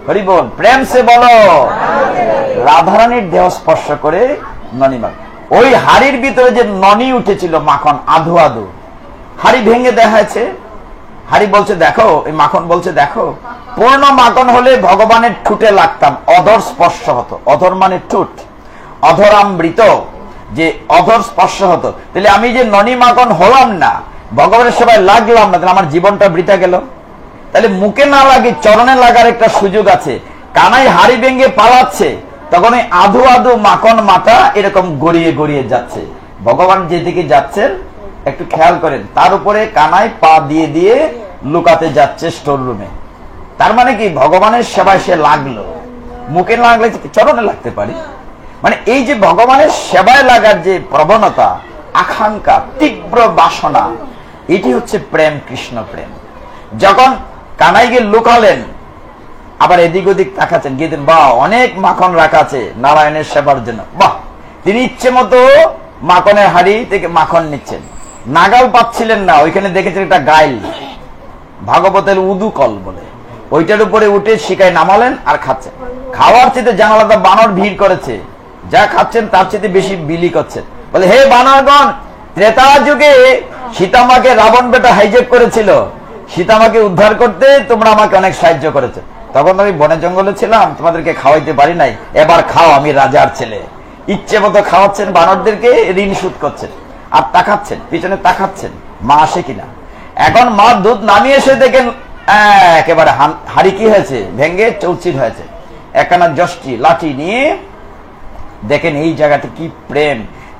হরি বল, প্রেম সে বলো। রাধারানীর দেহ স্পর্শ করে ননিমা, ওই হাড়ির ভিতরে যে ননি উঠেছিল মাখন, আধু আধু, হাড়ি ভেঙে দেখাচ্ছে। হাড়ি বলছে দেখো, এই মাখন বলছে দেখো, পূর্ণ মাখন হলে ভগবানের ঠুটে লাগতাম, অধর স্পর্শ হতো। অধর মানে ঠুট, অধরামৃত, যে অধর স্পর্শ হতো। তাহলে আমি যে ননি মাখন হলাম না, ভগবানের সেবায় লাগলাম না, তাহলে আমার জীবনটা বৃথা গেল। তাহলে মুখে না লাগে চরণে লাগার একটা সুযোগ আছে। কানাই হাড়ি ভেঙে পালাচ্ছে, তখন ওই আধো আধো মাখন মাথা এরকম গড়িয়ে গড়িয়ে যাচ্ছে। ভগবান যেদিকে যাচ্ছেন একটু খেয়াল করেন, তার উপরে কানাই পা দিয়ে দিয়ে লুকাতে যাচ্ছে স্টোর রুমে। তার মানে কি ভগবানের সেবায় সে লাগলো, মুখে লাগলে চরণে লাগতে পারি। মানে এই যে ভগবানের সেবায় লাগার যে প্রবণতা, আকাঙ্ক্ষা, তীব্র বাসনা, এটি হচ্ছে প্রেম, কৃষ্ণ প্রেম। যখন কানাই গিয়ে লুকালেন, আবার এদিক ওদিক তাকাচ্ছেন, গিয়ে দেন বাহ অনেক মাখন রাখা আছে নারায়ণের সেবার জন্য, বাহ। তিনি ইচ্ছে মতো মাখনের হাড়ি থেকে মাখন নিচ্ছেন, নাগাল পাচ্ছিলেন না। ওইখানে দেখেছেন একটা গাইল, ভাগবতের উদুকল বলে, ওইটার উপরে উঠে শিকায় নামালেন আর খাচ্ছেন। খাওয়ার চেয়ে জানালাটা বানর ভিড় করেছে, যা খাচ্ছেন তার চেয়ে বেশি বিলি করছেন। বলে হে বানরগণ, ত্রেতা যুগে সীতামাকে রাবণ বেটা হাইজ্যাক করেছিল, সীতামাকে উদ্ধার করতে তোমরা আমাকে অনেক সাহায্য করেছে। তখন আমি বনে জঙ্গলে ছিলাম, তোমাদেরকে খাওয়াইতে পারি নাই, এবার খাও, আমি রাজার ছেলে। ইচ্ছে মতো খাওয়াচ্ছেন, বানরদেরকে ঋণ শোধ করছেন, আর তাকাচ্ছেন, পিছনে তাকাচ্ছেন মা আসে কিনা। এখন মা দুধ নামিয়ে এসে দেখেন একেবারে হাড়ি কি হয়েছে, ভেঙ্গে চৌচির হয়েছে। একখানা যষ্টি লাঠি নিয়ে দেখেন এই জায়গাতে কি প্রেম।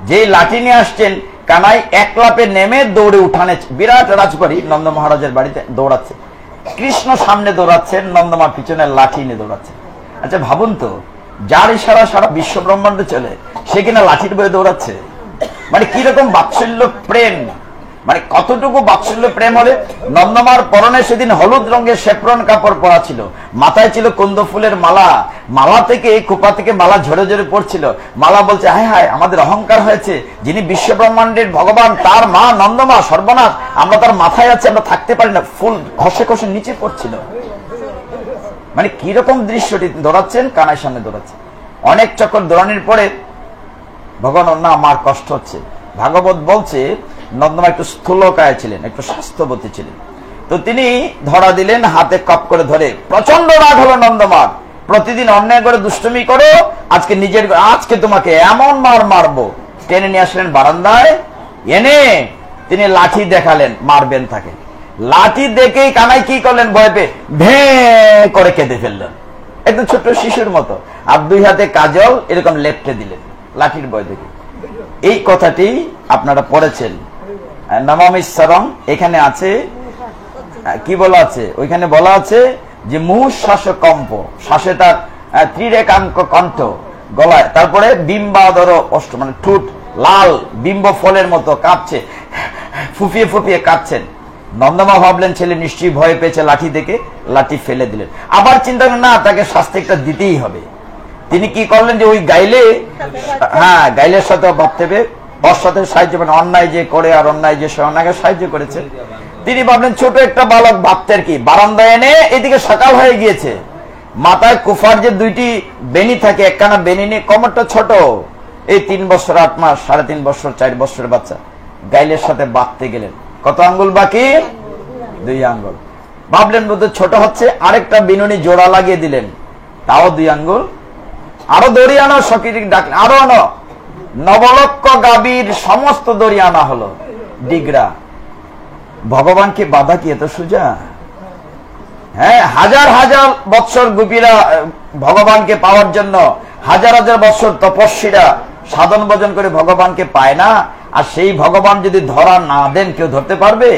যে লাঠি নিয়ে আসছেন, কানাই এক লাফে নেমে দৌড়ে উঠানে, বিরাট রাজবাড়ি নন্দ মহারাজের বাড়িতে দৌড়াচ্ছে, কৃষ্ণ সামনে দৌড়াচ্ছেন, নন্দমা পিছনে লাঠি নিয়ে দৌড়াচ্ছে। আচ্ছা ভাবুন তো, যার ইশারা সারা বিশ্ব ব্রহ্মাণ্ড চলে, সে কিনা লাঠির বয়ে দৌড়াচ্ছে। মানে কিরকম বাৎসল্য প্রেম, মানে কতটুকু বাৎসল্য প্রেম হলে। নন্দমার পরনে সেদিন হলুদ রঙের শেফরন কাপড় পরা ছিল, মাথায় ছিল কুন্দ ফুলের মালা, মালা থেকে খোপা থেকে মালা ঝরে ঝরে পড়ছিল। মালা বলছে হায় হায় আমাদের অহংকার হয়েছে, যিনি বিশ্ব ব্রহ্মাণ্ডের ভগবান তার মা নন্দমা, সর্বনাশ, আমরা তার মাথায় আছি, আমরা থাকতে পারি না। ফুল ঘষে ঘষে নিচে পড়ছিল। মানে কিরকম দৃশ্যটি, দৌড়াচ্ছেন, কানার সামনে দৌড়াচ্ছেন। অনেক চক্কর দৌড়ানোর পরে ভগবান না আমার কষ্ট হচ্ছে। ভাগবত বলছে নন্দমা একটু স্থূলকায় ছিলেন, একটু স্বাস্থ্যবতী ছিলেন, তো তিনি ধরা দিলেন, হাতে কপ করে ধরে। প্রচন্ড রাগ হলো নন্দমার, প্রতিদিন অন্যায় করে দুষ্টুমি করো, আজকে নিজের, আজকে তোমাকে এমন মার মারবো। টেনে নিয়ে আসলেন বারান্দায়, এনে তিনি লাঠি দেখালেন, মারবেন তাকে। লাঠি দেখেই কানাই কি করলেন, ভয় পেয়ে ভে করে কেঁদে ফেললেন, একদম ছোট্ট শিশুর মতো, আর দুই হাতে কাজল এরকম লেপটে দিলেন লাঠির ভয় দেখে। এই কথাটি আপনারা পড়েছেন নমামিশ্বরম, এখানে আছে কি বলা আছে, ওইখানে বলা আছে যে মুশ্বাস কম্প, শ্বাসে তার ত্রিরেকাঙ্ক কণ্ঠ গলায়, তারপরে বিম্বাদর অষ্ট, মানে ঠুট লাল বিম্ব ফলের মতো কাঁপছে, ফুফিয়ে ফুফিয়ে কাঁপছেন। নন্দমা ভাবলেন ছেলে নিশ্চয়ই ভয় পেয়েছে লাঠি দেখে, লাঠি ফেলে দিলেন। আবার চিন্তা করেন না, তাকে শাস্তি একটা দিতেই হবে। তিনি কি করলেন যে ওই গাইলে, হ্যাঁ গাইলের সাথে ভাবতে হবে, ওর সাথে সাহায্য, মানে অন্যায় যে করে আর অন্যায় যে সে অন্যায়কে সাহায্য করেছে। তিনি ভাবলেন ছোট একটা বালক, ভাবতে আর কি, বারান্দায় এনে, এদিকে সকাল হয়ে গিয়েছে, মাথায় কুফার যে দুইটি বেনি থাকে, একখানা বেনি নিয়ে, কোমরটা ছোট, এই 3 বছর 8 মাস, 3.5 বছর 4 বছরের বাচ্চা, গাইলের সাথে বাঁধতে গেলেন। কত আঙ্গুল বাকি? 2 আঙ্গুল। ভাবলেন বোধহয় ছোট হচ্ছে, আরেকটা বিনুনি জোড়া লাগিয়ে দিলেন, তাও 2 আঙ্গুল। আরো দড়ি আনো, সকিরি ডাকলেন, আরো আনো। নবলক্ষ গাভীর সমস্ত দড়ি আনা হলো, ডিগরা। ভগবানকে বাধা কি এত সোজা? হ্যাঁ, হাজার হাজার বৎসর গোপীরা ভগবানকে পাওয়ার জন্য, হাজার হাজার বৎসর তপস্বীরা সাধন ভজন করে ভগবানকে পায় না। আর সেই ভগবান যদি ধরা না দেন, কেউ ধরতে পারবে?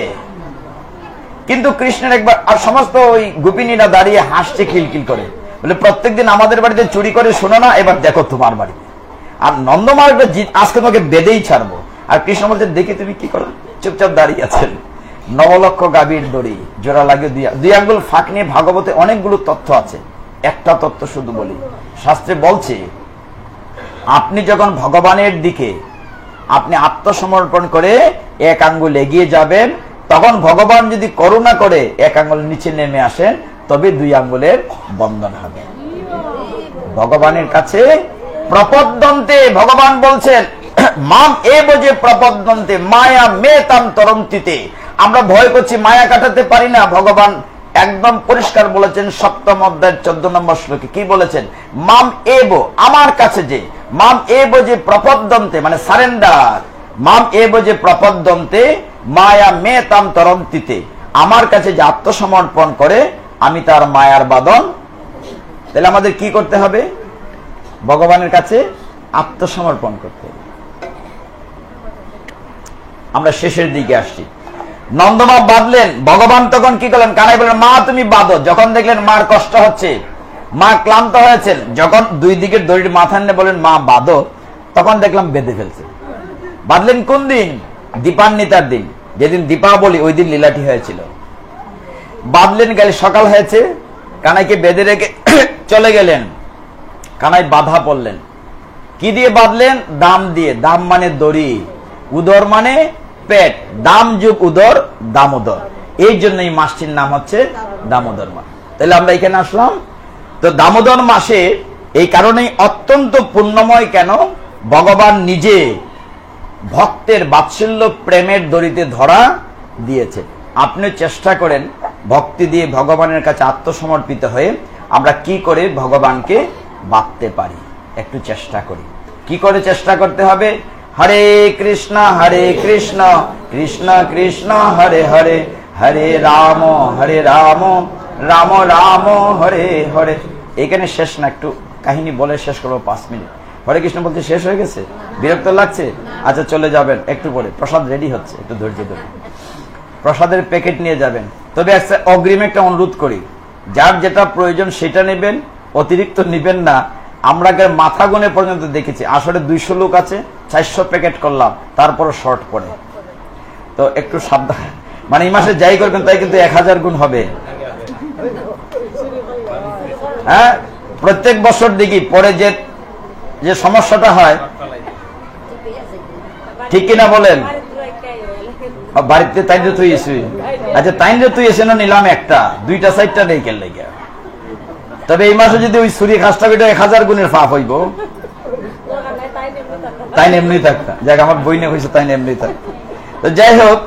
কিন্তু কৃষ্ণের একবার, আর সমস্ত ওই গোপিনীরা দাঁড়িয়ে হাসছে খিলখিল করে, বলে প্রত্যেকদিন আমাদের বাড়িতে চুরি করে শোনো না, এবার দেখো তোমার বাড়িতে। আর নন্দমার আজকে তোমাকে বেঁধেই ছাড়বো। আর কৃষ্ণ বলছে দেখি তুমি কি করো, চুপচাপ দাঁড়িয়ে আছেন। নবলক্ষ গাভীর দড়ি জোড়া লাগিয়ে 2 আঙ্গুল ফাঁক নিয়ে ভাগবতে অনেকগুলো তথ্য আছে, একটা তথ্য শুধু বলি। শাস্ত্রে বলছে আপনি যখন ভগবানের দিকে আপনি আত্মসমর্পণ করে 1 আঙ্গুল এগিয়ে যাবেন, তখন ভগবান যদি করুণা করে 1 আঙ্গুল নিচে নেমে আসেন, তবে 2 আঙ্গুলের বন্ধন হবে। ভগবানের কাছে প্রপদ্যন্তে, ভগবান বলছেন মাম এব যে প্রপদ্যন্তে মায়া মেতাম তরন্তিতে। আমরা ভয় করছি, মায়া কাটাতে পারি না। ভগবান একদম পরিষ্কার বলেছেন 7ম অধ্যায়ের 14 নম্বর শ্লোকে কি বলেছেন, মাম এব, আমার কাছে যে, মাম এব যে প্রপদ্যন্তে মানে সারেন্ডার, মাম এব যে প্রপদ্যন্তে মায়া মেতাম তরন্তিতে, আমার কাছে যে আত্মসমর্পণ করে আমি তার মায়ার বাঁধন তাহলে আমাদের কি করতে হবে? ভগবানের কাছে আত্মসমর্পণ করতে হবে। আমরা শেষের দিকে আসছি। নন্দমা বাঁধলেন, ভগবান তখন কি করলেন? কানাই বললেন, মা তুমি বাঁধো। যখন দেখলেন মার কষ্ট হচ্ছে, মা ক্লান্ত হয়েছেন, যখন দুই দিকের দড়ির মাথা নিয়ে বলেন মা বাঁধো, তখন দেখলাম বেঁধে ফেলছে। বাঁধলেন কোন দিন? দীপান্বিতার দিন, যেদিন দীপাবলি, ওই দিন লীলাটি হয়েছিল। বাঁধলেন, গেলে সকাল হয়েছে, কানাইকে বেঁধে রেখে চলে গেলেন। কানাই বাধা পড়লেন। কি দিয়ে বাঁধলেন? দাম দিয়ে। দাম মানে দড়ি, উদর মানে পেট, দাম যুগ উদর, দামোদর। এই জন্য এই মাসটির নাম হচ্ছে দামোদর মাস। তাহলে আমরা এখানে আসলাম। তো দামোদর মাসে এই কারণেই অত্যন্ত পুণ্যময়। কেন? ভগবান নিজে ভক্তের বাৎসল্য প্রেমের দড়িতে ধরা দিয়েছে। আপনি চেষ্টা করেন ভক্তি দিয়ে ভগবানের কাছে আত্মসমর্পিত হয়ে আমরা কি করে ভগবানকে বাঁধতে পারি, একটু চেষ্টা করি। কি করে চেষ্টা করতে হবে? হরে কৃষ্ণ কৃষ্ণ কৃষ্ণ হরে হরে, হরে রাম রাম রাম হরে হরে। এখানে শেষ না, একটু কাহিনী বলে শেষ করবো, 5 মিনিট। হরে কৃষ্ণ বলতে শেষ হয়ে গেছে? বিরক্ত লাগছে? আচ্ছা চলে যাবেন, একটু পরে প্রসাদ রেডি হচ্ছে, একটু ধৈর্য ধরে প্রসাদের প্যাকেট নিয়ে যাবেন। তবে অগ্রিম একটা অনুরোধ করি, যার যেটা প্রয়োজন সেটা নেবেন, অতিরিক্ত নিবেন না। আমরা মাথা গুনে পর্যন্ত দেখেছি, আসলে 200 লোক আছে, 400 প্যাকেট করলাম, তারপরও শর্ট পড়ে। তো একটু সাবধান, মানে এই মাসে যাই করবেন তাই কিন্তু 1000 গুণ হবে। হ্যাঁ, প্রত্যেক বছর দেখি পরে যে সমস্যাটা হয়, ঠিক কিনা বলেন? বাড়িতে তাইলে তুই এসে, আচ্ছা তাইলে তুই এসে না নিলাম একটা, 2টা 4টা নেই কেন লেগে। তবে এই মাসে যদি ওই ছুরি খাসটা বেটা 1000 গুণের ফাঁপ হইব, তাই এমনি থাকতাম। যাক, আমার বই নিয়ে হয়েছে, তাই এমনি থাকতাম। তো যাই হোক,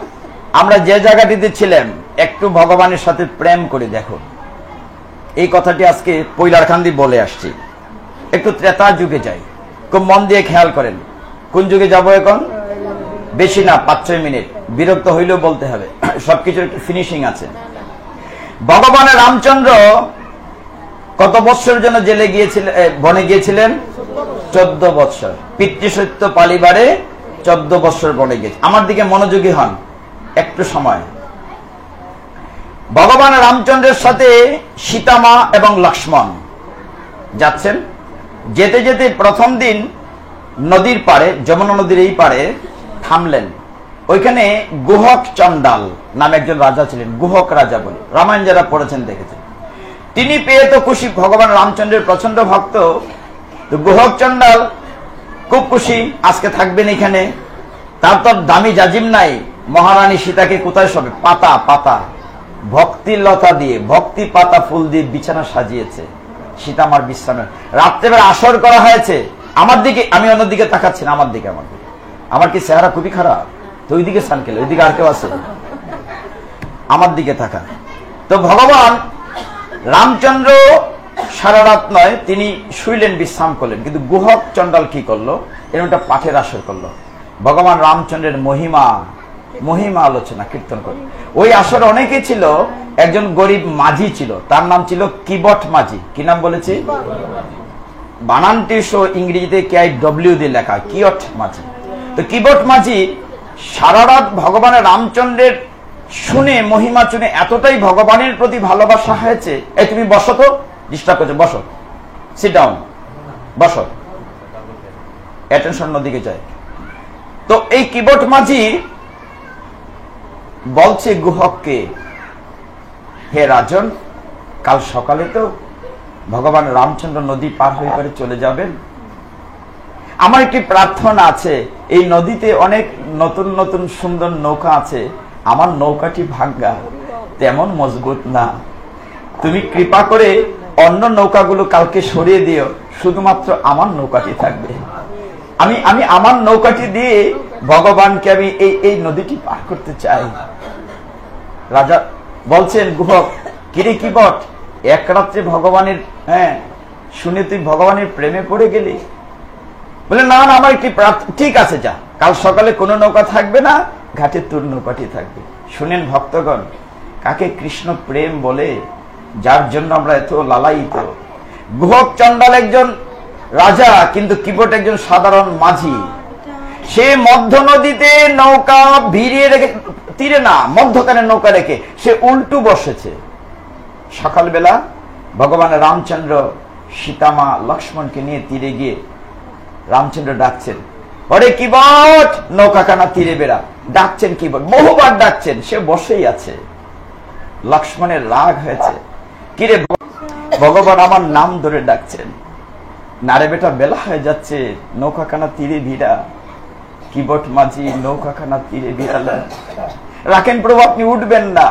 আমরা যে জায়গাটিতে ছিলাম, একটু ভগবানের সাথে প্রেম করে দেখো। এই কথাটি আজকে পৈলারখান্দি বলে আসছি। একটু ত্রেতা যুগে যাই, খুব মন দিয়ে খেয়াল করেন। কোন যুগে যাব এখন? বেশি না, 5-6 মিনিট। বিরক্ত হইলেও বলতে হবে, সবকিছুর একটু ফিনিশিং আছে। ভগবানের রামচন্দ্র কত বৎসরের জন্য জেলে গিয়েছিলেন, বনে গিয়েছিলেন? 14 বৎসর। পিতৃসত্য পালিবারে 14 বৎসর বনে গিয়েছে। আমার দিকে মনোযোগী হন একটু সময়। ভগবান রামচন্দ্রের সাথে সীতামা এবং লক্ষ্মণ যাচ্ছেন। যেতে যেতে প্রথম দিন নদীর পাড়ে, যমুনা নদীর এই পাড়ে থামলেন। ওইখানে গুহক চণ্ডাল নামে একজন রাজা ছিলেন, গুহক রাজা বলে, রামায়ণ যারা পড়েছেন দেখেছেন। তিনি পেয়ে তো খুশি, ভগবান রামচন্দ্রের প্রচন্ড ভক্ত। তো গুহক চণ্ডাল খুব খুশি, আজকে থাকবেন এখানে। তার তো দামি জাজিম নাই, মহারানী সীতাকে কোথায় শোবে? পাতা পাতা, ভক্তি লতা দিয়ে, ভক্তি পাতা ফুল দিয়ে বিছানা সাজিয়েছে সীতামার বিশ্রামের। রাত্রেবেলা আসর করা হয়েছে। আমার দিকে, আমি অন্যদিকে তাকাচ্ছি না, আমার দিকে। আমার কি চেহারা খুবই খারাপ? তো ওইদিকে সানকেল, ওইদিকে আর কেউ আছে? আমার দিকে থাকা। তো ভগবান রামচন্দ্র সারা রাত নয়, তিনি শুইলেন, বিশ্রাম করলেন। কিন্তু গুহক চণ্ডাল কি করলো? এরকম একটা পাঠের আসর করলো, ভগবান রামচন্দ্রের মহিমা মহিমা আলোচনা কীর্তন করে। ওই আসরে অনেকে ছিল। একজন গরিব মাঝি ছিল, তার নাম ছিল কিবট মাঝি। কি নাম বলেছি? বানানটি ইংরেজিতে KIW দিয়ে লেখা, কিয়ট মাঝি। তো কিবট মাঝি সারা রাত ভগবানের রামচন্দ্রের শুনে, মহিমা শুনে এতটাই ভগবানের প্রতি ভালোবাসা হয়েছে। এই তুমি বসো, তো ডিস্টার্ব করছো, বসো, সিট ডাউন, বসো, অ্যাটেনশন নদিকে যায়। তো এই কিবট মাঝি বলছে গুহককে, হে রাজন, কাল সকালে তো ভগবান রামচন্দ্র নদী পার হয়ে করে চলে যাবেন। আমার একটি প্রার্থনা আছে, এই নদীতে অনেক নতুন নতুন সুন্দর নৌকা আছে, আমার নৌকাটি ভাঙ্গা, তেমন মজবুত না। তুমি কৃপা করে অন্য নৌকাগুলো কালকে সরিয়ে দিও, শুধুমাত্র আমার নৌকাটি থাকবে। আমি আমার নৌকাটি দিয়ে ভগবানকে আমি এই নদীটি পার করতে চাই। রাজা বলছেন, গুহক, কিরে কিবট, এক রাত্রে ভগবানের, শুনে তুই ভগবানের প্রেমে পড়ে গেলি? বলে, না না, আমার একটি প্রার্থনা। ঠিক আছে, যা, কাল সকালে কোনো নৌকা থাকবে না, ঘাটে তোর নৌকাটি থাকবে। শুনেন ভক্তগণ, কাকে কৃষ্ণ প্রেম বলে, যার জন্য আমরা এত লালায়িত। গুহক চণ্ডাল একজন রাজা, কিন্তু কিবট একজন সাধারণ মাঝি। সে মধ্য নদীতে নৌকা ভিড়িয়ে রেখে, তীরে না, মধ্যখানে নৌকা রেখে সে উল্টু বসেছে। সকালবেলা ভগবান রামচন্দ্র সীতামা লক্ষ্মণকে নিয়ে তীরে গিয়ে রামচন্দ্র ডাকছেন, ওরে কিবট, নৌকাখানা তীরে বেড়া। ডাকছেন কিবট, বহুবার ডাকছেন, সে বসেই আছে। লক্ষ্মণের রাগ হয়েছে, কিরে ভগবান আমার নাম ধরে ডাকছেন, নারে বেটা বেলা হয়ে যাচ্ছে, নৌকাখানা তীরে ভিড়া। কিবট মাঝি নৌকাখানা তীরে ভিড়ালেন। রাখেন প্রভু, আপনি উঠবেন না।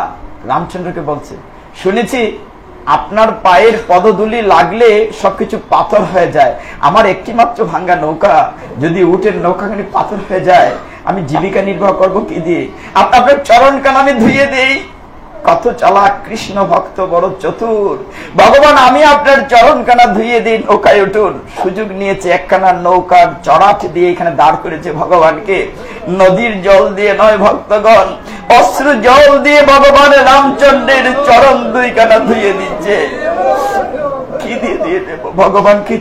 রামচন্দ্রকে বলছে, শুনেছি আপনার পায়ের পদধূলি লাগলে সবকিছু পাথর হয়ে যায়। আমার একটি মাত্র ভাঙ্গা নৌকা, যদি উঠের নৌকাখানি পাথর হয়ে যায়, আমি জীবিকা নির্বাহ করব কি দিয়ে? আপনার চরণ কান আমি ধুইয়ে দেই। কত চালাক কৃষ্ণ ভক্ত, বড় চতুর। ভগবান, আমি আপনার চরণ কানা ধুইয়ে দিই, নৌকায় উঠুন। সুযোগ নিয়েছে, একখানা নৌকার চড়াট দিয়ে এখানে দাঁড় করেছে ভগবানকে। নদীর জল দিয়ে নয় ভক্তগণ, অশ্রু জল দিয়ে ভগবান রামচন্দ্রের চরণ দুই কানা ধুইয়ে দিচ্ছে। কি দিয়ে দিয়ে দেব ভগবানকে?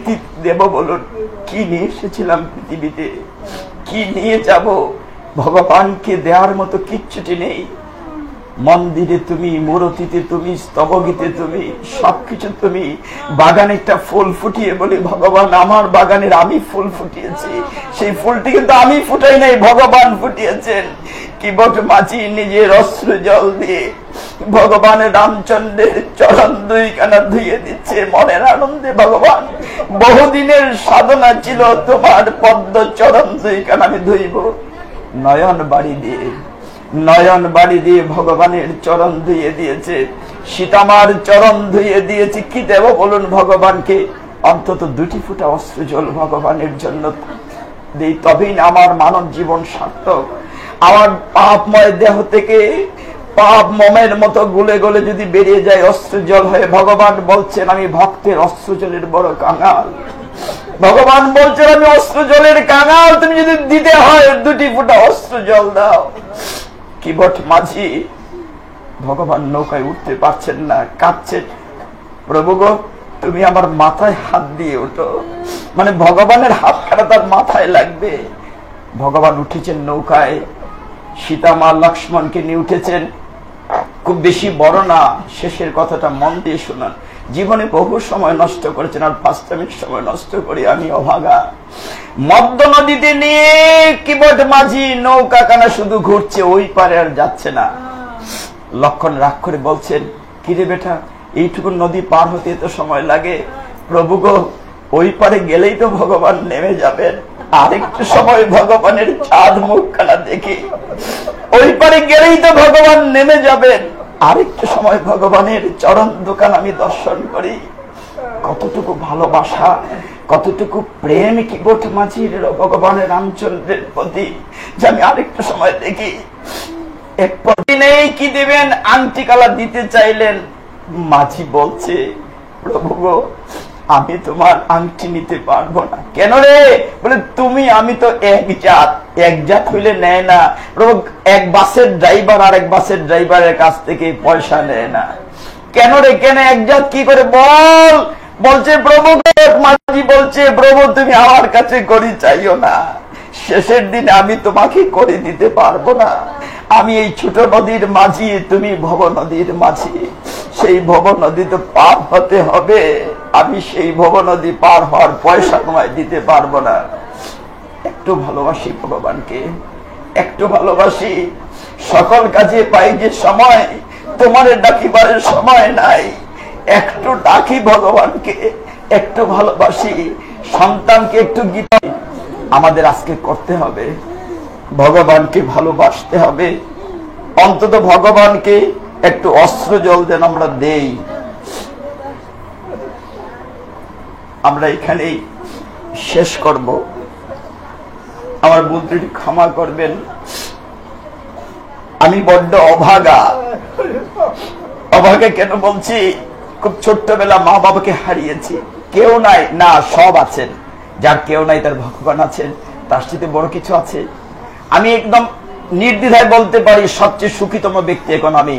দেব বলুন? কি নিয়ে এসেছিলাম পৃথিবীতে, কি নিয়ে যাব? ভগবানকে দেওয়ার মতো কিচ্ছুটি নেই। মন্দিরে তুমি, মূরতিতে তুমি, স্তবগীতে তুমি, সবকিছু তুমি। বাগানে একটা ফুল ফুটিয়ে বলি, ভগবান আমার বাগানের আমি ফুল ফুটিয়েছি, সেই ফুলটি কিন্তু আমি ফুটাই নাই, ভগবান ফুটিয়েছেন। কিবট মাঝি নিজের অশ্রু জল দিয়ে ভগবানের রামচন্দ্রের চরণ দুই কানা ধুইয়ে দিচ্ছে মনের আনন্দে। ভগবান, বহুদিনের সাধনা ছিল তোমার পদ্ম চরণ দুই কানা আমি ধুইব। নয়ন বাড়ি দিয়ে ভগবানের চরণ ধুইয়ে দিয়েছে, সীতামার চরণ ধুইয়ে দিয়েছে। কি দেব বলুন ভগবানকে? অন্তত দুটি ফোঁটা অশ্রু জল ভগবানের জন্য দিই, তবেই না আমার মানব জীবন সার্থক। আমার পাপময় দেহ থেকে পাপ মমের মতো গুলে গলে যদি বেরিয়ে যায় অশ্রু জল হয়ে, ভগবান বলছেন আমি ভক্তের অশ্রু জলের বড় কাঙাল। ভগবান বলছেন আমি অশ্রু জলের কাঙাল, তুমি যদি দিতে হয় দুটি ফোঁটা অশ্রু জল দাও। কিবট মাঝি ভগবান নৌকায় উঠতে পারছেন না, কাঁদছেন, প্রভু গো তুমি আমার মাথায় হাত দিয়ে ওঠো। মানে ভগবানের হাত কাটা তার মাথায় লাগবে। ভগবান উঠেছেন নৌকায়, সীতামা লক্ষ্মণকে নিয়ে উঠেছেন। খুব বেশি বড় না, শেষের কথাটা মন দিয়ে শুনুন। জীবনে বহু সময় নষ্ট করেছেন, আর 5 মিনিট সময় নষ্ট করি আমি অভাগা। মধ্য নদীতে নিয়ে কিবট মাঝি নৌকা কানা শুধু ঘুরছে, ওই পারে আর যাচ্ছে না। লক্ষণ রাগ করে বলছেন, কিরে বেটা, এইটুকু নদী পার হতে এত সময় লাগে? প্রভু গো, ওই পারে গেলেই তো ভগবান নেমে যাবেন, আরেকটু সময় ভগবানের চাঁদ মুখখানা দেখি। ওই পারে গেলেই তো ভগবান নেমে যাবেন, আরেকটু সময় ভগবানের চরণ দোকান আমি দর্শন করি। কতটুকু ভালোবাসা, কতটুকু প্রেম কিবট মাঝির ভগবানের রামচন্দ্রের প্রতি, যে আমি আরেকটু সময় দেখি। এরপর নেই কি দেবেন, আংটি কালা দিতে চাইলেন। মাঝি বলছে, প্রভু গো আমি তোমার আংটি নিতে পারবো না। কেন রে? বলে তুমি আমি তো এক জাত হইলে নেয় না প্রভু। এক বাসের ড্রাইভার আর এক বাসের ড্রাইভারের কাছ থেকে পয়সা নেয় না। কেন রে? কেন এক জাত কি করে বল? বলছে প্রভু, মাঝি বলছে, প্রভু তুমি আমার কাছে করি চাইও না, শেষের দিনে আমি তোমাকে করে দিতে পারবো না। আমি এই ছোট নদীর মাঝি, তুমি ভব নদীর মাঝি। সেই ভব নদী তো পার হতে হবে, আমি সেই ভব নদী পার হওয়ার পয়সা তোমায় দিতে পারবো না। একটু ভালোবাসি ভগবানকে, একটু ভালোবাসি। সকল কাজে পাই যে সময়, তোমার ডাকিবারের সময় নাই। একটু ডাকি ভগবানকে, একটু ভালোবাসি। সন্তানকে একটু গীতা আমাদের আজকে করতে হবে, ভগবানকে ভালোবাসতে হবে। অন্তত ভগবানকে একটু অস্ত্র জল দেন আমরা দেই। আমরা এখানেই শেষ করব। আমার বুদ্ধিটি ক্ষমা করবেন, আমি বড্ড অভাগা। অভাগা কেন বলছি? খুব ছোট্টবেলা মা বাবাকে হারিয়েছি, কেউ নাই না, সব আছেন। যার কেউ নাই তার ভগবান আছেন, তার সাথে বড় কিছু আছে। আমি একদম নির্দ্বিধায় বলতে পারি সবচেয়ে সুখীতম ব্যক্তি এখন আমি।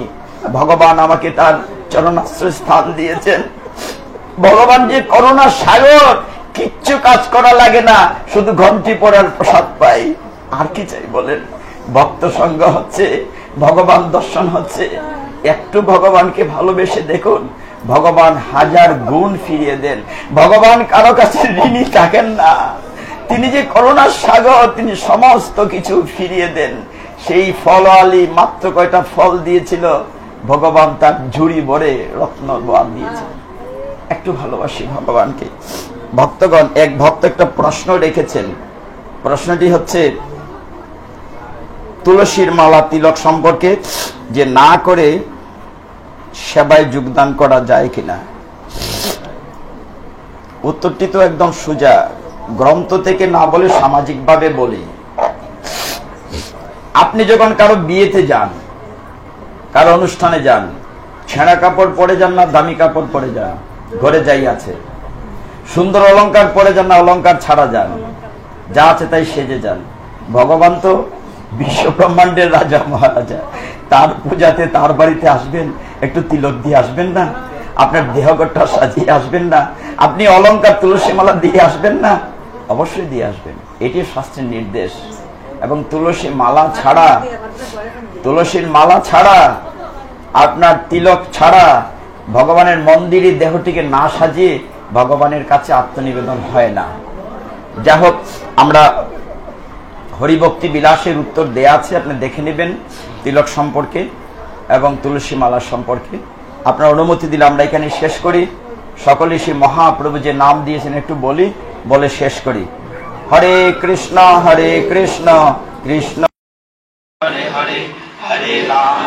ভগবান আমাকে তার চরণাশ্রয় স্থান দিয়েছেন। ভগবান যে করুণার সাগর, কিচ্ছু কাজ করা লাগে না, শুধু ঘন্টি পড়ার প্রসাদ পাই। আর কি চাই বলেন? ভক্ত সঙ্গ হচ্ছে, ভগবান দর্শন হচ্ছে। একটু ভগবানকে ভালোবেসে দেখুন, ভগবান হাজার গুণ ফিরিয়ে দেন। ভগবান কারো কাছে ঋণী থাকেন না। তিনি যে করুণার সাগর, তিনি সমস্ত কিছু ফিরিয়ে দেন। সেই ফল আলী মাত্র কয়টা ফল দিয়েছিল, ভগবান তার ঝুড়ি ভরে রত্ন দিয়েছে। একটু ভালোবাসি ভগবানকে। ভক্তগণ, এক ভক্ত একটা প্রশ্ন রেখেছেন। প্রশ্নটি হচ্ছে তুলসীর মালা তিলক সম্পর্কে, যে না করে সেবায় যোগদান করা যায় কিনা। উত্তরটি তো একদম সোজা, গ্রন্থ থেকে না বলে সামাজিকভাবে বলি। আপনি যখন কারো বিয়েতে যান, কারো অনুষ্ঠানে যান, ছেঁড়া কাপড় পরে যান না দামি কাপড় পরে যান, ঘরে যাই আছে। সুন্দর অলংকার পরে যান না অলংকার ছাড়া যান, যা আছে তাই সেজে যান। ভগবান তো বিশ্ব ব্রহ্মাণ্ডের রাজা মহারাজা, তার পূজাতে তার বাড়িতে আসবেন, একটু তিলক দিয়ে আসবেন না? আপনার দেহগঠটা সাজিয়ে আসবেন না? আপনি অলংকার তুলসী মালা দিয়ে আসবেন না? অবশ্যই দিয়ে আসবেন, এটি শাস্ত্রের নির্দেশ। এবং তুলসীর মালা ছাড়া, আপনার তিলক ছাড়া ভগবানের মন্দিরে দেহটিকে না সাজিয়ে ভগবানের কাছে আত্মনিবেদন হয় না। যা হোক, আমরা হরিভক্তি বিলাসের উত্তর দেয়া আছে, আপনি দেখে নেবেন তিলক সম্পর্কে এবং তুলসী মালা সম্পর্কে। আপনার অনুমতি দিলে আমরা এখানে শেষ করি। সকলে সে মহাপ্রভু যে নাম দিয়েছেন একটু বলে শেষ করি। হরে কৃষ্ণ কৃষ্ণ হরে হরে, হরে রাম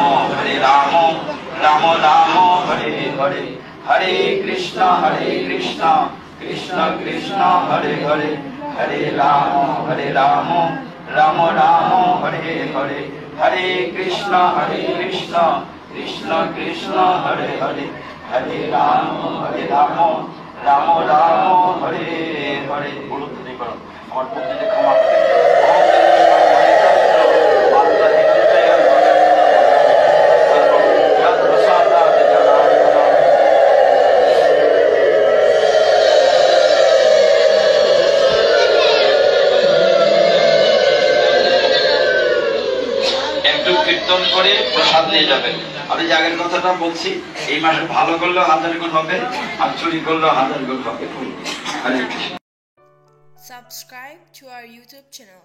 রাম রাম হরে হরে, হরে কৃষ্ণ কৃষ্ণ কৃষ্ণ হরে হরে, হরে রাম রাম রাম হরে হরে, হরে কৃষ্ণ কৃষ্ণ কৃষ্ণ হরে হরে, হরে রাম রাম রাম হরে হরে। আমার প্রতিটি ক্ষমা করে কীর্তন করে প্রসাদ নিয়ে যাবেন। আমি যে আগের কথাটা বলছি, এই মাসে ভালো করলেও 1000 গুণ হবে, আর চুরি করলেও 1000 গুণ হবে। Subscribe to our YouTube channel.